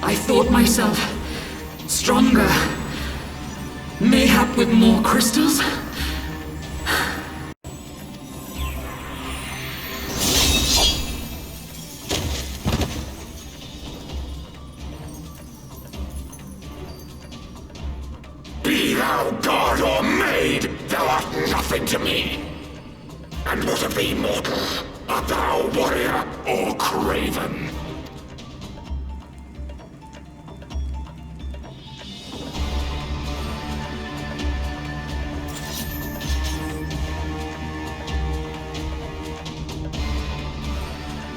I thought myself stronger. Mayhap with more crystals? Be thou god or maid, thou art nothing to me. And what of thee, mortal? Art thou warrior or craven?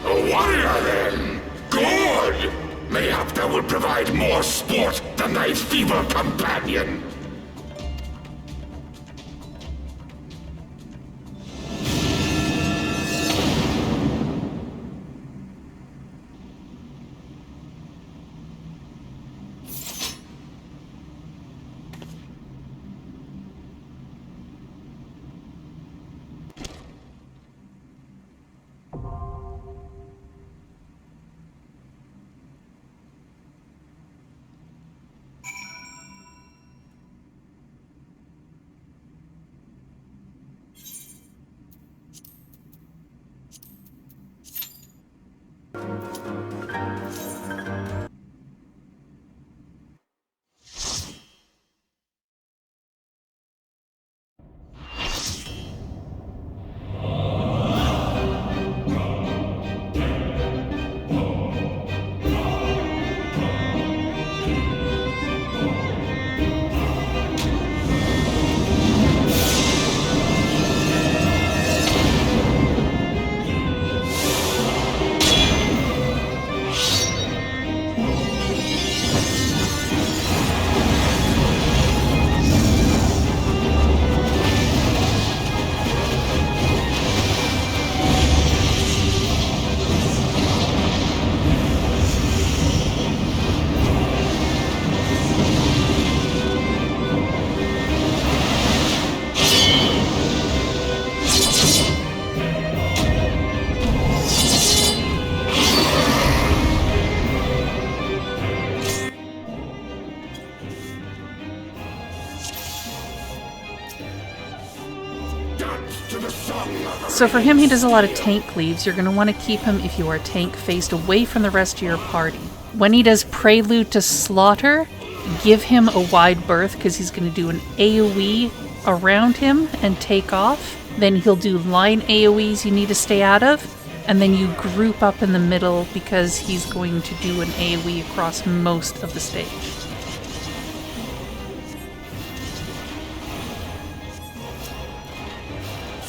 A warrior, then? Good! Mayhap thou will provide more sport than thy feeble companion. So for him, he does a lot of tank cleaves. You're going to want to keep him, if you are a tank, faced away from the rest of your party. When he does Prelude to Slaughter, give him a wide berth because he's going to do an AoE around him and take off. Then he'll do line AoEs you need to stay out of, and then you group up in the middle because he's going to do an AoE across most of the stage.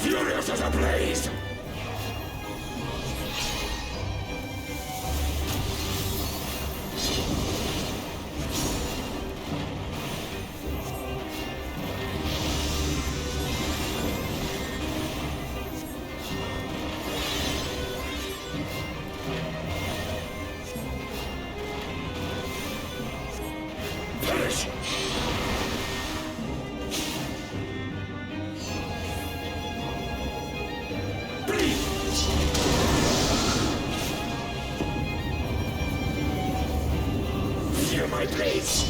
Furious as a blaze! Perish! Fear my blades!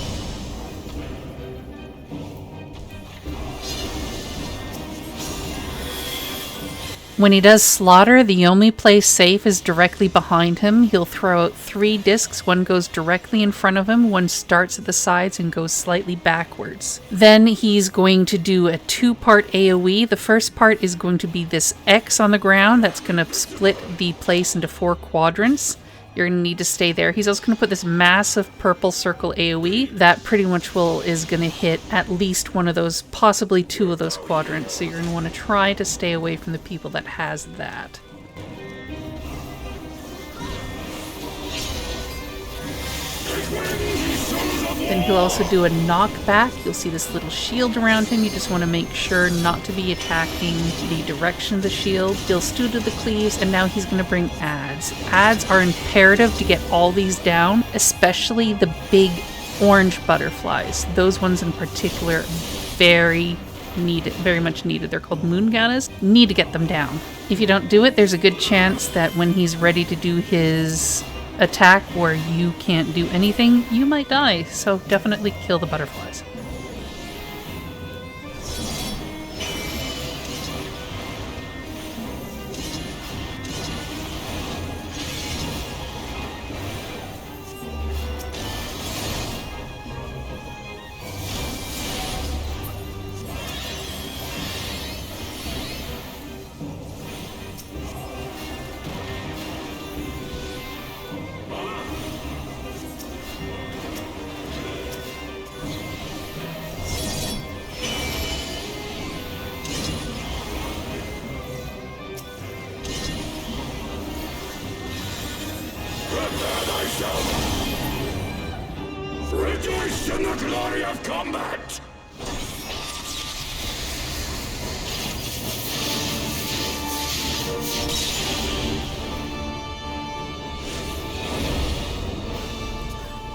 When he does Slaughter, the only place safe is directly behind him. He'll throw out 3 discs. One goes directly in front of him, one starts at the sides and goes slightly backwards. Then he's going to do a 2-part AoE. The first part is going to be this X on the ground that's going to split the place into 4 quadrants. You're going to need to stay there. He's also going to put this massive purple circle AoE that pretty much is going to hit at least one of those, possibly 2 of those quadrants. So you're going to want to try to stay away from the people that has that. Then he'll also do a knockback. You'll see this little shield around him. You just want to make sure not to be attacking the direction of the shield. He'll stew to the cleaves, and now he's going to bring adds. Adds are imperative to get all these down, especially the big orange butterflies. Those ones in particular, very much needed. They're called moonganas. Need to get them down. If you don't do it, there's a good chance that when he's ready to do his attack where you can't do anything, you might die. So definitely kill the butterflies. Rejoice in the glory of combat!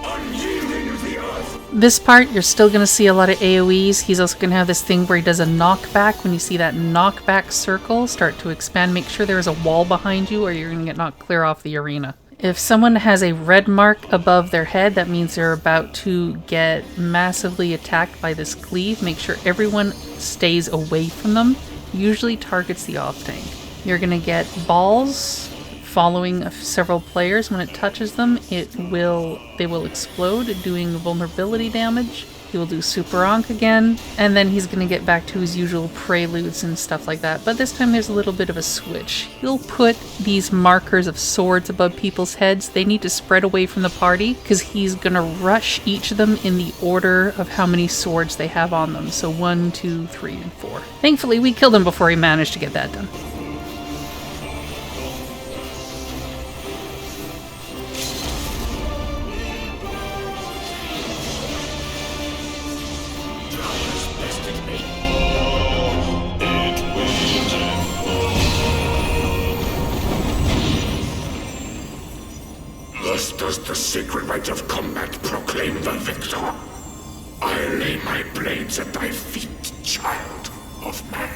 Unyielding of the earth! This part, you're still going to see a lot of AoEs. He's also going to have this thing where he does a knockback. When you see that knockback circle start to expand, make sure there is a wall behind you or you're going to get knocked clear off the arena. If someone has a red mark above their head, that means they're about to get massively attacked by this cleave. Make sure everyone stays away from them. Usually targets the off tank. You're going to get balls following several players. When it touches them, they will explode, doing vulnerability damage. He will do Super Ankh again, and then he's going to get back to his usual preludes and stuff like that. But this time there's a little bit of a switch. He'll put these markers of swords above people's heads. They need to spread away from the party because he's going to rush each of them in the order of how many swords they have on them. So 1, 2, 3, and 4. Thankfully, we killed him before he managed to get that done. Thus does the sacred rite of combat proclaim the victor. I lay my blades at thy feet, child of man.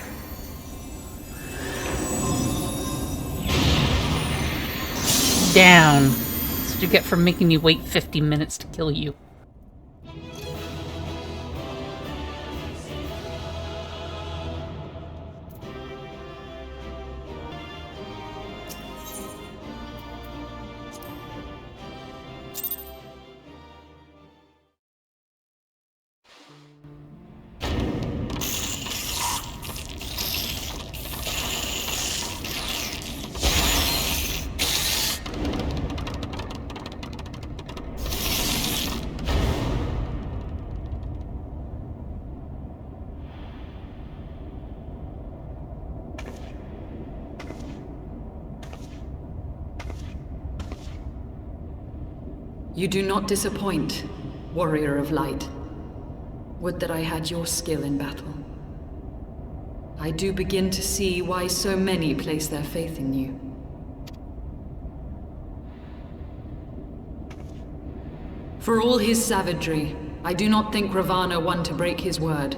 Down. That's what you get for making me wait 50 minutes to kill you. You do not disappoint, warrior of light. Would that I had your skill in battle. I do begin to see why so many place their faith in you. For all his savagery, I do not think Ravana one to break his word.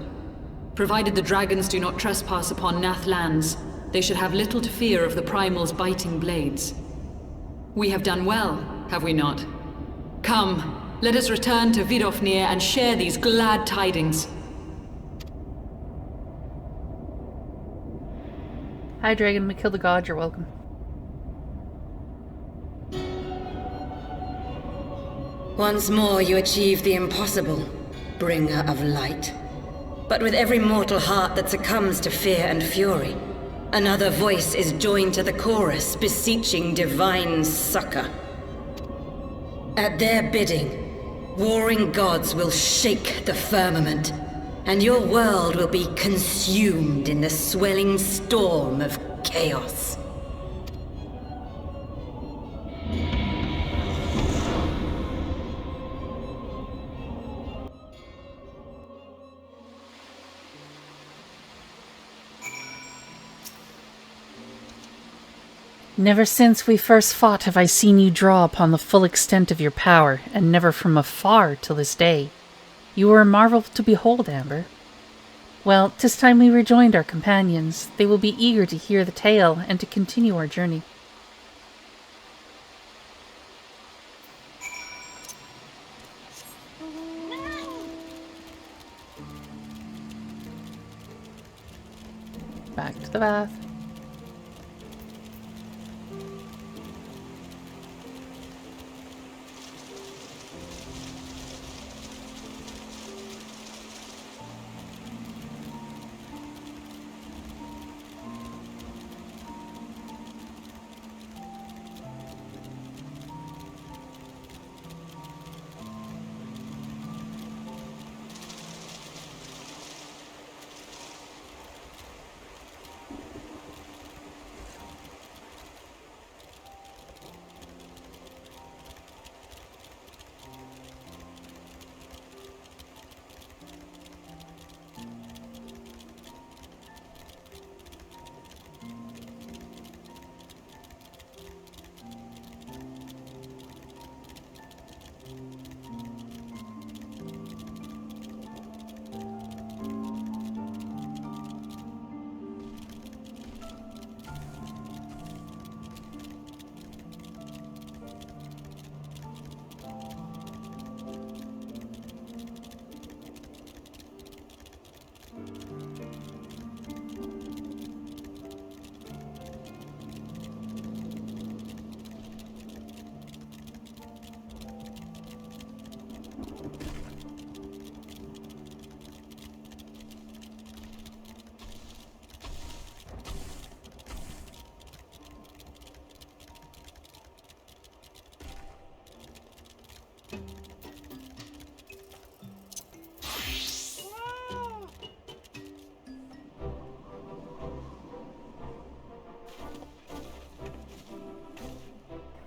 Provided the dragons do not trespass upon Gnath lands, they should have little to fear of the primal's biting blades. We have done well, have we not? Come, let us return to Vidofnir and share these glad tidings. Hi, Dragon McKill the God, you're welcome. Once more you achieve the impossible, bringer of light. But with every mortal heart that succumbs to fear and fury, another voice is joined to the chorus, beseeching divine succor. At their bidding, warring gods will shake the firmament, and your world will be consumed in the swelling storm of chaos. Never since we first fought have I seen you draw upon the full extent of your power, and never from afar till this day. You are a marvel to behold, Amber. Well, 'tis time we rejoined our companions. They will be eager to hear the tale and to continue our journey. Back to the bath.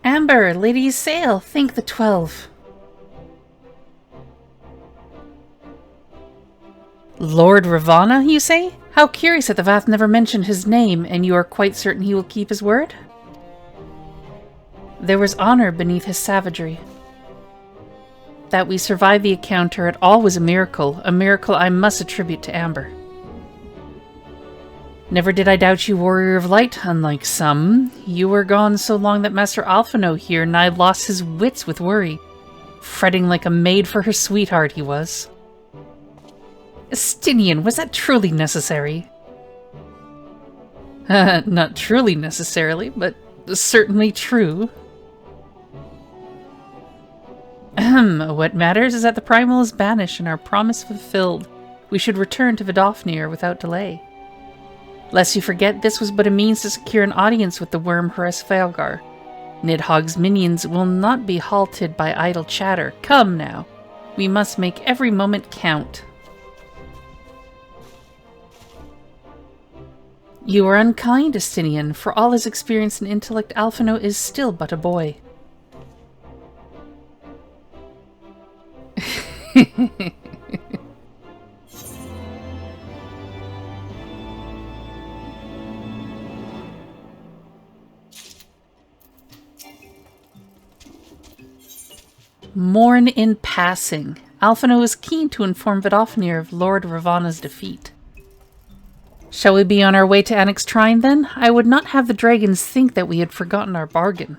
Amber, ladies sail, thank the 12. Lord Ravana, you say? How curious that the Vath never mentioned his name, and you are quite certain he will keep his word? There was honor beneath his savagery. That we survived the encounter at all was a miracle I must attribute to Amber. Never did I doubt you, warrior of light, unlike some. You were gone so long that Master Alphino here nigh lost his wits with worry. Fretting like a maid for her sweetheart he was. Estinien, was that truly necessary? Not truly necessarily, but certainly true. What matters is that the primal is banished and our promise fulfilled. We should return to Vidofnir without delay. Lest you forget, this was but a means to secure an audience with the worm Hresfelgar. Nidhogg's minions will not be halted by idle chatter. Come now. We must make every moment count. You are unkind, Estinien. For all his experience and intellect, Alphino is still but a boy. Mourn in passing. Alphino is keen to inform Vidofnir of Lord Ravana's defeat. Shall we be on our way to Annex Trine, then? I would not have the dragons think that we had forgotten our bargain.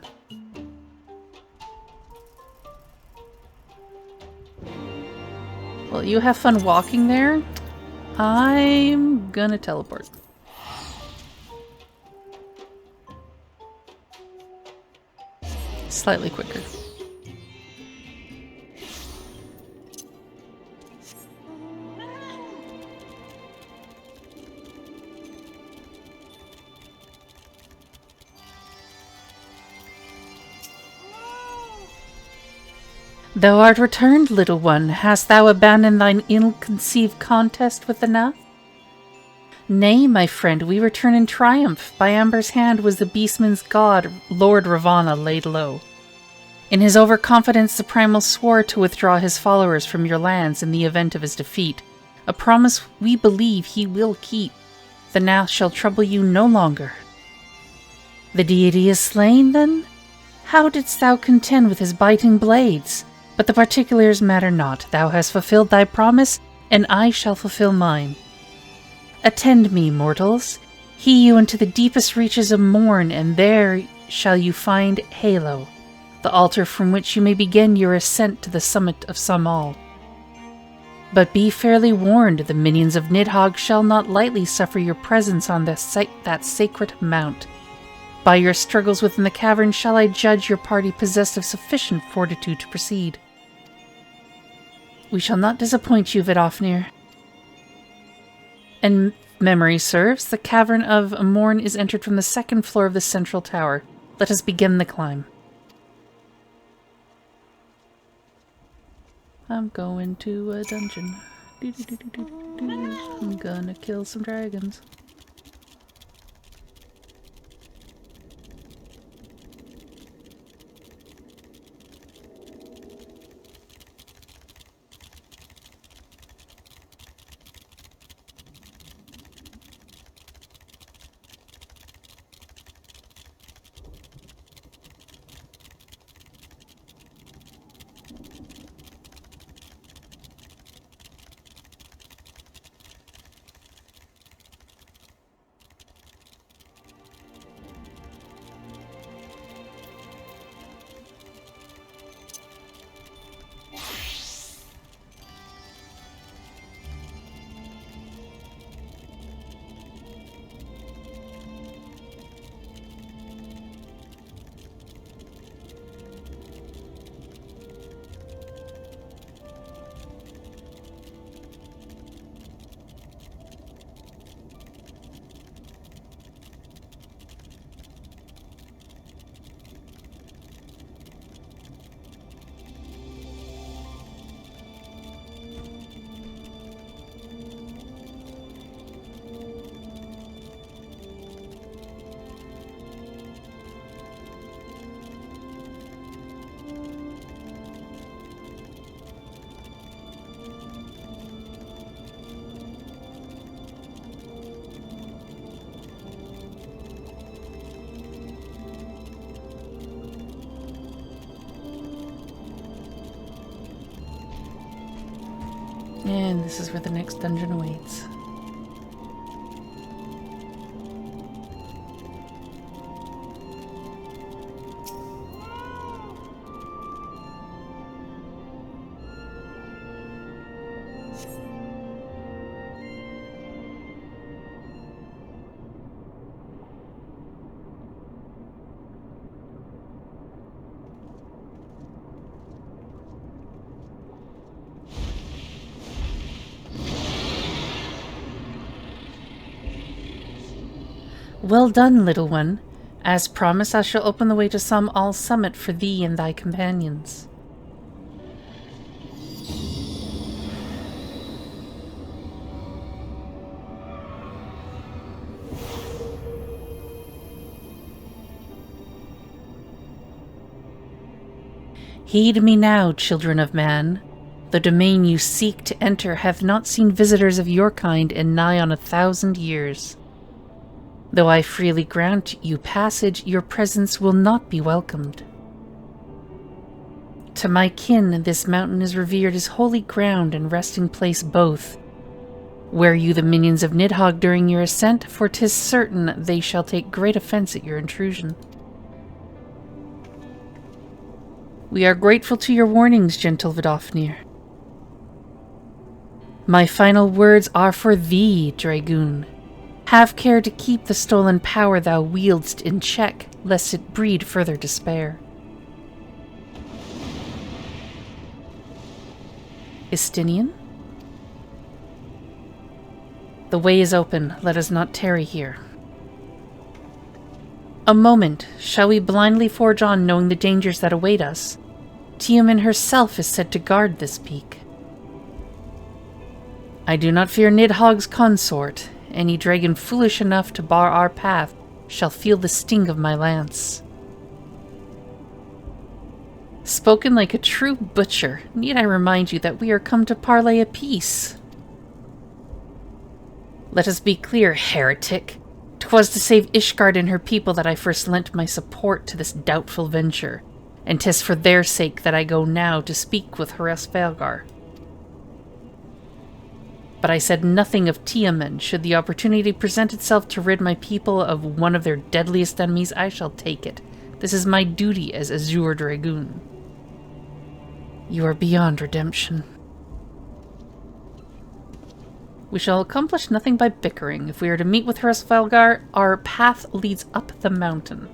Well, you have fun walking there. I'm gonna teleport. Slightly quicker. Thou art returned, little one. Hast thou abandoned thine ill-conceived contest with the Gnath? Nay, my friend, we return in triumph. By Amber's hand was the beastman's god, Lord Ravana, laid low. In his overconfidence, the primal swore to withdraw his followers from your lands in the event of his defeat, a promise we believe he will keep. The Gnath shall trouble you no longer. The deity is slain, then? How didst thou contend with his biting blades? But the particulars matter not. Thou hast fulfilled thy promise, and I shall fulfill mine. Attend me, mortals. Hie you into the deepest reaches of Morn, and there shall you find Halo, the altar from which you may begin your ascent to the summit of Samal. But be fairly warned, the minions of Nidhogg shall not lightly suffer your presence on that sacred mount. By your struggles within the cavern shall I judge your party possessed of sufficient fortitude to proceed. We shall not disappoint you, Vidofnir. And memory serves, the cavern of Morn is entered from the second floor of the central tower. Let us begin the climb. I'm going to a dungeon. I'm gonna kill some dragons. And this is where the next dungeon awaits. Well done, little one. As promised, I shall open the way to Samal Summit for thee and thy companions. Heed me now, children of man. The domain you seek to enter hath not seen visitors of your kind in nigh on 1,000 years. Though I freely grant you passage, your presence will not be welcomed. To my kin, this mountain is revered as holy ground and resting place both. Wear you the minions of Nidhogg during your ascent, for 'tis certain they shall take great offense at your intrusion. We are grateful to your warnings, gentle Vidofnir. My final words are for thee, Dragoon. Have care to keep the stolen power thou wieldst in check, lest it breed further despair. Estinien? The way is open, let us not tarry here. A moment, shall we blindly forge on knowing the dangers that await us? Tiamat herself is said to guard this peak. I do not fear Nidhogg's consort. Any dragon foolish enough to bar our path shall feel the sting of my lance. Spoken like a true butcher, need I remind you that we are come to parlay a peace? Let us be clear, heretic. 'Twas to save Ishgard and her people that I first lent my support to this doubtful venture, and 'tis for their sake that I go now to speak with Hraesvelgar. But I said nothing of Tiamat. Should the opportunity present itself to rid my people of one of their deadliest enemies, I shall take it. This is my duty as Azure Dragoon. You are beyond redemption. We shall accomplish nothing by bickering. If we are to meet with Hraesvelgar, our path leads up the mountain.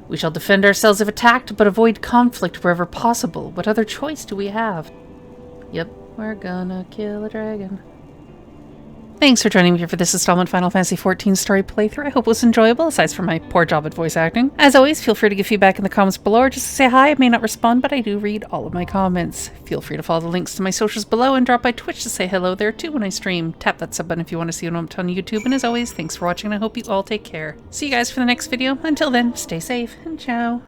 We shall defend ourselves if attacked, but avoid conflict wherever possible. What other choice do we have? Yep, we're gonna kill a dragon. Thanks for joining me here for this installment Final Fantasy XIV story playthrough. I hope it was enjoyable, aside from my poor job at voice acting. As always, feel free to give feedback in the comments below, or just to say hi. I may not respond, but I do read all of my comments. Feel free to follow the links to my socials below, and drop by Twitch to say hello there too when I stream. Tap that sub button if you want to see what I'm up to on YouTube, and as always, thanks for watching, and I hope you all take care. See you guys for the next video. Until then, stay safe, and ciao.